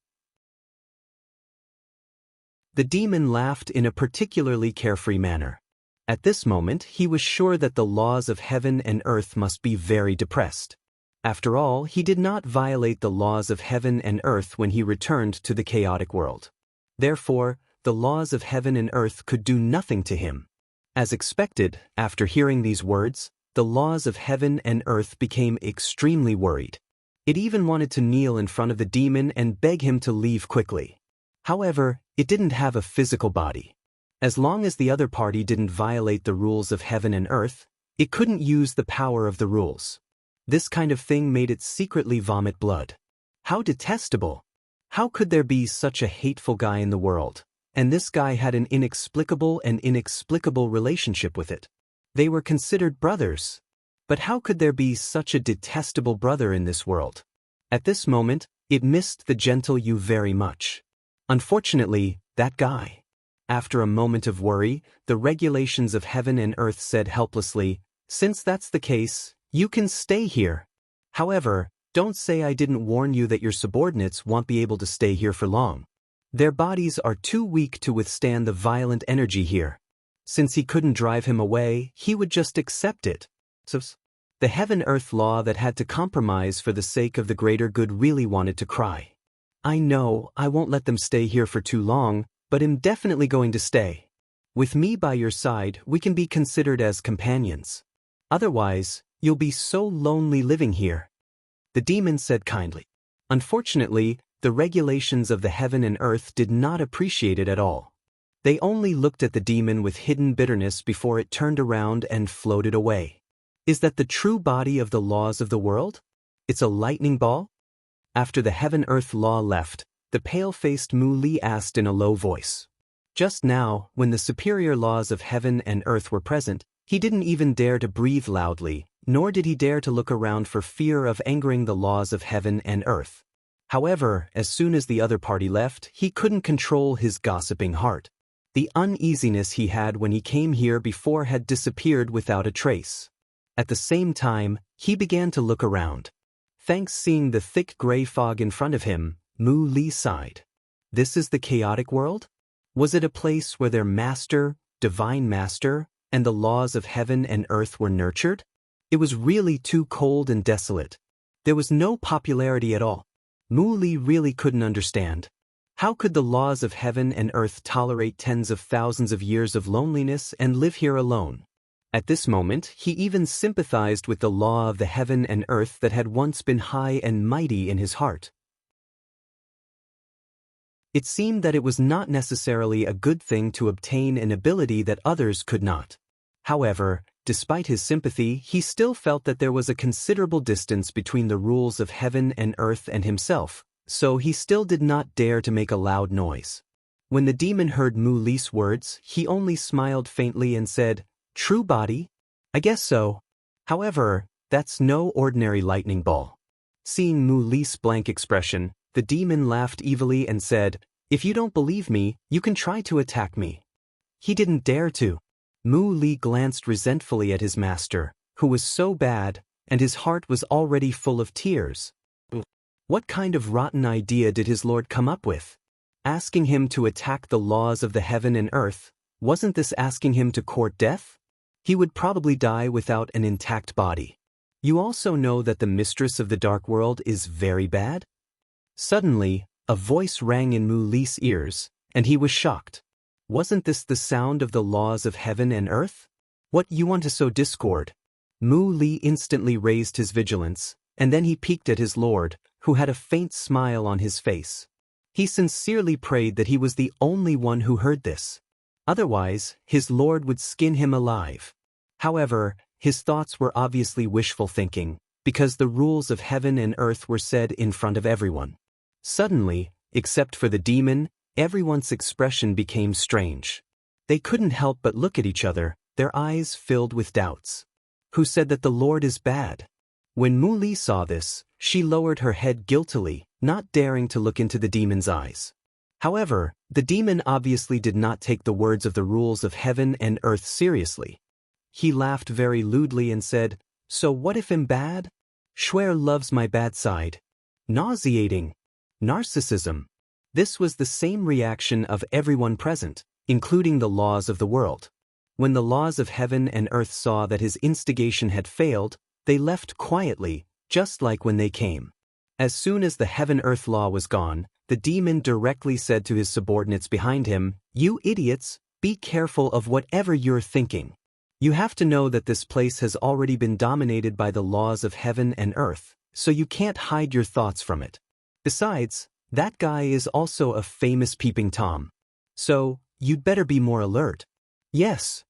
The demon laughed in a particularly carefree manner. At this moment, he was sure that the laws of heaven and earth must be very depressed. After all, he did not violate the laws of heaven and earth when he returned to the chaotic world. Therefore, the laws of heaven and earth could do nothing to him. As expected, after hearing these words, the laws of heaven and earth became extremely worried. It even wanted to kneel in front of the demon and beg him to leave quickly. However, it didn't have a physical body. As long as the other party didn't violate the rules of heaven and earth, it couldn't use the power of the rules. This kind of thing made it secretly vomit blood. How detestable! How could there be such a hateful guy in the world? And this guy had an inexplicable relationship with it. They were considered brothers. But how could there be such a detestable brother in this world? At this moment, it missed the gentle you very much. Unfortunately, that guy. After a moment of worry, the regulations of heaven and earth said helplessly, "Since that's the case, you can stay here. However, don't say I didn't warn you that your subordinates won't be able to stay here for long. Their bodies are too weak to withstand the violent energy here." Since he couldn't drive him away, he would just accept it. So, the heaven-earth law that had to compromise for the sake of the greater good really wanted to cry. "I know, I won't let them stay here for too long, but I'm definitely going to stay. With me by your side, we can be considered as companions. Otherwise, you'll be so lonely living here." The demon said kindly. Unfortunately, the regulations of the heaven and earth did not appreciate it at all. They only looked at the demon with hidden bitterness before it turned around and floated away. Is that the true body of the laws of the world? It's a lightning ball? After the heaven-earth law left, the pale-faced Mu Li asked in a low voice. Just now, when the superior laws of heaven and earth were present, he didn't even dare to breathe loudly, nor did he dare to look around for fear of angering the laws of heaven and earth. However, as soon as the other party left, he couldn't control his gossiping heart. The uneasiness he had when he came here before had disappeared without a trace. At the same time, he began to look around. Thanks seeing the thick gray fog in front of him, Mu Li sighed. This is the chaotic world? Was it a place where their master, divine master, and the laws of heaven and earth were nurtured? It was really too cold and desolate. There was no popularity at all. Mu Li really couldn't understand. How could the laws of heaven and earth tolerate tens of thousands of years of loneliness and live here alone? At this moment, he even sympathized with the law of the heaven and earth that had once been high and mighty in his heart. It seemed that it was not necessarily a good thing to obtain an ability that others could not. However, despite his sympathy, he still felt that there was a considerable distance between the rules of heaven and earth and himself, so he still did not dare to make a loud noise. When the demon heard Mu Li's words, he only smiled faintly and said, "True body? I guess so. However, that's no ordinary lightning ball." Seeing Mu Li's blank expression, the demon laughed evilly and said, "If you don't believe me, you can try to attack me." He didn't dare to. Mu Li glanced resentfully at his master, who was so bad, and his heart was already full of tears. What kind of rotten idea did his lord come up with? Asking him to attack the laws of the heaven and earth, wasn't this asking him to court death? He would probably die without an intact body. You also know that the mistress of the dark world is very bad? Suddenly, a voice rang in Mu Li's ears, and he was shocked. Wasn't this the sound of the laws of heaven and earth? What, you want to sow discord? Mu Li instantly raised his vigilance, and then he peeked at his lord, who had a faint smile on his face. He sincerely prayed that he was the only one who heard this. Otherwise, his lord would skin him alive. However, his thoughts were obviously wishful thinking, because the rules of heaven and earth were said in front of everyone. Suddenly, except for the demon, everyone's expression became strange. They couldn't help but look at each other, their eyes filled with doubts. Who said that the Lord is bad? When Mu Li saw this, she lowered her head guiltily, not daring to look into the demon's eyes. However, the demon obviously did not take the words of the rules of heaven and earth seriously. He laughed very lewdly and said, "So what if I'm bad? Schwer loves my bad side. Nauseating. Narcissism." This was the same reaction of everyone present, including the laws of the world. When the laws of heaven and earth saw that his instigation had failed, they left quietly, just like when they came. As soon as the heaven-earth law was gone, the demon directly said to his subordinates behind him, "You idiots, be careful of whatever you're thinking. You have to know that this place has already been dominated by the laws of heaven and earth, so you can't hide your thoughts from it. Besides, that guy is also a famous peeping Tom. So, you'd better be more alert." "Yes."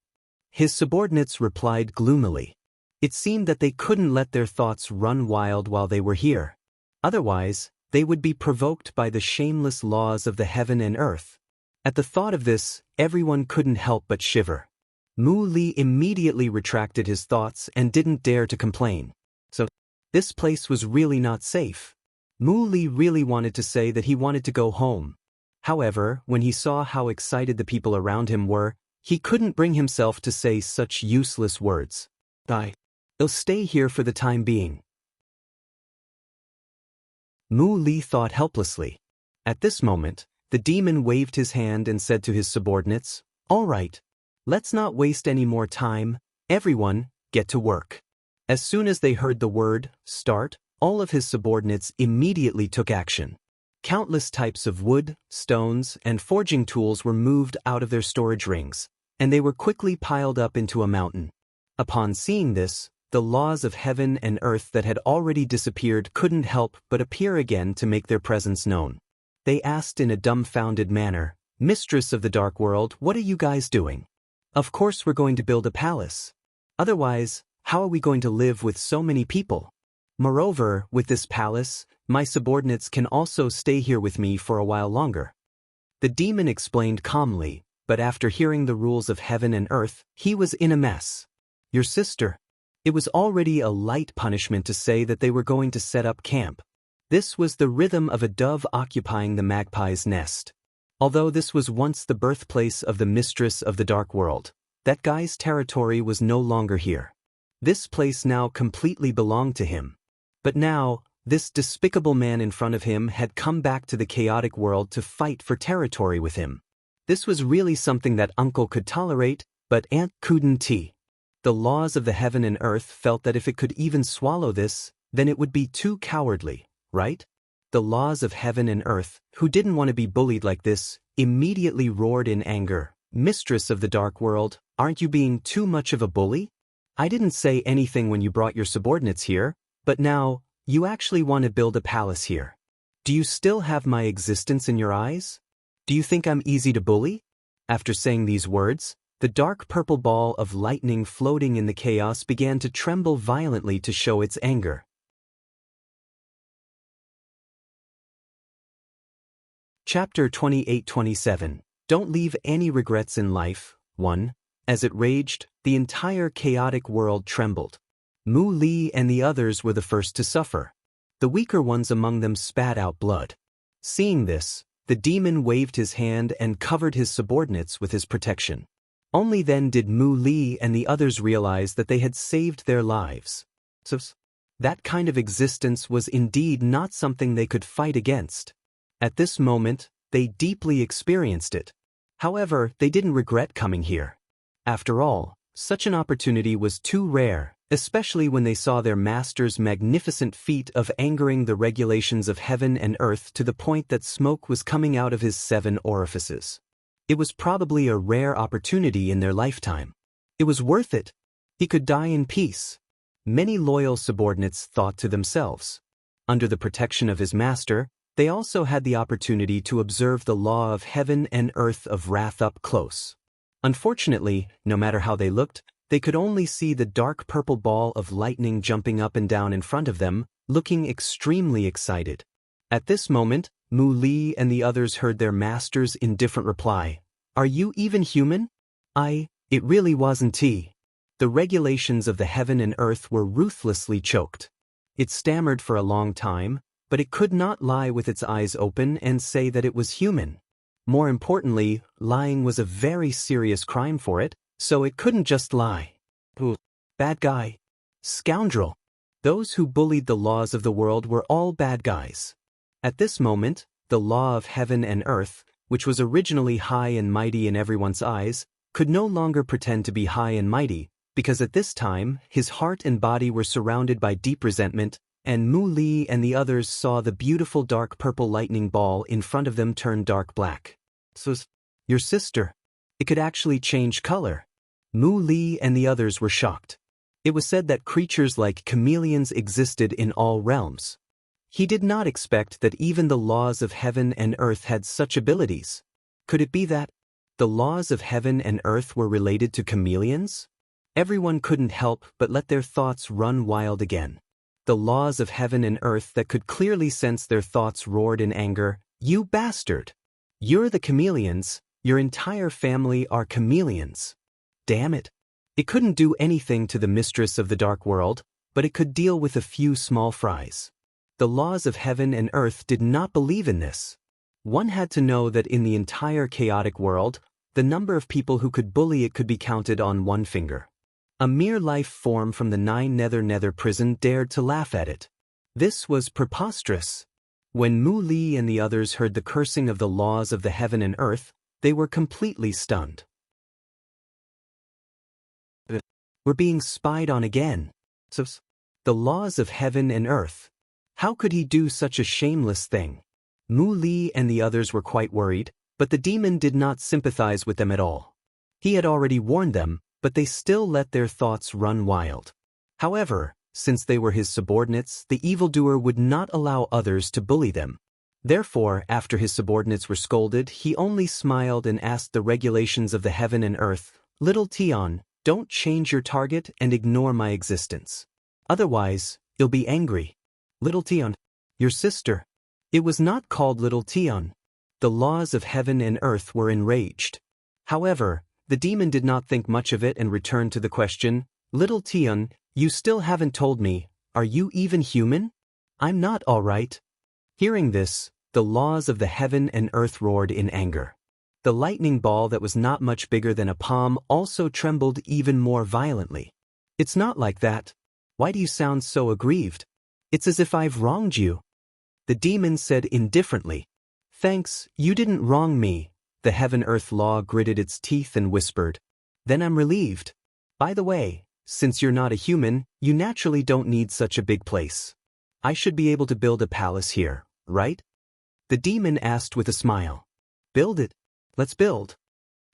His subordinates replied gloomily. It seemed that they couldn't let their thoughts run wild while they were here. Otherwise, they would be provoked by the shameless laws of the heaven and earth. At the thought of this, everyone couldn't help but shiver. Mu Li immediately retracted his thoughts and didn't dare to complain. So, this place was really not safe. Mu Li really wanted to say that he wanted to go home. However, when he saw how excited the people around him were, he couldn't bring himself to say such useless words. I'll stay here for the time being." Mu Li thought helplessly. At this moment, the demon waved his hand and said to his subordinates, "All right. Let's not waste any more time. Everyone, get to work." As soon as they heard the word, "start," all of his subordinates immediately took action. Countless types of wood, stones, and forging tools were moved out of their storage rings, and they were quickly piled up into a mountain. Upon seeing this, the laws of heaven and earth that had already disappeared couldn't help but appear again to make their presence known. They asked in a dumbfounded manner, "Mistress of the dark world, what are you guys doing?" "Of course we're going to build a palace. Otherwise, how are we going to live with so many people? Moreover, with this palace, my subordinates can also stay here with me for a while longer." The demon explained calmly, but after hearing the rules of heaven and earth, he was in a mess. "Your sister." It was already a light punishment to say that they were going to set up camp. This was the rhythm of a dove occupying the magpie's nest. Although this was once the birthplace of the mistress of the dark world, that guy's territory was no longer here. This place now completely belonged to him. But now, this despicable man in front of him had come back to the chaotic world to fight for territory with him. This was really something that Uncle could tolerate, but Aunt couldn't. The laws of the heaven and earth felt that if it could even swallow this, then it would be too cowardly, right? The laws of heaven and earth, who didn't want to be bullied like this, immediately roared in anger. Mistress of the dark world, aren't you being too much of a bully? I didn't say anything when you brought your subordinates here, but now, you actually want to build a palace here. Do you still have my existence in your eyes? Do you think I'm easy to bully? After saying these words, the dark purple ball of lightning floating in the chaos began to tremble violently to show its anger. Chapter 28-27. Don't leave any regrets in life. 1. As it raged, the entire chaotic world trembled. Mu Li and the others were the first to suffer. The weaker ones among them spat out blood. Seeing this, the demon waved his hand and covered his subordinates with his protection. Only then did Mu Li and the others realize that they had saved their lives. So, that kind of existence was indeed not something they could fight against. At this moment, they deeply experienced it. However, they didn't regret coming here. After all, such an opportunity was too rare, especially when they saw their master's magnificent feat of angering the regulations of heaven and earth to the point that smoke was coming out of his 7 orifices. It was probably a rare opportunity in their lifetime. It was worth it. He could die in peace. Many loyal subordinates thought to themselves. Under the protection of his master, they also had the opportunity to observe the law of heaven and earth of wrath up close. Unfortunately, no matter how they looked, they could only see the dark purple ball of lightning jumping up and down in front of them, looking extremely excited. At this moment, Mu Li and the others heard their master's indifferent reply. Are you even human? It really wasn't. The regulations of the heaven and earth were ruthlessly choked. It stammered for a long time, but it could not lie with its eyes open and say that it was human. More importantly, lying was a very serious crime for it, so it couldn't just lie. Ooh, bad guy. Scoundrel. Those who bullied the laws of the world were all bad guys. At this moment, the law of heaven and earth, which was originally high and mighty in everyone's eyes, could no longer pretend to be high and mighty, because at this time, his heart and body were surrounded by deep resentment, and Mu Li and the others saw the beautiful dark purple lightning ball in front of them turn dark black. So, your sister. It could actually change color. Mu Li and the others were shocked. It was said that creatures like chameleons existed in all realms. He did not expect that even the laws of heaven and earth had such abilities. Could it be that the laws of heaven and earth were related to chameleons? Everyone couldn't help but let their thoughts run wild again. The laws of heaven and earth that could clearly sense their thoughts roared in anger. You bastard! You're the chameleons. Your entire family are chameleons. Damn it. It couldn't do anything to the mistress of the dark world, but it could deal with a few small fries. The laws of heaven and earth did not believe in this. One had to know that in the entire chaotic world, the number of people who could bully it could be counted on one finger. A mere life form from the 9 nether prison dared to laugh at it. This was preposterous. When Mu Li and the others heard the cursing of the laws of the heaven and earth, they were completely stunned. We're being spied on again. So, the laws of heaven and earth. How could he do such a shameless thing? Mu Li and the others were quite worried, but the demon did not sympathize with them at all. He had already warned them, but they still let their thoughts run wild. However, since they were his subordinates, the evildoer would not allow others to bully them. Therefore, after his subordinates were scolded, he only smiled and asked the regulations of the heaven and earth, Little Tion, don't change your target and ignore my existence. Otherwise, you'll be angry. Little Tion, your sister. It was not called Little Tion. The laws of heaven and earth were enraged. However, the demon did not think much of it and returned to the question, Little Tion, you still haven't told me, are you even human? I'm not all right. Hearing this, the laws of the heaven and earth roared in anger. The lightning ball that was not much bigger than a palm also trembled even more violently. It's not like that. Why do you sound so aggrieved? It's as if I've wronged you. The demon said indifferently. Thanks, you didn't wrong me. The heaven-earth law gritted its teeth and whispered. Then I'm relieved. By the way, since you're not a human, you naturally don't need such a big place. I should be able to build a palace here, right? The demon asked with a smile. Build it. Let's build.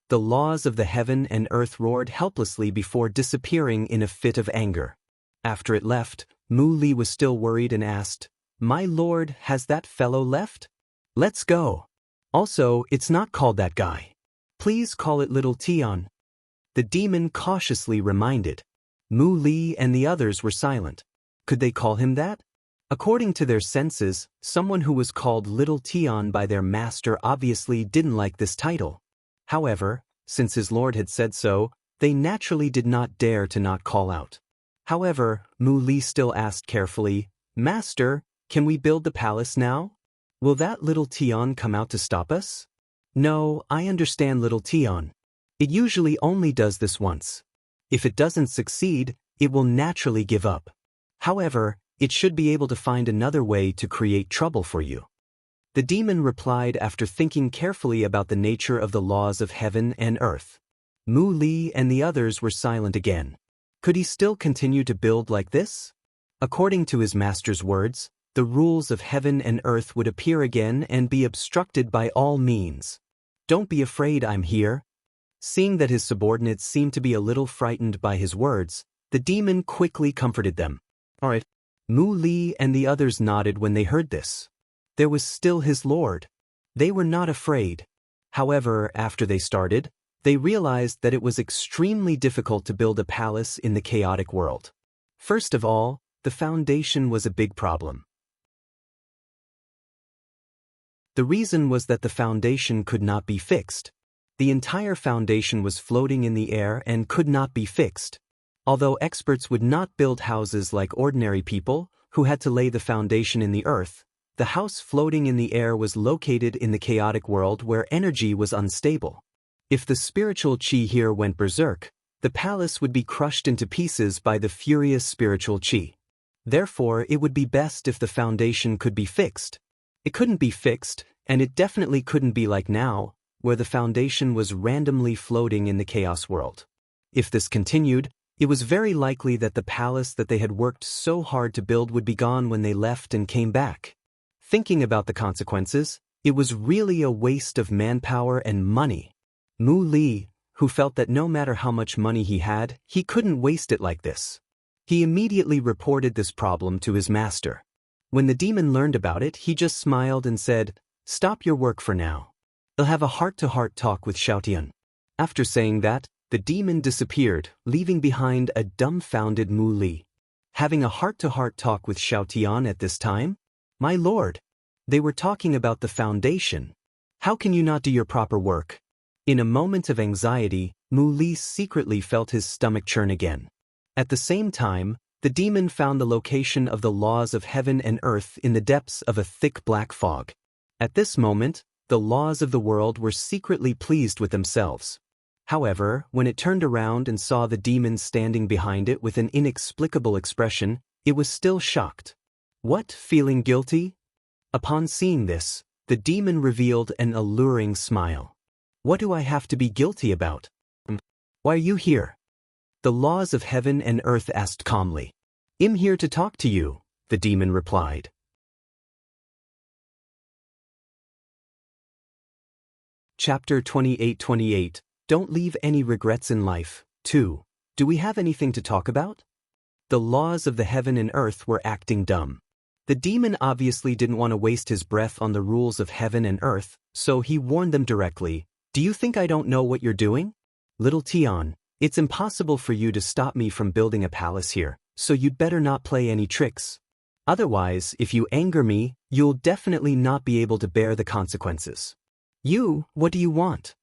The laws of the heaven and earth roared helplessly before disappearing in a fit of anger. After it left, Mu Li was still worried and asked, My lord, has that fellow left? Let's go. Also, it's not called that guy. Please call it Little Tian. The demon cautiously reminded. Mu Li and the others were silent. Could they call him that? According to their senses, someone who was called Little Tian by their master obviously didn't like this title. However, since his lord had said so, they naturally did not dare to not call out. However, Mu Li still asked carefully, Master, can we build the palace now? Will that Little Tian come out to stop us? No, I understand Little Tian. It usually only does this once. If it doesn't succeed, it will naturally give up. However, it should be able to find another way to create trouble for you. The demon replied after thinking carefully about the nature of the laws of heaven and earth. Mu Li and the others were silent again. Could he still continue to build like this? According to his master's words, the rules of heaven and earth would appear again and be obstructed by all means. Don't be afraid, I'm here. Seeing that his subordinates seemed to be a little frightened by his words, the demon quickly comforted them. All right. Mu Li and the others nodded when they heard this. There was still his lord. They were not afraid. However, after they started, they realized that it was extremely difficult to build a palace in the chaotic world. First of all, the foundation was a big problem. The reason was that the foundation could not be fixed. The entire foundation was floating in the air and could not be fixed. Although experts would not build houses like ordinary people, who had to lay the foundation in the earth, the house floating in the air was located in the chaotic world where energy was unstable. If the spiritual chi here went berserk, the palace would be crushed into pieces by the furious spiritual chi. Therefore, it would be best if the foundation could be fixed. It couldn't be fixed, and it definitely couldn't be like now, where the foundation was randomly floating in the chaos world. If this continued, it was very likely that the palace that they had worked so hard to build would be gone when they left and came back. Thinking about the consequences, it was really a waste of manpower and money. Mu Li, who felt that no matter how much money he had, he couldn't waste it like this. He immediately reported this problem to his master. When the demon learned about it, he just smiled and said, Stop your work for now. I'll have a heart-to-heart talk with Xiaotian. After saying that, the demon disappeared, leaving behind a dumbfounded Mu Li. Having a heart-to-heart talk with Xiaotian at this time? My lord! They were talking about the foundation. How can you not do your proper work? In a moment of anxiety, Mu Li secretly felt his stomach churn again. At the same time, the demon found the location of the laws of heaven and earth in the depths of a thick black fog. At this moment, the laws of the world were secretly pleased with themselves. However, when it turned around and saw the demon standing behind it with an inexplicable expression, it was still shocked. What, feeling guilty? Upon seeing this, the demon revealed an alluring smile. What do I have to be guilty about? Why are you here? The laws of heaven and earth asked calmly. I'm here to talk to you, the demon replied. Chapter 28:28. Don't leave any regrets in life. 2. Do we have anything to talk about? The laws of the heaven and earth were acting dumb. The demon obviously didn't want to waste his breath on the rules of heaven and earth, so he warned them directly. Do you think I don't know what you're doing? Little Tian, it's impossible for you to stop me from building a palace here, so you'd better not play any tricks. Otherwise, if you anger me, you'll definitely not be able to bear the consequences. What do you want?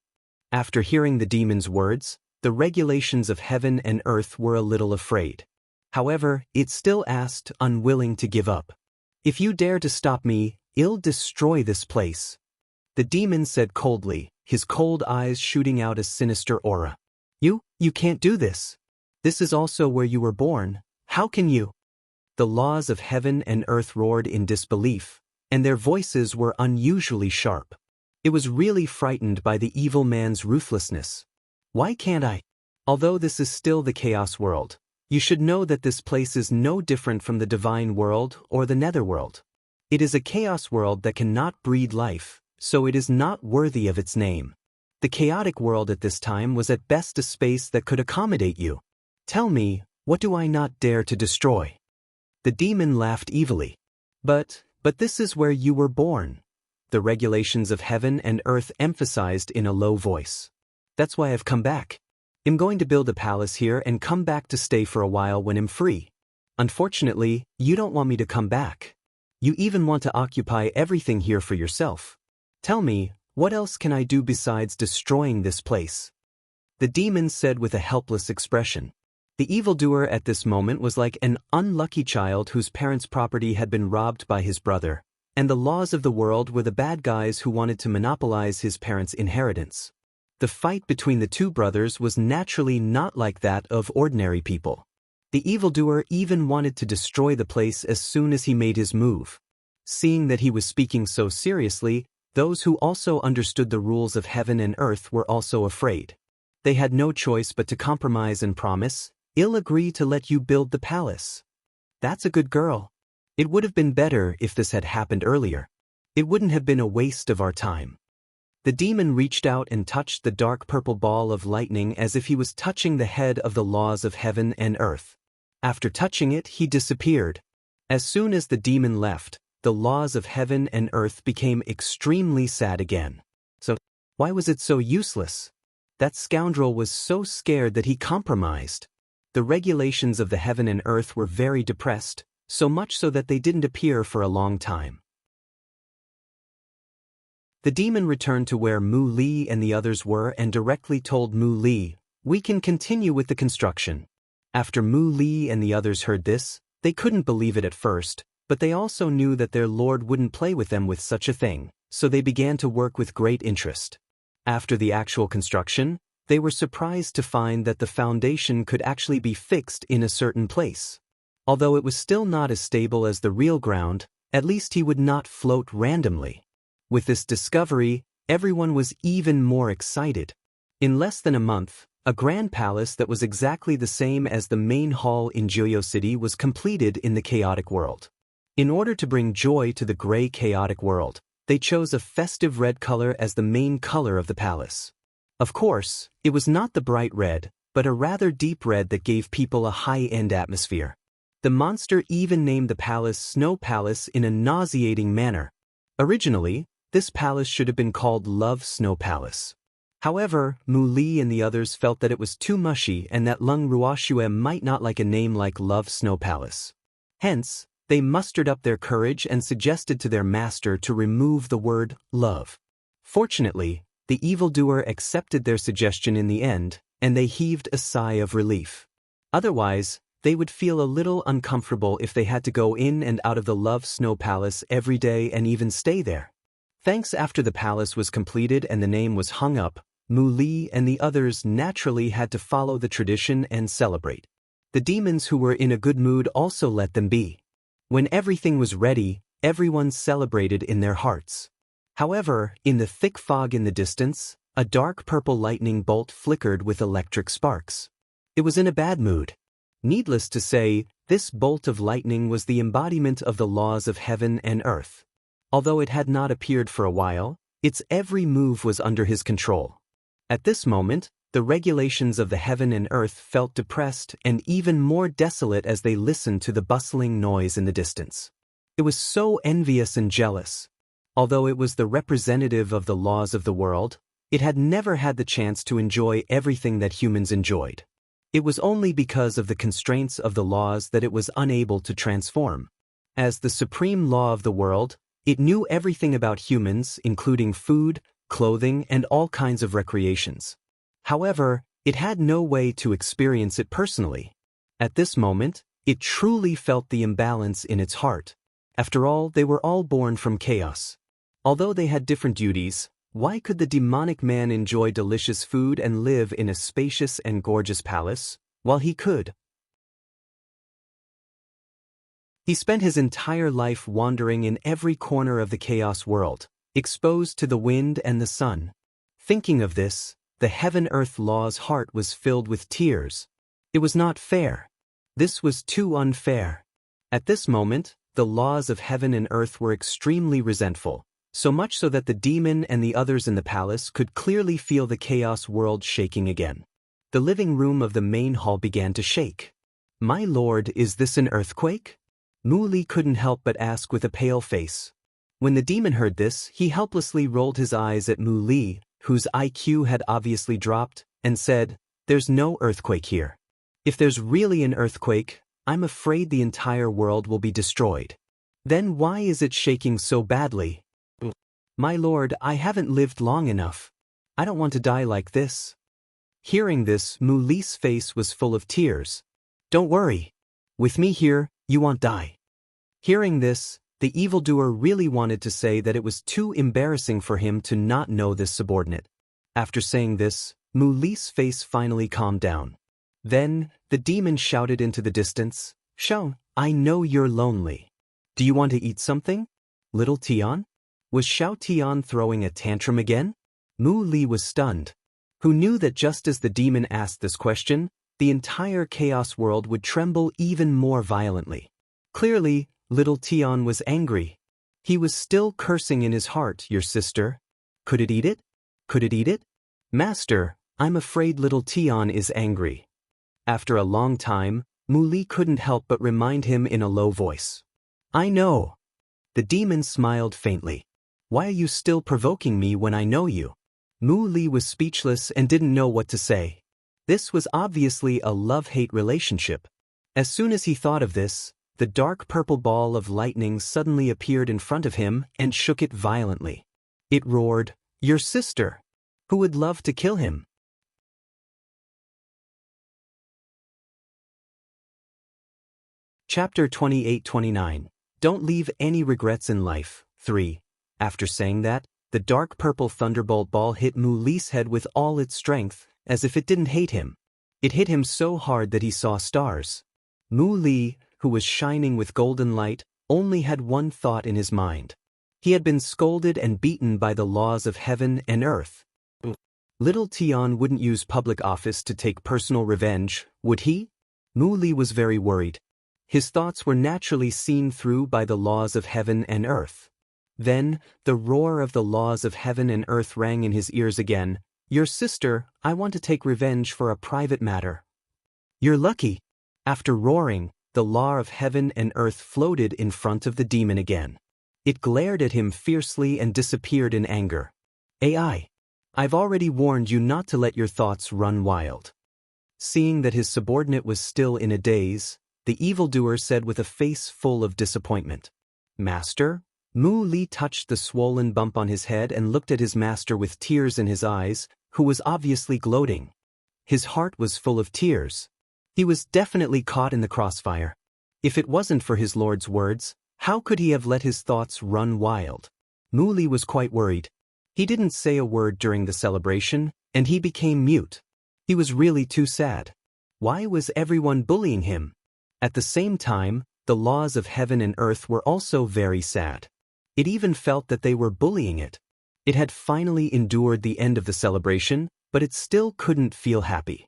After hearing the demon's words, the regulations of heaven and earth were a little afraid. However, it still asked, unwilling to give up. If you dare to stop me, I'll destroy this place. The demon said coldly, his cold eyes shooting out a sinister aura. You can't do this. This is also where you were born. How can you? The laws of heaven and earth roared in disbelief, and their voices were unusually sharp. It was really frightened by the evil man's ruthlessness. Why can't I? Although this is still the chaos world, you should know that this place is no different from the divine world or the netherworld. It is a chaos world that cannot breed life, so it is not worthy of its name. The chaotic world at this time was at best a space that could accommodate you. Tell me, what do I not dare to destroy? The demon laughed evilly. But this is where you were born. The regulations of heaven and earth emphasized in a low voice. That's why I've come back. I'm going to build a palace here and come back to stay for a while when I'm free. Unfortunately, you don't want me to come back. You even want to occupy everything here for yourself. Tell me, what else can I do besides destroying this place? The demon said with a helpless expression. The evildoer at this moment was like an unlucky child whose parents' property had been robbed by his brother, and the laws of the world were the bad guys who wanted to monopolize his parents' inheritance. The fight between the two brothers was naturally not like that of ordinary people. The evildoer even wanted to destroy the place as soon as he made his move. Seeing that he was speaking so seriously, those who also understood the rules of heaven and earth were also afraid. They had no choice but to compromise and promise, "I'll agree to let you build the palace." That's a good girl. It would have been better if this had happened earlier. It wouldn't have been a waste of our time. The demon reached out and touched the dark purple ball of lightning as if he was touching the head of the laws of heaven and earth. After touching it, he disappeared. As soon as the demon left, the laws of heaven and earth became extremely sad again. So, why was it so useless? That scoundrel was so scared that he compromised. The regulations of the heaven and earth were very depressed, so much so that they didn't appear for a long time. The demon returned to where Mu Li and the others were and directly told Mu Li, "We can continue with the construction." After Mu Li and the others heard this, they couldn't believe it at first, but they also knew that their lord wouldn't play with them with such a thing, so they began to work with great interest. After the actual construction, they were surprised to find that the foundation could actually be fixed in a certain place. Although it was still not as stable as the real ground, at least he would not float randomly. With this discovery, everyone was even more excited. In less than a month, a grand palace that was exactly the same as the main hall in Joyo City was completed in the chaotic world. In order to bring joy to the gray chaotic world, they chose a festive red color as the main color of the palace. Of course, it was not the bright red, but a rather deep red that gave people a high-end atmosphere. The monster even named the palace Snow Palace in a nauseating manner. Originally, this palace should have been called Love Snow Palace. However, Mu Li and the others felt that it was too mushy and that Lung Ruoxue might not like a name like Love Snow Palace. Hence, they mustered up their courage and suggested to their master to remove the word love. Fortunately, the evildoer accepted their suggestion in the end, and they heaved a sigh of relief. Otherwise, they would feel a little uncomfortable if they had to go in and out of the Love Snow Palace every day and even stay there. Thanks after the palace was completed and the name was hung up, Mu Li and the others naturally had to follow the tradition and celebrate. The demons who were in a good mood also let them be. When everything was ready, everyone celebrated in their hearts. However, in the thick fog in the distance, a dark purple lightning bolt flickered with electric sparks. It was in a bad mood. Needless to say, this bolt of lightning was the embodiment of the laws of heaven and earth. Although it had not appeared for a while, its every move was under his control. At this moment, the regulations of the heaven and earth felt depressed and even more desolate as they listened to the bustling noise in the distance. It was so envious and jealous. Although it was the representative of the laws of the world, it had never had the chance to enjoy everything that humans enjoyed. It was only because of the constraints of the laws that it was unable to transform. As the supreme law of the world, it knew everything about humans, including food, clothing, and all kinds of recreations. However, it had no way to experience it personally. At this moment, it truly felt the imbalance in its heart. After all, they were all born from chaos. Although they had different duties, why could the demonic man enjoy delicious food and live in a spacious and gorgeous palace, while he could? He spent his entire life wandering in every corner of the chaos world, exposed to the wind and the sun. Thinking of this, the heaven-earth law's heart was filled with tears. It was not fair. This was too unfair. At this moment, the laws of heaven and earth were extremely resentful, so much so that the demon and the others in the palace could clearly feel the chaos world shaking again. The living room of the main hall began to shake. "My lord, is this an earthquake?" Mu Li couldn't help but ask with a pale face. When the demon heard this, he helplessly rolled his eyes at Mu Li, whose IQ had obviously dropped, and said, "There's no earthquake here. If there's really an earthquake, I'm afraid the entire world will be destroyed. Then why is it shaking so badly?" "My lord, I haven't lived long enough. I don't want to die like this." Hearing this, Mu Li's face was full of tears. "Don't worry. With me here, you won't die." Hearing this, the evildoer really wanted to say that it was too embarrassing for him to not know this subordinate. After saying this, Mu Li's face finally calmed down. Then, the demon shouted into the distance, "Shao, I know you're lonely. Do you want to eat something? Little Tian?" Was Shao Tian throwing a tantrum again? Mu Li was stunned. Who knew that just as the demon asked this question, the entire chaos world would tremble even more violently. Clearly, little Tian was angry. He was still cursing in his heart, "Your sister? Could it eat it? Could it eat it? Master, I'm afraid little Tian is angry." After a long time, Mu Li couldn't help but remind him in a low voice. "I know." The demon smiled faintly. "Why are you still provoking me when I know you?" Mu Li was speechless and didn't know what to say. This was obviously a love-hate relationship. As soon as he thought of this, the dark purple ball of lightning suddenly appeared in front of him and shook it violently. It roared, "Your sister! Who would love to kill him?" Chapter 28-29. Don't leave any regrets in life. 3. After saying that, the dark purple thunderbolt ball hit Mu Li's head with all its strength, as if it didn't hate him. It hit him so hard that he saw stars. Mu Li, who was shining with golden light, only had one thought in his mind. He had been scolded and beaten by the laws of heaven and earth. Little Tian wouldn't use public office to take personal revenge, would he? Mu Li was very worried. His thoughts were naturally seen through by the laws of heaven and earth. Then, the roar of the laws of heaven and earth rang in his ears again. "Your sister, I want to take revenge for a private matter." "You're lucky." After roaring, the law of heaven and earth floated in front of the demon again. It glared at him fiercely and disappeared in anger. "AI, I've already warned you not to let your thoughts run wild." Seeing that his subordinate was still in a daze, the evildoer said with a face full of disappointment, "Master?" Mu Li touched the swollen bump on his head and looked at his master with tears in his eyes, who was obviously gloating. His heart was full of tears. He was definitely caught in the crossfire. If it wasn't for his lord's words, how could he have let his thoughts run wild? Mu Li was quite worried. He didn't say a word during the celebration, and he became mute. He was really too sad. Why was everyone bullying him? At the same time, the laws of heaven and earth were also very sad. It even felt that they were bullying it. It had finally endured the end of the celebration, but it still couldn't feel happy.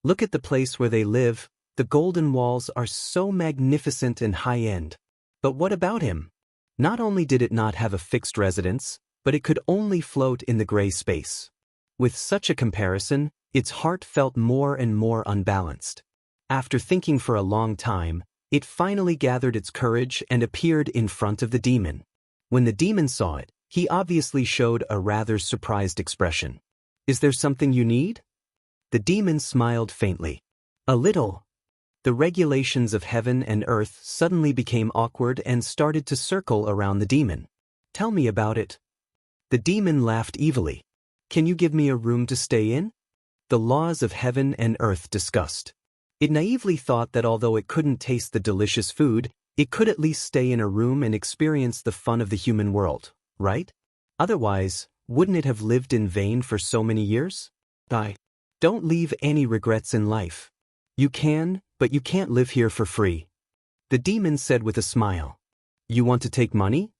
Look at the place where they live. The golden walls are so magnificent and high-end. But what about him? Not only did it not have a fixed residence, but it could only float in the gray space. With such a comparison, its heart felt more and more unbalanced. After thinking for a long time, it finally gathered its courage and appeared in front of the demon. When the demon saw it, he obviously showed a rather surprised expression. "Is there something you need?" The demon smiled faintly. "A little." The regulations of heaven and earth suddenly became awkward and started to circle around the demon. "Tell me about it." The demon laughed evilly. "Can you give me a room to stay in?" The laws of heaven and earth discussed. It naively thought that although it couldn't taste the delicious food, It could at least stay in a room and experience the fun of the human world, right? Otherwise, wouldn't it have lived in vain for so many years? Don't leave any regrets in life. You can, but you can't live here for free. The demon said with a smile. You want to take money?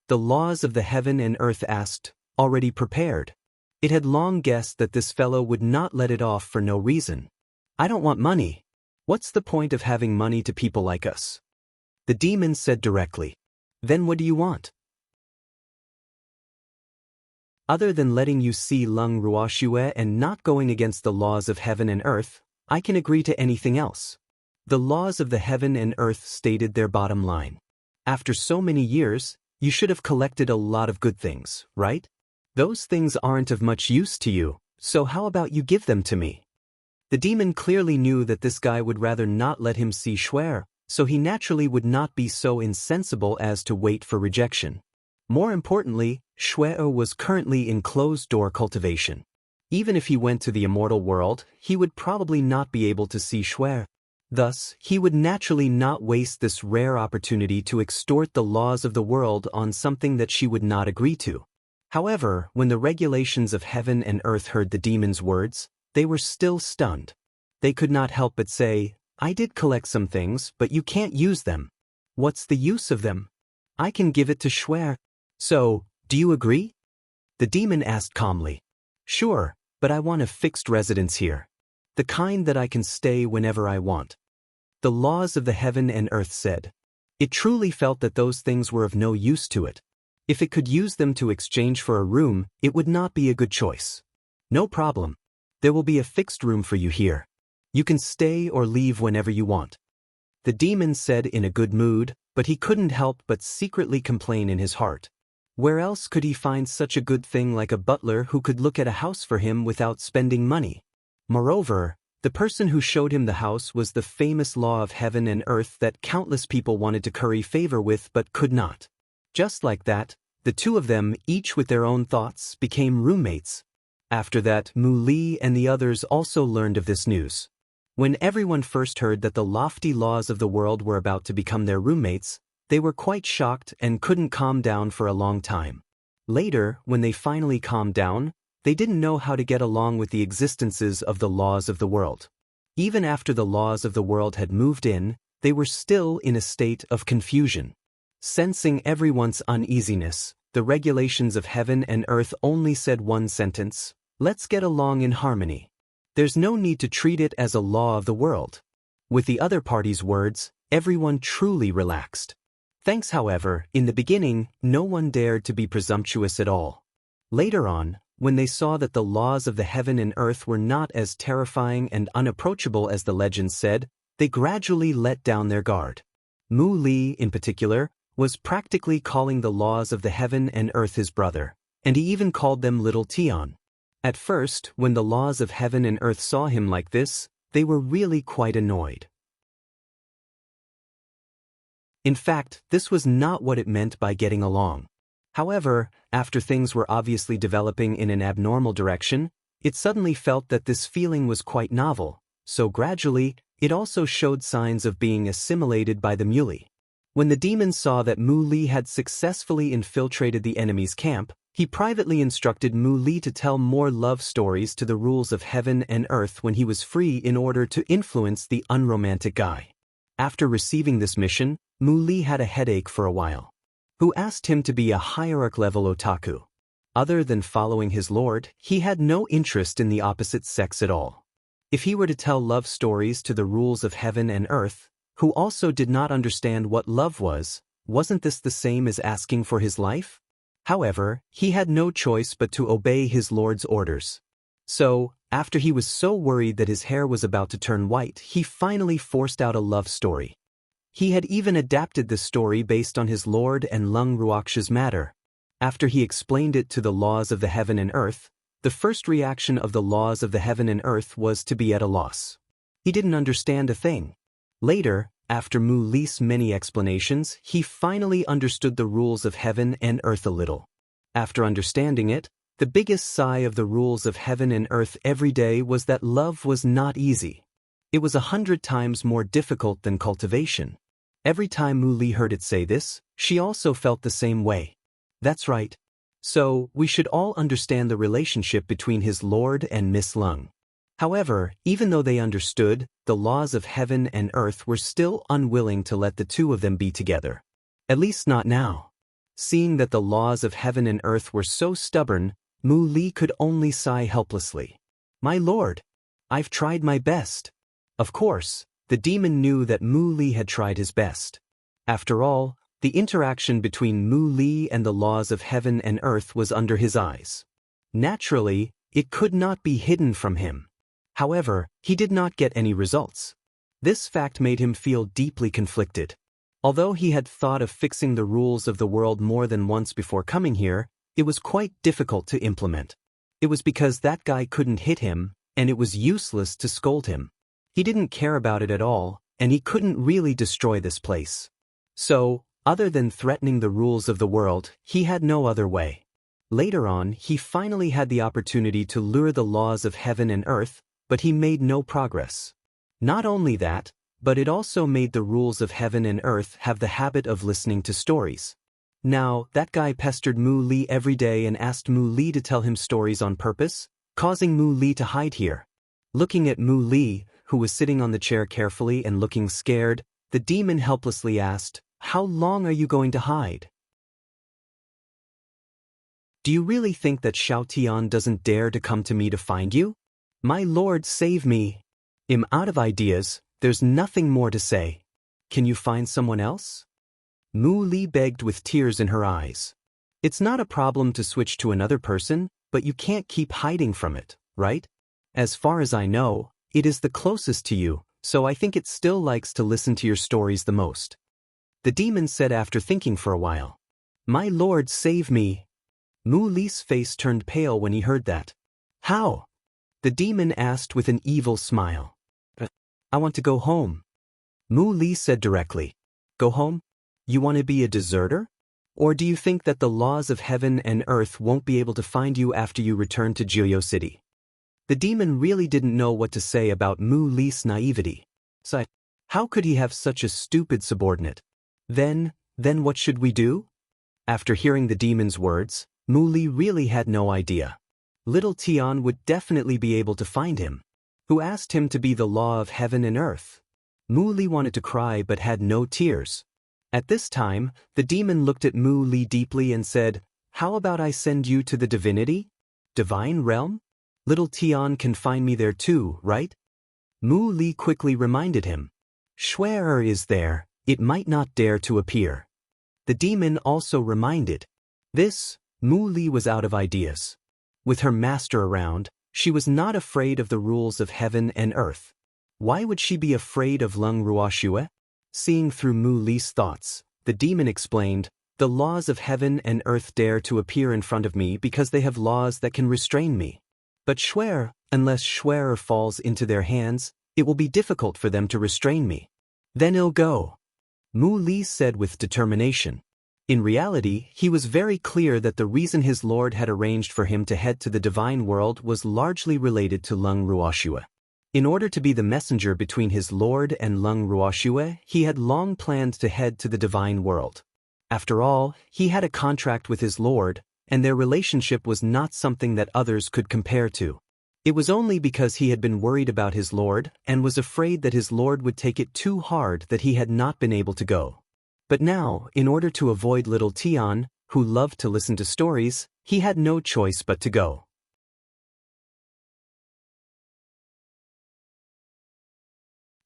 The laws of the heaven and earth asked, already prepared. It had long guessed that this fellow would not let it off for no reason. I don't want money. What's the point of having money to people like us? The demon said directly. Then what do you want? Other than letting you see Lung Ruoxue and not going against the laws of heaven and earth, I can agree to anything else. The laws of the heaven and earth stated their bottom line. After so many years, you should have collected a lot of good things, right? Those things aren't of much use to you, so how about you give them to me? The demon clearly knew that this guy would rather not let him see Shuer, so he naturally would not be so insensible as to wait for rejection. More importantly, Shuer was currently in closed-door cultivation. Even if he went to the immortal world, he would probably not be able to see Shuer. Thus, he would naturally not waste this rare opportunity to extort the laws of the world on something that she would not agree to. However, when the regulations of heaven and earth heard the demon's words, they were still stunned. They could not help but say, I did collect some things, but you can't use them. What's the use of them? I can give it to Shuer. So, do you agree? The demon asked calmly. Sure, but I want a fixed residence here. The kind that I can stay whenever I want. The laws of the heaven and earth said. It truly felt that those things were of no use to it. If it could use them to exchange for a room, it would not be a good choice. No problem. There will be a fixed room for you here. You can stay or leave whenever you want. The demon said in a good mood, but he couldn't help but secretly complain in his heart. Where else could he find such a good thing like a butler who could look at a house for him without spending money? Moreover, the person who showed him the house was the famous law of heaven and earth that countless people wanted to curry favor with but could not. Just like that, the two of them, each with their own thoughts, became roommates. After that, Mu Li and the others also learned of this news. When everyone first heard that the lofty laws of the world were about to become their roommates, they were quite shocked and couldn't calm down for a long time. Later, when they finally calmed down, they didn't know how to get along with the existences of the laws of the world. Even after the laws of the world had moved in, they were still in a state of confusion. Sensing everyone's uneasiness, the regulations of heaven and earth only said one sentence, let's get along in harmony. There's no need to treat it as a law of the world. With the other party's words, everyone truly relaxed. Thanks, however, in the beginning, no one dared to be presumptuous at all. Later on, when they saw that the laws of the heaven and earth were not as terrifying and unapproachable as the legends said, they gradually let down their guard. Mu Li, in particular, was practically calling the laws of the heaven and earth his brother, and he even called them Little Tian. At first, when the laws of heaven and earth saw him like this, they were really quite annoyed. In fact, this was not what it meant by getting along. However, after things were obviously developing in an abnormal direction, it suddenly felt that this feeling was quite novel, so gradually, it also showed signs of being assimilated by the muley. When the demon saw that Mu Li had successfully infiltrated the enemy's camp, he privately instructed Mu Li to tell more love stories to the rules of heaven and earth when he was free in order to influence the unromantic guy. After receiving this mission, Mu Li had a headache for a while. Who asked him to be a hierarch-level otaku. Other than following his lord, he had no interest in the opposite sex at all. If he were to tell love stories to the rules of heaven and earth, who also did not understand what love was, wasn't this the same as asking for his life? However, he had no choice but to obey his lord's orders. So, after he was so worried that his hair was about to turn white, he finally forced out a love story. He had even adapted the story based on his lord and Lung Ruoxue's matter. After he explained it to the laws of the heaven and earth, the first reaction of the laws of the heaven and earth was to be at a loss. He didn't understand a thing. Later, after Mu Li's many explanations, he finally understood the rules of heaven and earth a little. After understanding it, the biggest sigh of the rules of heaven and earth every day was that love was not easy. It was 100 times more difficult than cultivation. Every time Mu Li heard it say this, she also felt the same way. That's right. So, we should all understand the relationship between his lord and Miss Lung. However, even though they understood, the laws of heaven and earth were still unwilling to let the two of them be together. At least not now. Seeing that the laws of heaven and earth were so stubborn, Mu Li could only sigh helplessly. My lord, I've tried my best. Of course, the demon knew that Mu Li had tried his best. After all, the interaction between Mu Li and the laws of heaven and earth was under his eyes. Naturally, it could not be hidden from him. However, he did not get any results. This fact made him feel deeply conflicted. Although he had thought of fixing the rules of the world more than once before coming here, it was quite difficult to implement. It was because that guy couldn't hit him, and it was useless to scold him. He didn't care about it at all, and he couldn't really destroy this place. So, other than threatening the rules of the world, he had no other way. Later on, he finally had the opportunity to lure the laws of heaven and earth, but he made no progress. Not only that, but it also made the rules of heaven and earth have the habit of listening to stories. Now, that guy pestered Mu Li every day and asked Mu Li to tell him stories on purpose, causing Mu Li to hide here. Looking at Mu Li, who was sitting on the chair carefully and looking scared, the demon helplessly asked, "How long are you going to hide? Do you really think that Xiao Tian doesn't dare to come to me to find you? My lord, save me. I'm out of ideas, there's nothing more to say. Can you find someone else?" Mu Li begged with tears in her eyes. It's not a problem to switch to another person, but you can't keep hiding from it, right? As far as I know, it is the closest to you, so I think it still likes to listen to your stories the most. The demon said after thinking for a while. My lord, save me. Mu Li's face turned pale when he heard that. How? The demon asked with an evil smile. I want to go home. Mu Li said directly. Go home? You want to be a deserter? Or do you think that the laws of heaven and earth won't be able to find you after you return to Jiuyo City? The demon really didn't know what to say about Mu Li's naivety. So, how could he have such a stupid subordinate? Then what should we do? After hearing the demon's words, Mu Li really had no idea. Little Tian would definitely be able to find him. Who asked him to be the law of heaven and earth? Mu Li wanted to cry but had no tears. At this time, the demon looked at Mu Li deeply and said, How about I send you to the divinity? Divine realm? Little Tian can find me there too, right? Mu Li quickly reminded him. Xuer is there, it might not dare to appear. The demon also reminded. This, Mu Li was out of ideas. With her master around, she was not afraid of the rules of heaven and earth. Why would she be afraid of Lung Ruoxue? Seeing through Mu Li's thoughts, the demon explained, The laws of heaven and earth dare to appear in front of me because they have laws that can restrain me. But Xuer, unless Xuer falls into their hands, it will be difficult for them to restrain me. Then I'll go. Mu Li said with determination. In reality, he was very clear that the reason his lord had arranged for him to head to the divine world was largely related to Lung Ruoxue. In order to be the messenger between his lord and Lung Ruoxue, he had long planned to head to the divine world. After all, he had a contract with his lord, and their relationship was not something that others could compare to. It was only because he had been worried about his lord and was afraid that his lord would take it too hard that he had not been able to go. But now, in order to avoid little Tian, who loved to listen to stories, he had no choice but to go.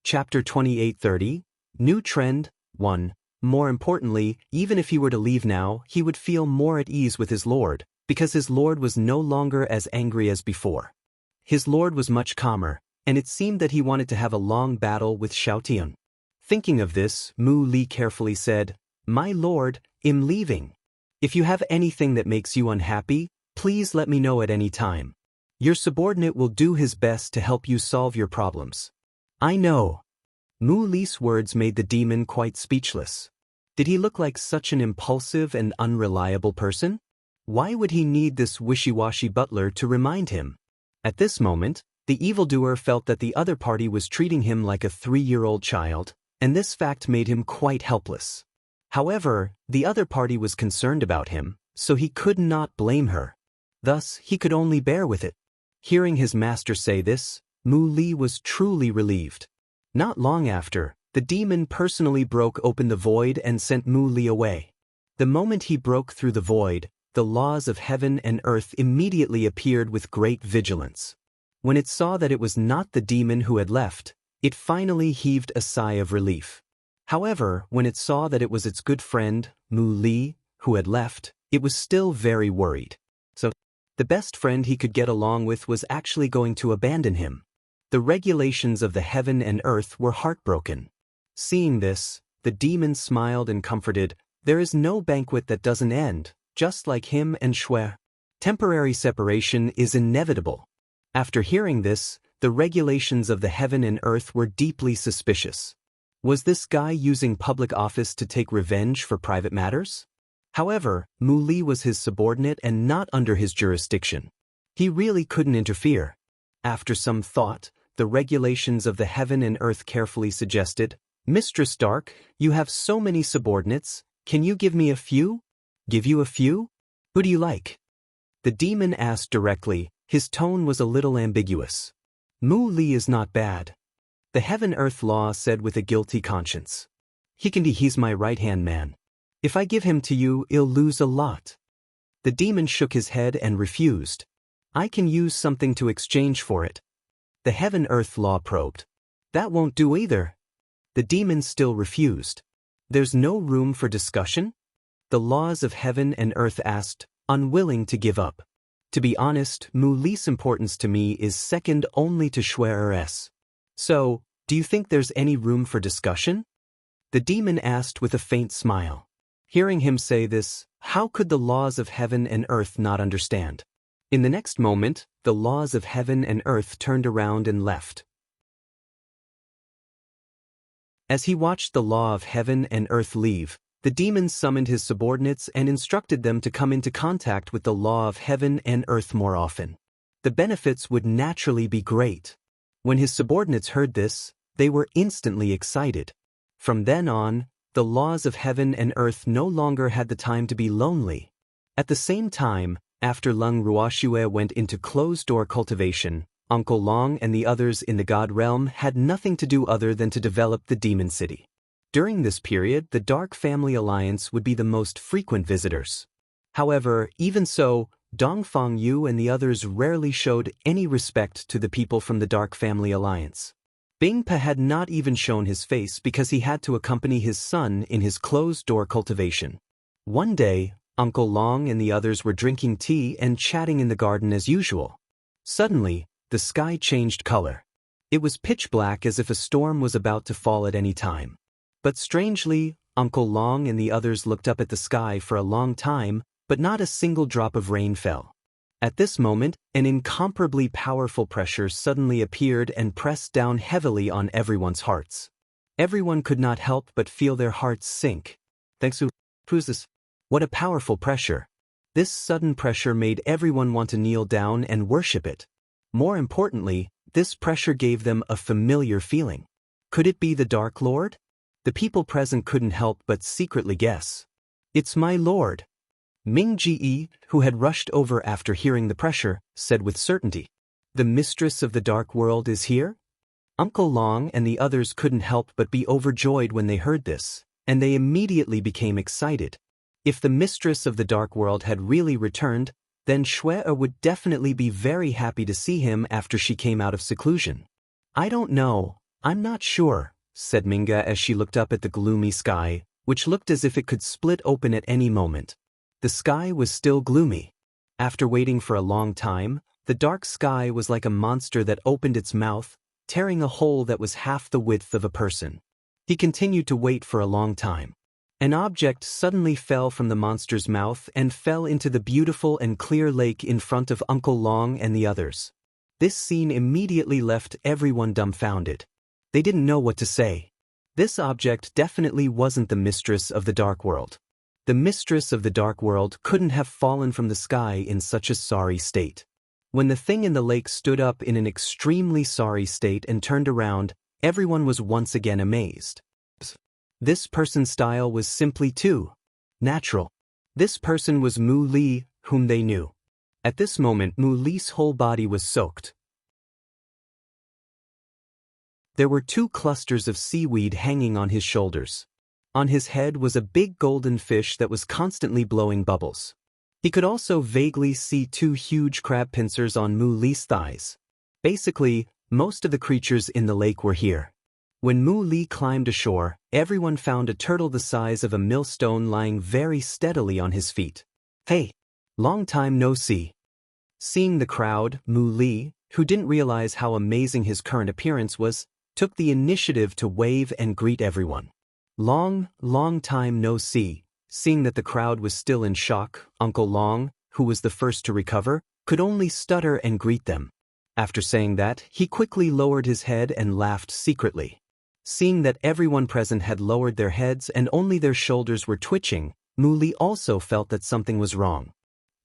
Chapter 28:30, New Trend, 1. More importantly, even if he were to leave now, he would feel more at ease with his lord, because his lord was no longer as angry as before. His lord was much calmer, and it seemed that he wanted to have a long battle with Xiao Tian. Thinking of this, Mu Li carefully said, My lord, I'm leaving. If you have anything that makes you unhappy, please let me know at any time. Your subordinate will do his best to help you solve your problems. I know. Mu Li's words made the demon quite speechless. Did he look like such an impulsive and unreliable person? Why would he need this wishy-washy butler to remind him? At this moment, the evildoer felt that the other party was treating him like a 3-year-old child, and this fact made him quite helpless. However, the other party was concerned about him, so he could not blame her. Thus, he could only bear with it. Hearing his master say this, Mu Li was truly relieved. Not long after, the demon personally broke open the void and sent Mu Li away. The moment he broke through the void, the laws of heaven and earth immediately appeared with great vigilance. When it saw that it was not the demon who had left, it finally heaved a sigh of relief. However, when it saw that it was its good friend, Mu Li, who had left, it was still very worried. So, the best friend he could get along with was actually going to abandon him. The regulations of the heaven and earth were heartbroken. Seeing this, the demon smiled and comforted, "There is no banquet that doesn't end, just like him and Shui. Temporary separation is inevitable." After hearing this, the regulations of the heaven and earth were deeply suspicious. Was this guy using public office to take revenge for private matters? However, Mu Li was his subordinate and not under his jurisdiction. He really couldn't interfere. After some thought, the regulations of the heaven and earth carefully suggested, "Mistress Dark, you have so many subordinates, can you give me a few?" "Give you a few? Who do you like?" The demon asked directly. His tone was a little ambiguous. "Mu Li is not bad," the heaven-earth law said with a guilty conscience. He's my right-hand man. If I give him to you, he'll lose a lot." The demon shook his head and refused. "I can use something to exchange for it." The heaven-earth law probed. "That won't do either." The demon still refused. "There's no room for discussion?" The laws of heaven and earth asked, unwilling to give up. "To be honest, Mu Li's importance to me is second only to Shui's. So, do you think there's any room for discussion?" The demon asked with a faint smile. Hearing him say this, how could the laws of heaven and earth not understand? In the next moment, the laws of heaven and earth turned around and left. As he watched the law of heaven and earth leave, the demon summoned his subordinates and instructed them to come into contact with the law of heaven and earth more often. The benefits would naturally be great. When his subordinates heard this, they were instantly excited. From then on, the laws of heaven and earth no longer had the time to be lonely. At the same time, after Leng Ruoxue went into closed-door cultivation, Uncle Long and the others in the God Realm had nothing to do other than to develop the Demon City. During this period, the Dark Family Alliance would be the most frequent visitors. However, even so, Dongfang Yu and the others rarely showed any respect to the people from the Dark Family Alliance. Bing Pe had not even shown his face because he had to accompany his son in his closed-door cultivation. One day, Uncle Long and the others were drinking tea and chatting in the garden as usual. Suddenly, the sky changed color. It was pitch black as if a storm was about to fall at any time. But strangely, Uncle Long and the others looked up at the sky for a long time, but not a single drop of rain fell. At this moment, an incomparably powerful pressure suddenly appeared and pressed down heavily on everyone's hearts. Everyone could not help but feel their hearts sink. Who's this? What a powerful pressure. This sudden pressure made everyone want to kneel down and worship it. More importantly, this pressure gave them a familiar feeling. Could it be the Dark Lord? The people present couldn't help but secretly guess. "It's my lord." Ming Ji, who had rushed over after hearing the pressure, said with certainty, "The mistress of the dark world is here?" Uncle Long and the others couldn't help but be overjoyed when they heard this, and they immediately became excited. If the mistress of the dark world had really returned, then Shui would definitely be very happy to see him after she came out of seclusion. "I don't know, I'm not sure," said Minga as she looked up at the gloomy sky, which looked as if it could split open at any moment. The sky was still gloomy. After waiting for a long time, the dark sky was like a monster that opened its mouth, tearing a hole that was half the width of a person. He continued to wait for a long time. An object suddenly fell from the monster's mouth and fell into the beautiful and clear lake in front of Uncle Long and the others. This scene immediately left everyone dumbfounded. They didn't know what to say. This object definitely wasn't the mistress of the dark world. The mistress of the dark world couldn't have fallen from the sky in such a sorry state. When the thing in the lake stood up in an extremely sorry state and turned around, everyone was once again amazed. This person's style was simply too natural. This person was Mu Li, whom they knew. At this moment, Mu Li's whole body was soaked. There were 2 clusters of seaweed hanging on his shoulders. On his head was a big golden fish that was constantly blowing bubbles. He could also vaguely see 2 huge crab pincers on Mu Li's thighs. Basically, most of the creatures in the lake were here. When Mu Li climbed ashore, everyone found a turtle the size of a millstone lying very steadily on his feet. "Hey, long time no see." Seeing the crowd, Mu Li, who didn't realize how amazing his current appearance was, took the initiative to wave and greet everyone. Long time no see." Seeing that the crowd was still in shock, Uncle Long, who was the first to recover, could only stutter and greet them. After saying that, he quickly lowered his head and laughed secretly. Seeing that everyone present had lowered their heads and only their shoulders were twitching, Mu Li also felt that something was wrong.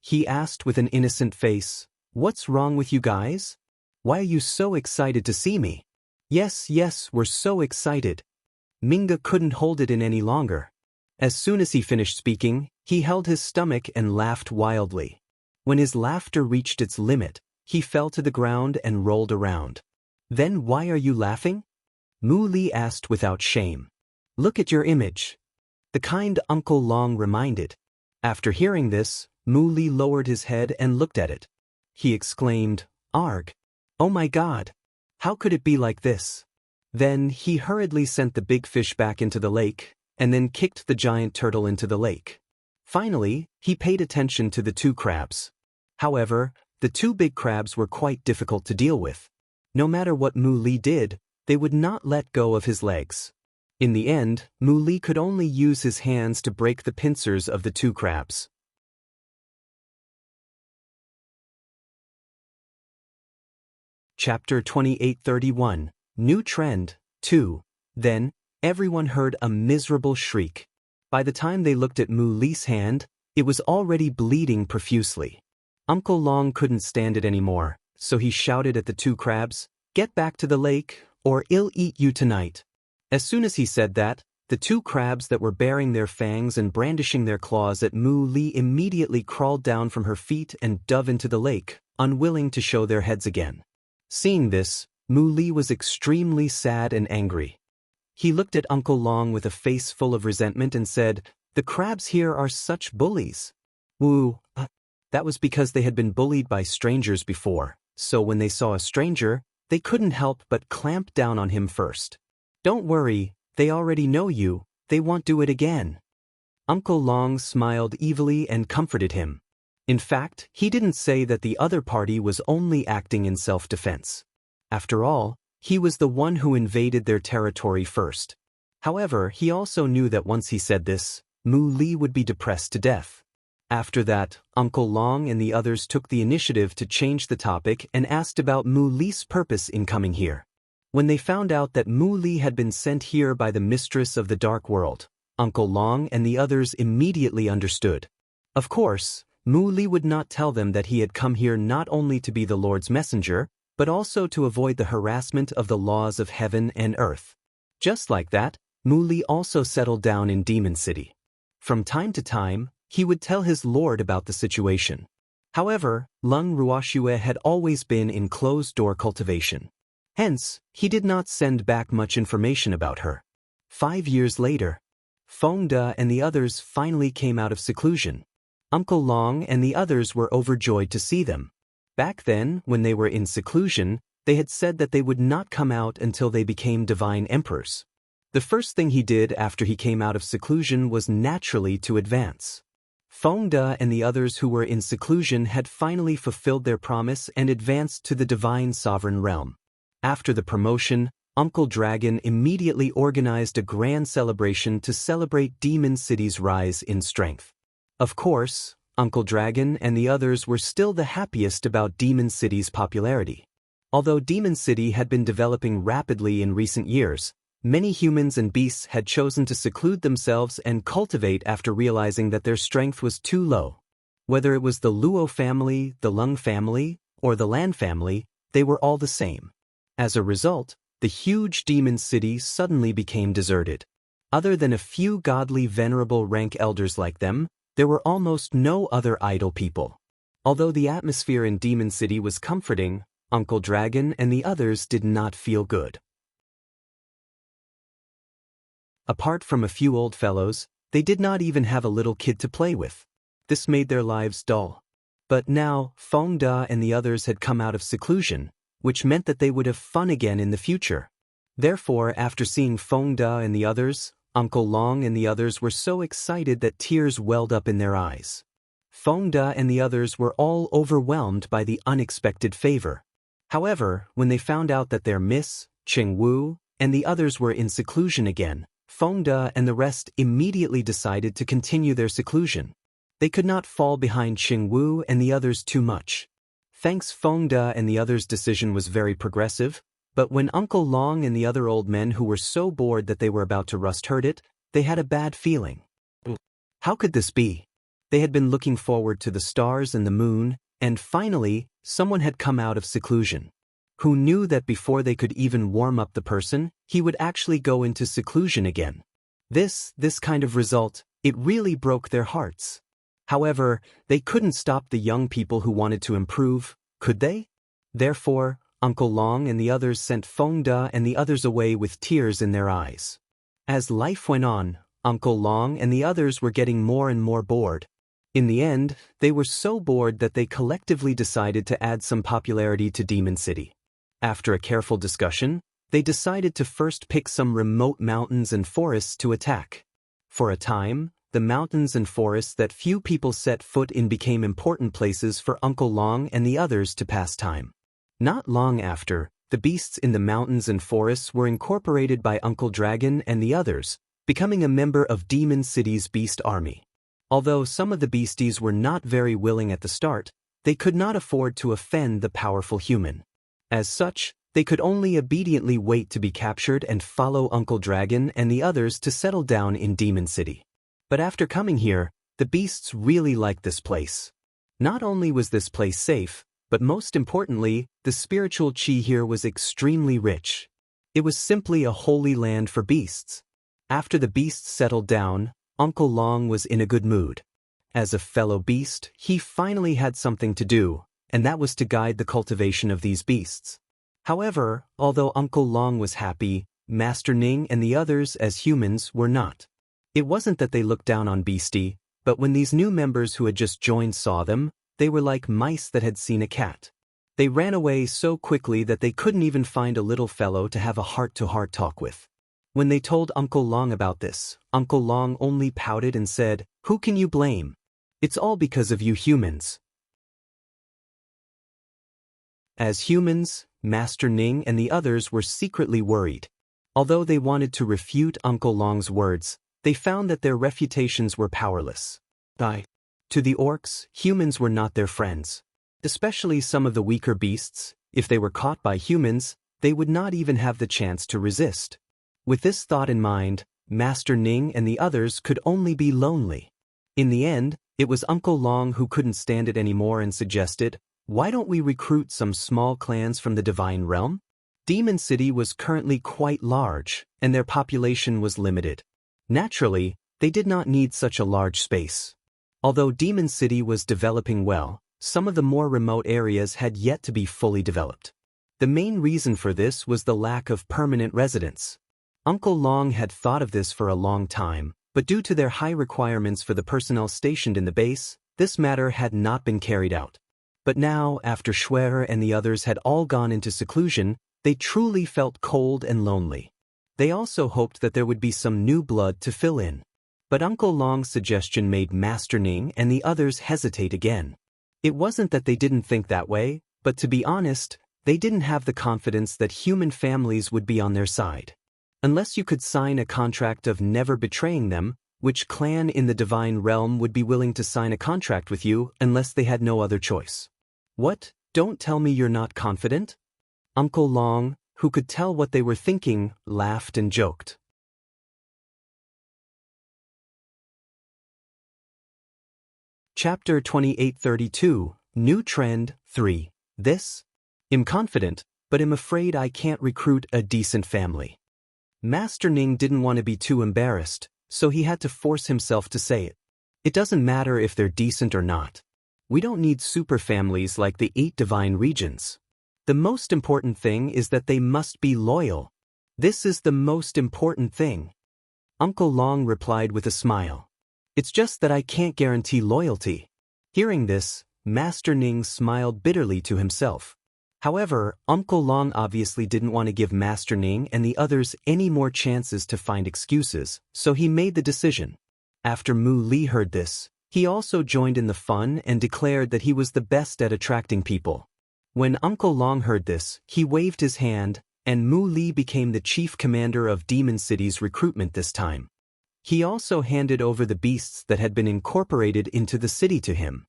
He asked with an innocent face, "What's wrong with you guys? Why are you so excited to see me?" Yes, we're so excited." Minga couldn't hold it in any longer. As soon as he finished speaking, he held his stomach and laughed wildly. When his laughter reached its limit, he fell to the ground and rolled around. "Then why are you laughing?" Mu Li asked without shame. "Look at your image," the kind Uncle Long reminded. After hearing this, Mu Li lowered his head and looked at it. He exclaimed, "Arg! Oh my God! How could it be like this?" Then he hurriedly sent the big fish back into the lake, and then kicked the giant turtle into the lake. Finally, he paid attention to the 2 crabs. However, the 2 big crabs were quite difficult to deal with. No matter what Mu Li did, they would not let go of his legs. In the end, Mu Li could only use his hands to break the pincers of the 2 crabs. Chapter 28:31, New Trend, 2. Then, everyone heard a miserable shriek. By the time they looked at Mu Li's hand, it was already bleeding profusely. Uncle Long couldn't stand it anymore, so he shouted at the 2 crabs, "Get back to the lake, or I'll eat you tonight." As soon as he said that, the 2 crabs that were baring their fangs and brandishing their claws at Mu Li immediately crawled down from her feet and dove into the lake, unwilling to show their heads again. Seeing this, Mu Li was extremely sad and angry. He looked at Uncle Long with a face full of resentment and said, "The crabs here are such bullies." Woo, that was because they had been bullied by strangers before, so when they saw a stranger, they couldn't help but clamp down on him first. "Don't worry, they already know you, they won't do it again." Uncle Long smiled evilly and comforted him. In fact, he didn't say that the other party was only acting in self-defense. After all, he was the one who invaded their territory first. However, he also knew that once he said this, Mu Li would be depressed to death. After that, Uncle Long and the others took the initiative to change the topic and asked about Mu Li's purpose in coming here. When they found out that Mu Li had been sent here by the mistress of the dark world, Uncle Long and the others immediately understood. Of course, Mu Li would not tell them that he had come here not only to be the Lord's messenger, but also to avoid the harassment of the laws of heaven and earth. Just like that, Mu Li also settled down in Demon City. From time to time, he would tell his lord about the situation. However, Lung Ruoxue had always been in closed-door cultivation. Hence, he did not send back much information about her. 5 years later, Feng De and the others finally came out of seclusion. Uncle Long and the others were overjoyed to see them. Back then, when they were in seclusion, they had said that they would not come out until they became divine emperors. The first thing he did after he came out of seclusion was naturally to advance. Feng De and the others who were in seclusion had finally fulfilled their promise and advanced to the divine sovereign realm. After the promotion, Uncle Dragon immediately organized a grand celebration to celebrate Demon City's rise in strength. Of course, Uncle Dragon and the others were still the happiest about Demon City's popularity. Although Demon City had been developing rapidly in recent years, many humans and beasts had chosen to seclude themselves and cultivate after realizing that their strength was too low. Whether it was the Luo family, the Lung family, or the Lan family, they were all the same. As a result, the huge Demon City suddenly became deserted. Other than a few godly venerable rank elders like them, there were almost no other idle people. Although the atmosphere in Demon City was comforting, Uncle Dragon and the others did not feel good. Apart from a few old fellows, they did not even have a little kid to play with. This made their lives dull. But now, Feng Da and the others had come out of seclusion, which meant that they would have fun again in the future. Therefore, after seeing Feng Da and the others, Uncle Long and the others were so excited that tears welled up in their eyes. Feng Da and the others were all overwhelmed by the unexpected favor. However, when they found out that their Miss, Ching Wu, and the others were in seclusion again, Feng Da and the rest immediately decided to continue their seclusion. They could not fall behind Ching Wu and the others too much. Thanks, Feng Da and the others' decision was very progressive, but when Uncle Long and the other old men who were so bored that they were about to rust heard it, they had a bad feeling. How could this be? They had been looking forward to the stars and the moon, and finally, someone had come out of seclusion. Who knew that before they could even warm up the person, he would actually go into seclusion again? This kind of result, it really broke their hearts. However, they couldn't stop the young people who wanted to improve, could they? Therefore, Uncle Long and the others sent Feng Da and the others away with tears in their eyes. As life went on, Uncle Long and the others were getting more and more bored. In the end, they were so bored that they collectively decided to add some popularity to Demon City. After a careful discussion, they decided to first pick some remote mountains and forests to attack. For a time, the mountains and forests that few people set foot in became important places for Uncle Long and the others to pass time. Not long after, the beasts in the mountains and forests were incorporated by Uncle Dragon and the others, becoming a member of Demon City's beast army. Although some of the beasties were not very willing at the start, they could not afford to offend the powerful human. As such, they could only obediently wait to be captured and follow Uncle Dragon and the others to settle down in Demon City. But after coming here, the beasts really liked this place. Not only was this place safe, but most importantly, the spiritual chi here was extremely rich. It was simply a holy land for beasts. After the beasts settled down, Uncle Long was in a good mood. As a fellow beast, he finally had something to do, and that was to guide the cultivation of these beasts. However, although Uncle Long was happy, Master Ning and the others as humans were not. It wasn't that they looked down on Beastie, but when these new members who had just joined saw them, they were like mice that had seen a cat. They ran away so quickly that they couldn't even find a little fellow to have a heart-to-heart talk with. When they told Uncle Long about this, Uncle Long only pouted and said, "Who can you blame? It's all because of you humans." As humans, Master Ning and the others were secretly worried. Although they wanted to refute Uncle Long's words, they found that their refutations were powerless. To the orcs, humans were not their friends. Especially some of the weaker beasts, if they were caught by humans, they would not even have the chance to resist. With this thought in mind, Master Ning and the others could only be lonely. In the end, it was Uncle Long who couldn't stand it anymore and suggested, "Why don't we recruit some small clans from the Divine Realm?" Demon City was currently quite large, and their population was limited. Naturally, they did not need such a large space. Although Demon City was developing well, some of the more remote areas had yet to be fully developed. The main reason for this was the lack of permanent residents. Uncle Long had thought of this for a long time, but due to their high requirements for the personnel stationed in the base, this matter had not been carried out. But now, after Schwer and the others had all gone into seclusion, they truly felt cold and lonely. They also hoped that there would be some new blood to fill in. But Uncle Long's suggestion made Master Ning and the others hesitate again. It wasn't that they didn't think that way, but to be honest, they didn't have the confidence that human families would be on their side. Unless you could sign a contract of never betraying them, which clan in the Divine Realm would be willing to sign a contract with you unless they had no other choice? What? Don't tell me you're not confident? Uncle Long, who could tell what they were thinking, laughed and joked. Chapter 2832, New Trend 3. I'm confident, but am afraid I can't recruit a decent family. Master Ning didn't want to be too embarrassed, so he had to force himself to say it. It doesn't matter if they're decent or not. We don't need super families like the 8 divine regions. The most important thing is that they must be loyal. This is the most important thing. Uncle Long replied with a smile. It's just that I can't guarantee loyalty. Hearing this, Master Ning smiled bitterly to himself. However, Uncle Long obviously didn't want to give Master Ning and the others any more chances to find excuses, so he made the decision. After Mu Li heard this, he also joined in the fun and declared that he was the best at attracting people. When Uncle Long heard this, he waved his hand, and Mu Li became the chief commander of Demon City's recruitment this time. He also handed over the beasts that had been incorporated into the city to him.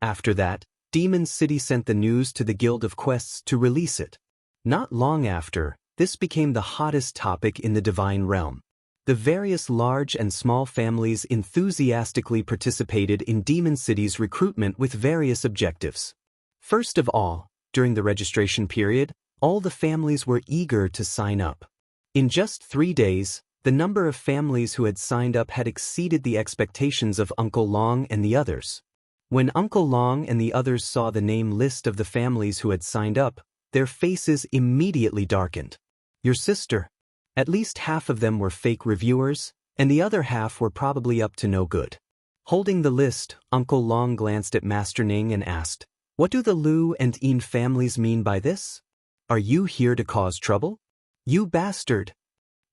After that, Demon City sent the news to the Guild of Quests to release it. Not long after, this became the hottest topic in the Divine Realm. The various large and small families enthusiastically participated in Demon City's recruitment with various objectives. First of all, during the registration period, all the families were eager to sign up. In just 3 days, the number of families who had signed up had exceeded the expectations of Uncle Long and the others. When Uncle Long and the others saw the name list of the families who had signed up, their faces immediately darkened. Your sister. At least half of them were fake reviewers, and the other half were probably up to no good. Holding the list, Uncle Long glanced at Master Ning and asked, "What do the Lu and Yin families mean by this? Are you here to cause trouble? You bastard!"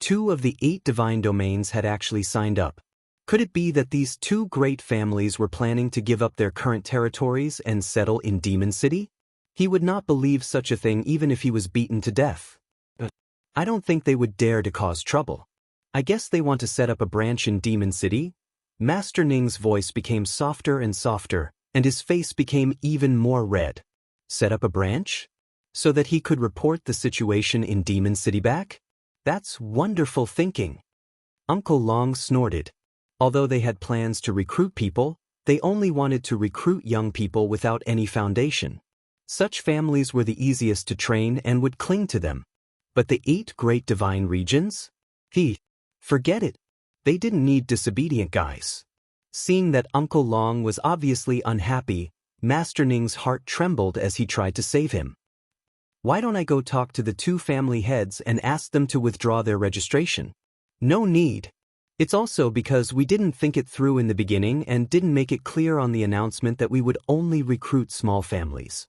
2 of the 8 divine domains had actually signed up. Could it be that these 2 great families were planning to give up their current territories and settle in Demon City? He would not believe such a thing even if he was beaten to death. I don't think they would dare to cause trouble. I guess they want to set up a branch in Demon City? Master Ning's voice became softer and softer, and his face became even more red. Set up a branch? So that he could report the situation in Demon City back? That's wonderful thinking. Uncle Long snorted. Although they had plans to recruit people, they only wanted to recruit young people without any foundation. Such families were the easiest to train and would cling to them. But the 8 great divine regions? Forget it. They didn't need disobedient guys. Seeing that Uncle Long was obviously unhappy, Master Ning's heart trembled as he tried to save him. Why don't I go talk to the 2 family heads and ask them to withdraw their registration? No need. It's also because we didn't think it through in the beginning and didn't make it clear on the announcement that we would only recruit small families.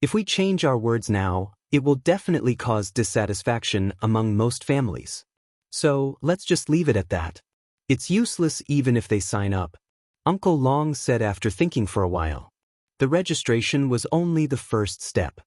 If we change our words now, it will definitely cause dissatisfaction among most families. So, let's just leave it at that. It's useless even if they sign up. Uncle Long said after thinking for a while. The registration was only the first step.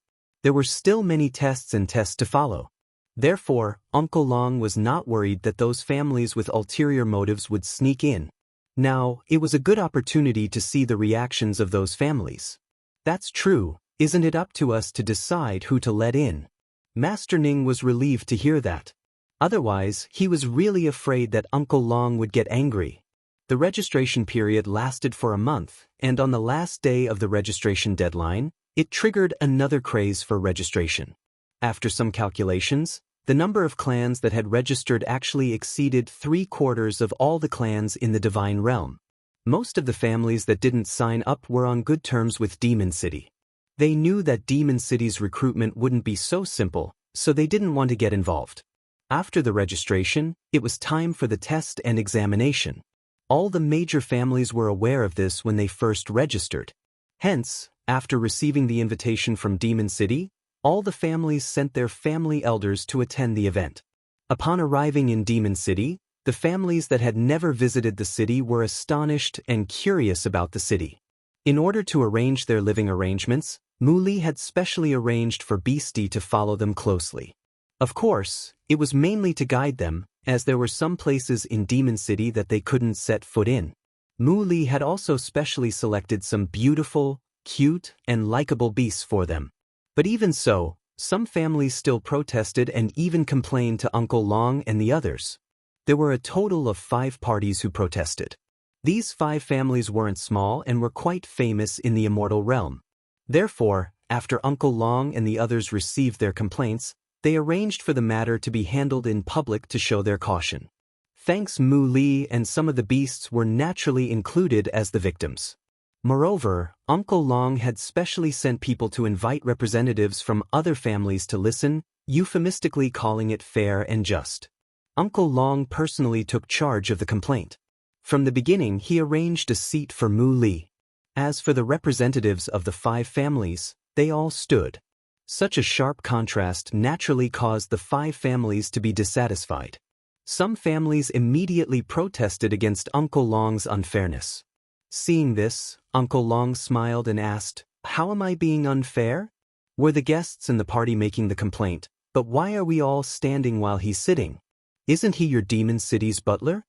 There were still many tests and tests to follow. Therefore, Uncle Long was not worried that those families with ulterior motives would sneak in. Now, it was a good opportunity to see the reactions of those families. That's true. Isn't it up to us to decide who to let in? Master Ning was relieved to hear that. Otherwise, he was really afraid that Uncle Long would get angry. The registration period lasted for a month, and on the last day of the registration deadline, it triggered another craze for registration. After some calculations, the number of clans that had registered actually exceeded 3/4 of all the clans in the Divine Realm. Most of the families that didn't sign up were on good terms with Demon City. They knew that Demon City's recruitment wouldn't be so simple, so they didn't want to get involved. After the registration, it was time for the test and examination. All the major families were aware of this when they first registered. Hence, after receiving the invitation from Demon City, all the families sent their family elders to attend the event. Upon arriving in Demon City, the families that had never visited the city were astonished and curious about the city. In order to arrange their living arrangements, Mu Li had specially arranged for Beastie to follow them closely. Of course, it was mainly to guide them, as there were some places in Demon City that they couldn't set foot in. Mu Li had also specially selected some beautiful, cute, and likable beasts for them. But even so, some families still protested and even complained to Uncle Long and the others. There were a total of 5 parties who protested. These 5 families weren't small and were quite famous in the immortal realm. Therefore, after Uncle Long and the others received their complaints, They arranged for the matter to be handled in public to show their caution. Thanks Mu Li and some of the beasts were naturally included as the victims. Moreover, Uncle Long had specially sent people to invite representatives from other families to listen, euphemistically calling it fair and just. Uncle Long personally took charge of the complaint. From the beginning he arranged a seat for Mu Li. As for the representatives of the 5 families, they all stood. Such a sharp contrast naturally caused the 5 families to be dissatisfied. Some families immediately protested against Uncle Long's unfairness. Seeing this, Uncle Long smiled and asked, "How am I being unfair? We're the guests in the party making the complaint, but why are we all standing while he's sitting? Isn't he your demon city's butler?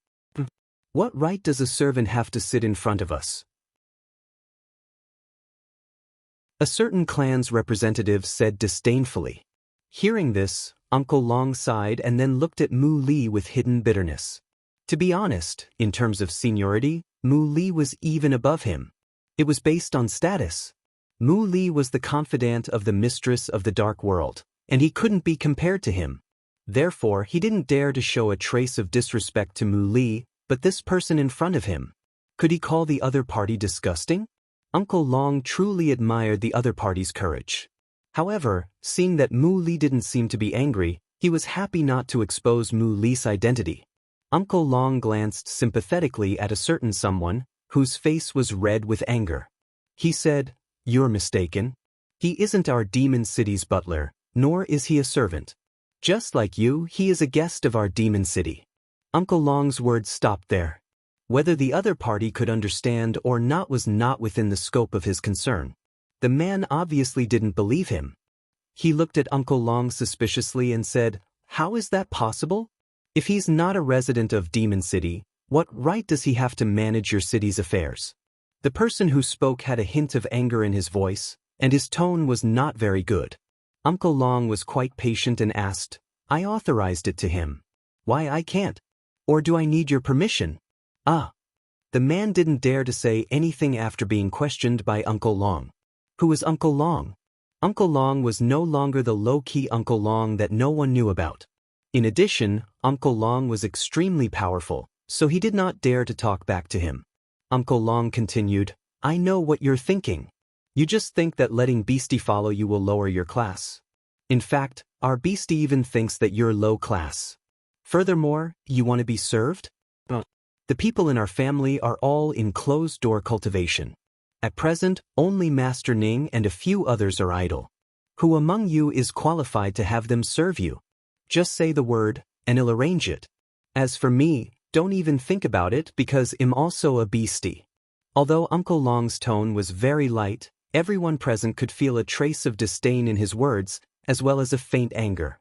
What right does a servant have to sit in front of us?" A certain clan's representative said disdainfully. Hearing this, Uncle Long sighed and then looked at Mu Li with hidden bitterness. To be honest, in terms of seniority, Mu Li was even above him. It was based on status. Mu Li was the confidant of the mistress of the dark world, and he couldn't be compared to him. Therefore, he didn't dare to show a trace of disrespect to Mu Li, but this person in front of him. Could he call the other party disgusting? Uncle Long truly admired the other party's courage. However, seeing that Mu Li didn't seem to be angry, he was happy not to expose Mu Li's identity. Uncle Long glanced sympathetically at a certain someone, whose face was red with anger. He said, "You're mistaken. He isn't our demon city's butler, nor is he a servant. Just like you, he is a guest of our demon city." Uncle Long's words stopped there. Whether the other party could understand or not was not within the scope of his concern. The man obviously didn't believe him. He looked at Uncle Long suspiciously and said, "How is that possible? If he's not a resident of Demon City, what right does he have to manage your city's affairs?" The person who spoke had a hint of anger in his voice, and his tone was not very good. Uncle Long was quite patient and asked, "I authorized it to him. Why I can't? Or do I need your permission?" The man didn't dare to say anything after being questioned by Uncle Long. Who was Uncle Long? Uncle Long was no longer the low-key Uncle Long that no one knew about. In addition, Uncle Long was extremely powerful, so he did not dare to talk back to him. Uncle Long continued, "I know what you're thinking. You just think that letting Beastie follow you will lower your class. In fact, our Beastie even thinks that you're low class. Furthermore, you want to be served? The people in our family are all in closed-door cultivation. At present, only Master Ning and a few others are idle. Who among you is qualified to have them serve you? Just say the word, and I'll arrange it. As for me, don't even think about it because I'm also a beastie." Although Uncle Long's tone was very light, everyone present could feel a trace of disdain in his words, as well as a faint anger.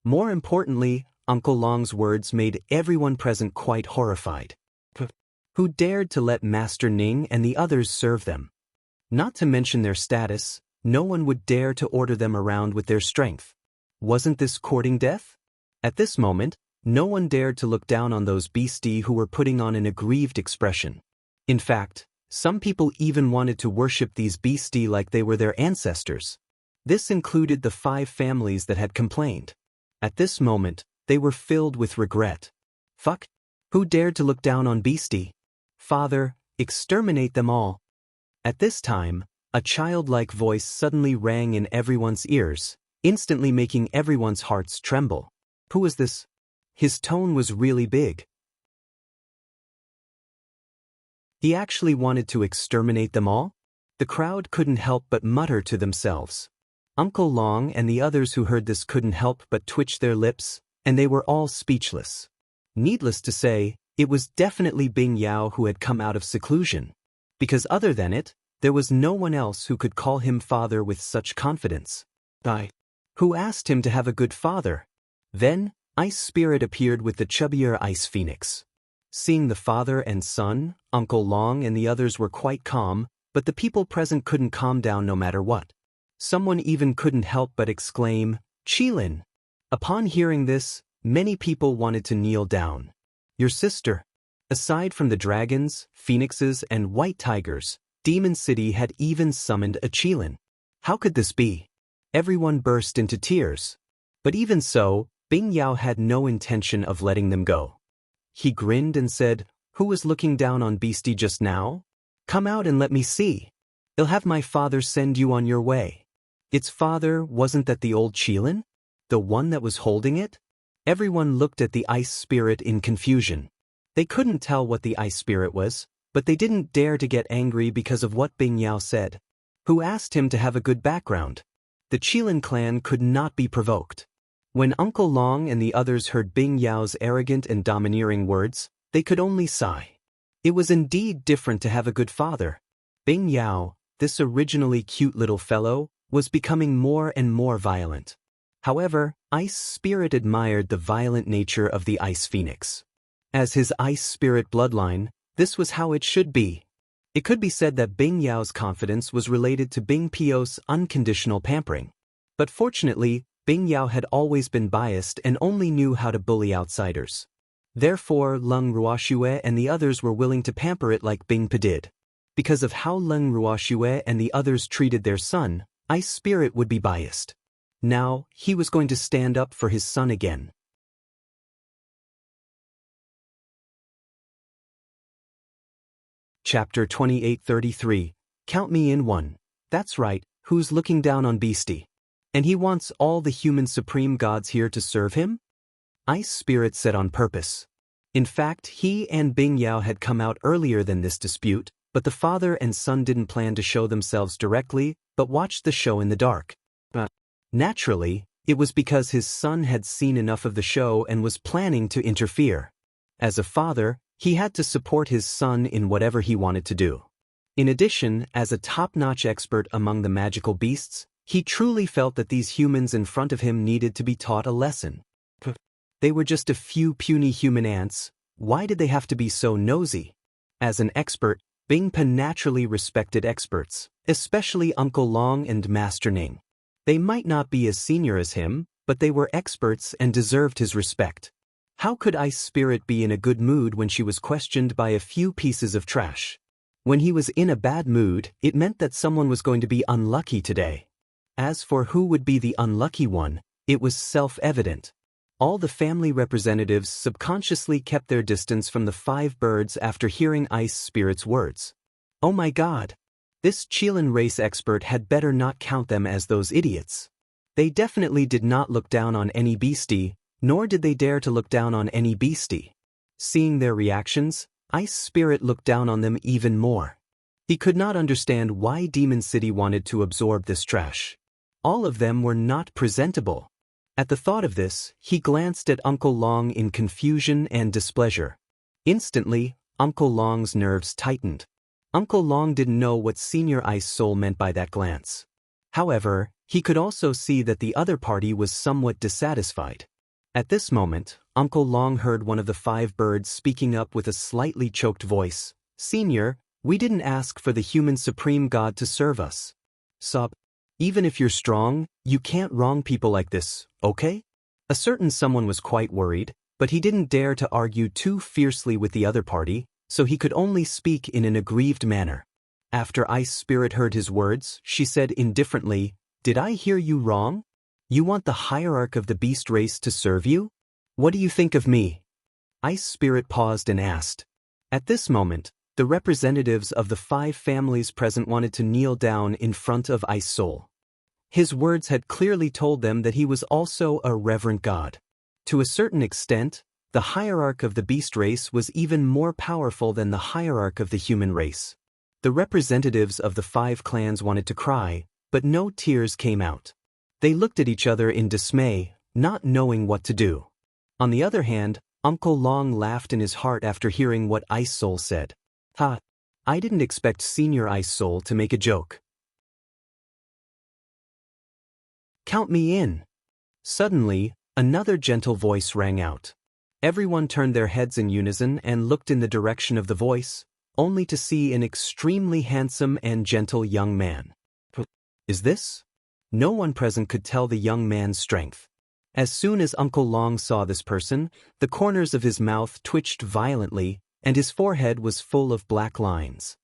More importantly, Uncle Long's words made everyone present quite horrified. Who dared to let Master Ning and the others serve them? Not to mention their status, no one would dare to order them around with their strength. Wasn't this courting death? At this moment, no one dared to look down on those beastie who were putting on an aggrieved expression. In fact, some people even wanted to worship these beastie like they were their ancestors. This included the 5 families that had complained. At this moment, they were filled with regret. Fuck! Who dared to look down on beastie? Father, exterminate them all. At this time, a childlike voice suddenly rang in everyone's ears, instantly making everyone's hearts tremble. Who was this? His tone was really big. He actually wanted to exterminate them all? The crowd couldn't help but mutter to themselves. Uncle Long and the others who heard this couldn't help but twitch their lips, and they were all speechless. Needless to say, it was definitely Bing Yao who had come out of seclusion. Because other than it, there was no one else who could call him father with such confidence. Who asked him to have a good father? Then, Ice Spirit appeared with the chubbier Ice Phoenix. Seeing the father and son, Uncle Long and the others were quite calm, but the people present couldn't calm down no matter what. Someone even couldn't help but exclaim, "Qilin!" Upon hearing this, many people wanted to kneel down. Your sister. Aside from the dragons, phoenixes, and white tigers, Demon City had even summoned a Qilin. How could this be? Everyone burst into tears. But even so, Bing Yao had no intention of letting them go. He grinned and said, "Who was looking down on Beastie just now? Come out and let me see. I'll have my father send you on your way." Its father, wasn't that the old Qilin? The one that was holding it? Everyone looked at the ice spirit in confusion. They couldn't tell what the ice spirit was, but they didn't dare to get angry because of what Bing Yao said. Who asked him to have a good background? The Qilin clan could not be provoked. When Uncle Long and the others heard Bing Yao's arrogant and domineering words, they could only sigh. It was indeed different to have a good father. Bing Yao, this originally cute little fellow, was becoming more and more violent. However, Ice Spirit admired the violent nature of the Ice Phoenix. As his Ice Spirit bloodline, this was how it should be. It could be said that Bing Yao's confidence was related to Bing Pio's unconditional pampering. But fortunately, Bing Yao had always been biased and only knew how to bully outsiders. Therefore, Leng Ruoxue and the others were willing to pamper it like Bing Pa did. Because of how Leng Ruoxue and the others treated their son, Ice Spirit would be biased. Now, he was going to stand up for his son again. Chapter 2833. Count me in one. That's right, who's looking down on Beastie? And he wants all the human supreme gods here to serve him? Ice Spirit said on purpose. In fact, he and Bing Yao had come out earlier than this dispute, but the father and son didn't plan to show themselves directly, but watched the show in the dark. Naturally, it was because his son had seen enough of the show and was planning to interfere. As a father, he had to support his son in whatever he wanted to do. In addition, as a top-notch expert among the magical beasts, he truly felt that these humans in front of him needed to be taught a lesson. They were just a few puny human ants. Why did they have to be so nosy? As an expert, Bing Pa naturally respected experts, especially Uncle Long and Master Ning. They might not be as senior as him, but they were experts and deserved his respect. How could Ice Spirit be in a good mood when she was questioned by a few pieces of trash? When he was in a bad mood, it meant that someone was going to be unlucky today. As for who would be the unlucky one, it was self-evident. All the family representatives subconsciously kept their distance from the 5 birds after hearing Ice Spirit's words. Oh my God! This Qilin race expert had better not count them as those idiots. They definitely did not look down on any beastie, nor did they dare to look down on any beastie. Seeing their reactions, Ice Spirit looked down on them even more. He could not understand why Demon City wanted to absorb this trash. All of them were not presentable. At the thought of this, he glanced at Uncle Long in confusion and displeasure. Instantly, Uncle Long's nerves tightened. Uncle Long didn't know what Senior Ice Soul meant by that glance. However, he could also see that the other party was somewhat dissatisfied. At this moment, Uncle Long heard one of the 5 birds speaking up with a slightly choked voice. "Senior, we didn't ask for the human supreme god to serve us. Sob, even if you're strong, you can't wrong people like this, okay?" A certain someone was quite worried, but he didn't dare to argue too fiercely with the other party, so he could only speak in an aggrieved manner. After Ice Spirit heard his words, she said indifferently, "Did I hear you wrong? You want the hierarch of the beast race to serve you? What do you think of me?" Ice Spirit paused and asked. At this moment, the representatives of the 5 families present wanted to kneel down in front of Ice Soul. His words had clearly told them that he was also a reverent god. To a certain extent, the hierarch of the beast race was even more powerful than the hierarch of the human race. The representatives of the 5 clans wanted to cry, but no tears came out. They looked at each other in dismay, not knowing what to do. On the other hand, Uncle Long laughed in his heart after hearing what Ice Soul said. "Ha! I didn't expect Senior Ice Soul to make a joke. Count me in." Suddenly, another gentle voice rang out. Everyone turned their heads in unison and looked in the direction of the voice, only to see an extremely handsome and gentle young man. Is this? No one present could tell the young man's strength. As soon as Uncle Long saw this person, the corners of his mouth twitched violently, and his forehead was full of black lines.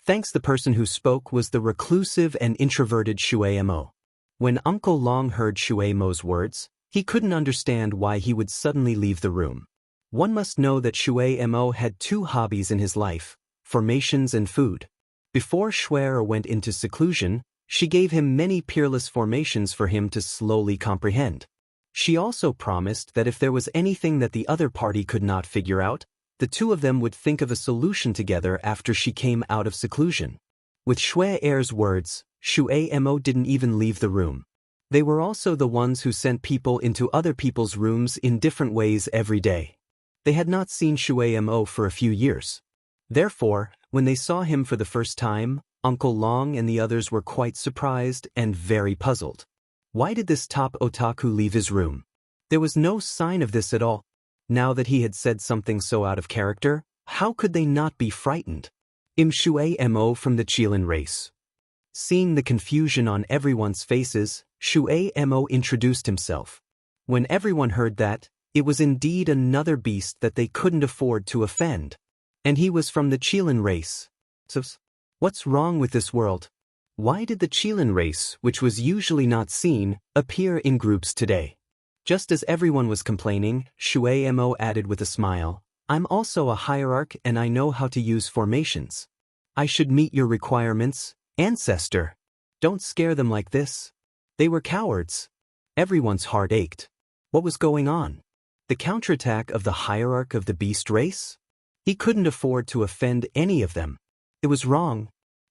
Thanks, the person who spoke was the reclusive and introverted Shui Mo. When Uncle Long heard Shui Mo's words, He couldn't understand why he would suddenly leave the room. One must know that Shui Mo had two hobbies in his life, formations and food. Before Shui went into seclusion, she gave him many peerless formations for him to slowly comprehend. She also promised that if there was anything that the other party could not figure out, the two of them would think of a solution together after she came out of seclusion. With Shui's words, Shui Mo didn't even leave the room. They were also the ones who sent people into other people's rooms in different ways every day. They had not seen Shui Mo for a few years. Therefore, when they saw him for the first time, Uncle Long and the others were quite surprised and very puzzled. Why did this top otaku leave his room? There was no sign of this at all. Now that he had said something so out of character, how could they not be frightened? Shui Mo from the Qilin race. Seeing the confusion on everyone's faces, Shui Mo introduced himself. When everyone heard that, it was indeed another beast that they couldn't afford to offend. And he was from the Qilin race. So, what's wrong with this world? Why did the Qilin race, which was usually not seen, appear in groups today? Just as everyone was complaining, Shui Mo added with a smile, I'm also a hierarch and I know how to use formations. I should meet your requirements, ancestor. Don't scare them like this. They were cowards. Everyone's heart ached. What was going on? The counterattack of the hierarch of the beast race? He couldn't afford to offend any of them. It was wrong.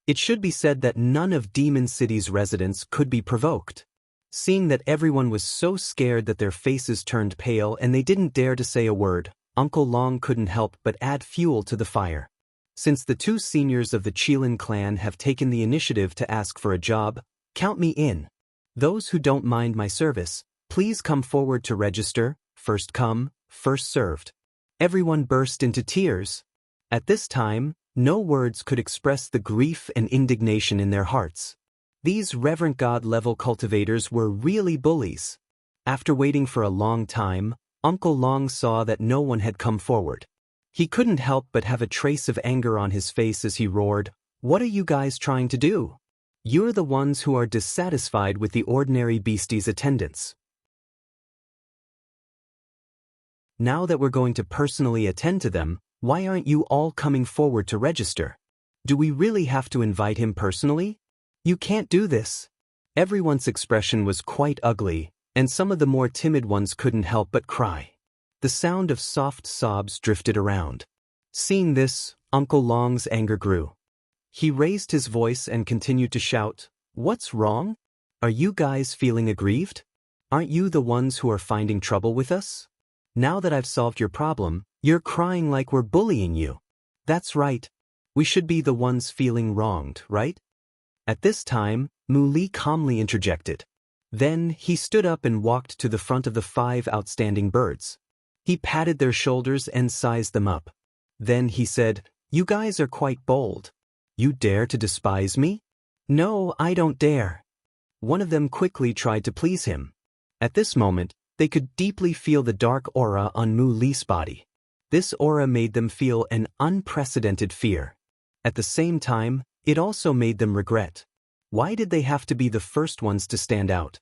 It should be said that none of Demon City's residents could be provoked. Seeing that everyone was so scared that their faces turned pale and they didn't dare to say a word, Uncle Long couldn't help but add fuel to the fire. Since the two seniors of the Qilin clan have taken the initiative to ask for a job, count me in. Those who don't mind my service, please come forward to register, first come, first served. Everyone burst into tears. At this time, no words could express the grief and indignation in their hearts. These reverent god-level cultivators were really bullies. After waiting for a long time, Uncle Long saw that no one had come forward. He couldn't help but have a trace of anger on his face as he roared, "What are you guys trying to do? You're the ones who are dissatisfied with the ordinary beastie's attendance. Now that we're going to personally attend to them, why aren't you all coming forward to register? Do we really have to invite him personally? You can't do this." Everyone's expression was quite ugly, and some of the more timid ones couldn't help but cry. The sound of soft sobs drifted around. Seeing this, Uncle Long's anger grew. He raised his voice and continued to shout, "What's wrong? Are you guys feeling aggrieved? Aren't you the ones who are finding trouble with us? Now that I've solved your problem, you're crying like we're bullying you. That's right. We should be the ones feeling wronged, right?" At this time, Mu Li calmly interjected. Then he stood up and walked to the front of the 5 outstanding birds. He patted their shoulders and sized them up. Then he said, "You guys are quite bold. You dare to despise me?" "No, I don't dare." One of them quickly tried to please him. At this moment, they could deeply feel the dark aura on Mu Li's body. This aura made them feel an unprecedented fear. At the same time, it also made them regret. Why did they have to be the first ones to stand out?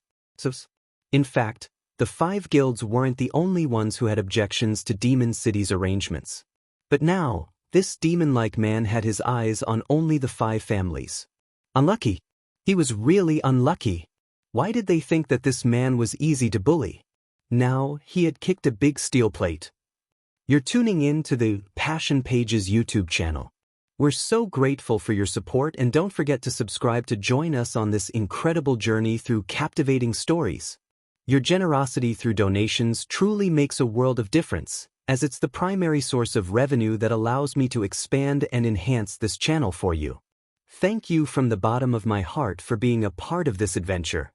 In fact, the 5 guilds weren't the only ones who had objections to Demon City's arrangements. But now, this demon-like man had his eyes on only the 5 families. Unlucky. He was really unlucky. Why did they think that this man was easy to bully? Now, he had kicked a big steel plate. You're tuning in to the Passion Pages YouTube channel. We're so grateful for your support, and don't forget to subscribe to join us on this incredible journey through captivating stories. Your generosity through donations truly makes a world of difference, as it's the primary source of revenue that allows me to expand and enhance this channel for you. Thank you from the bottom of my heart for being a part of this adventure.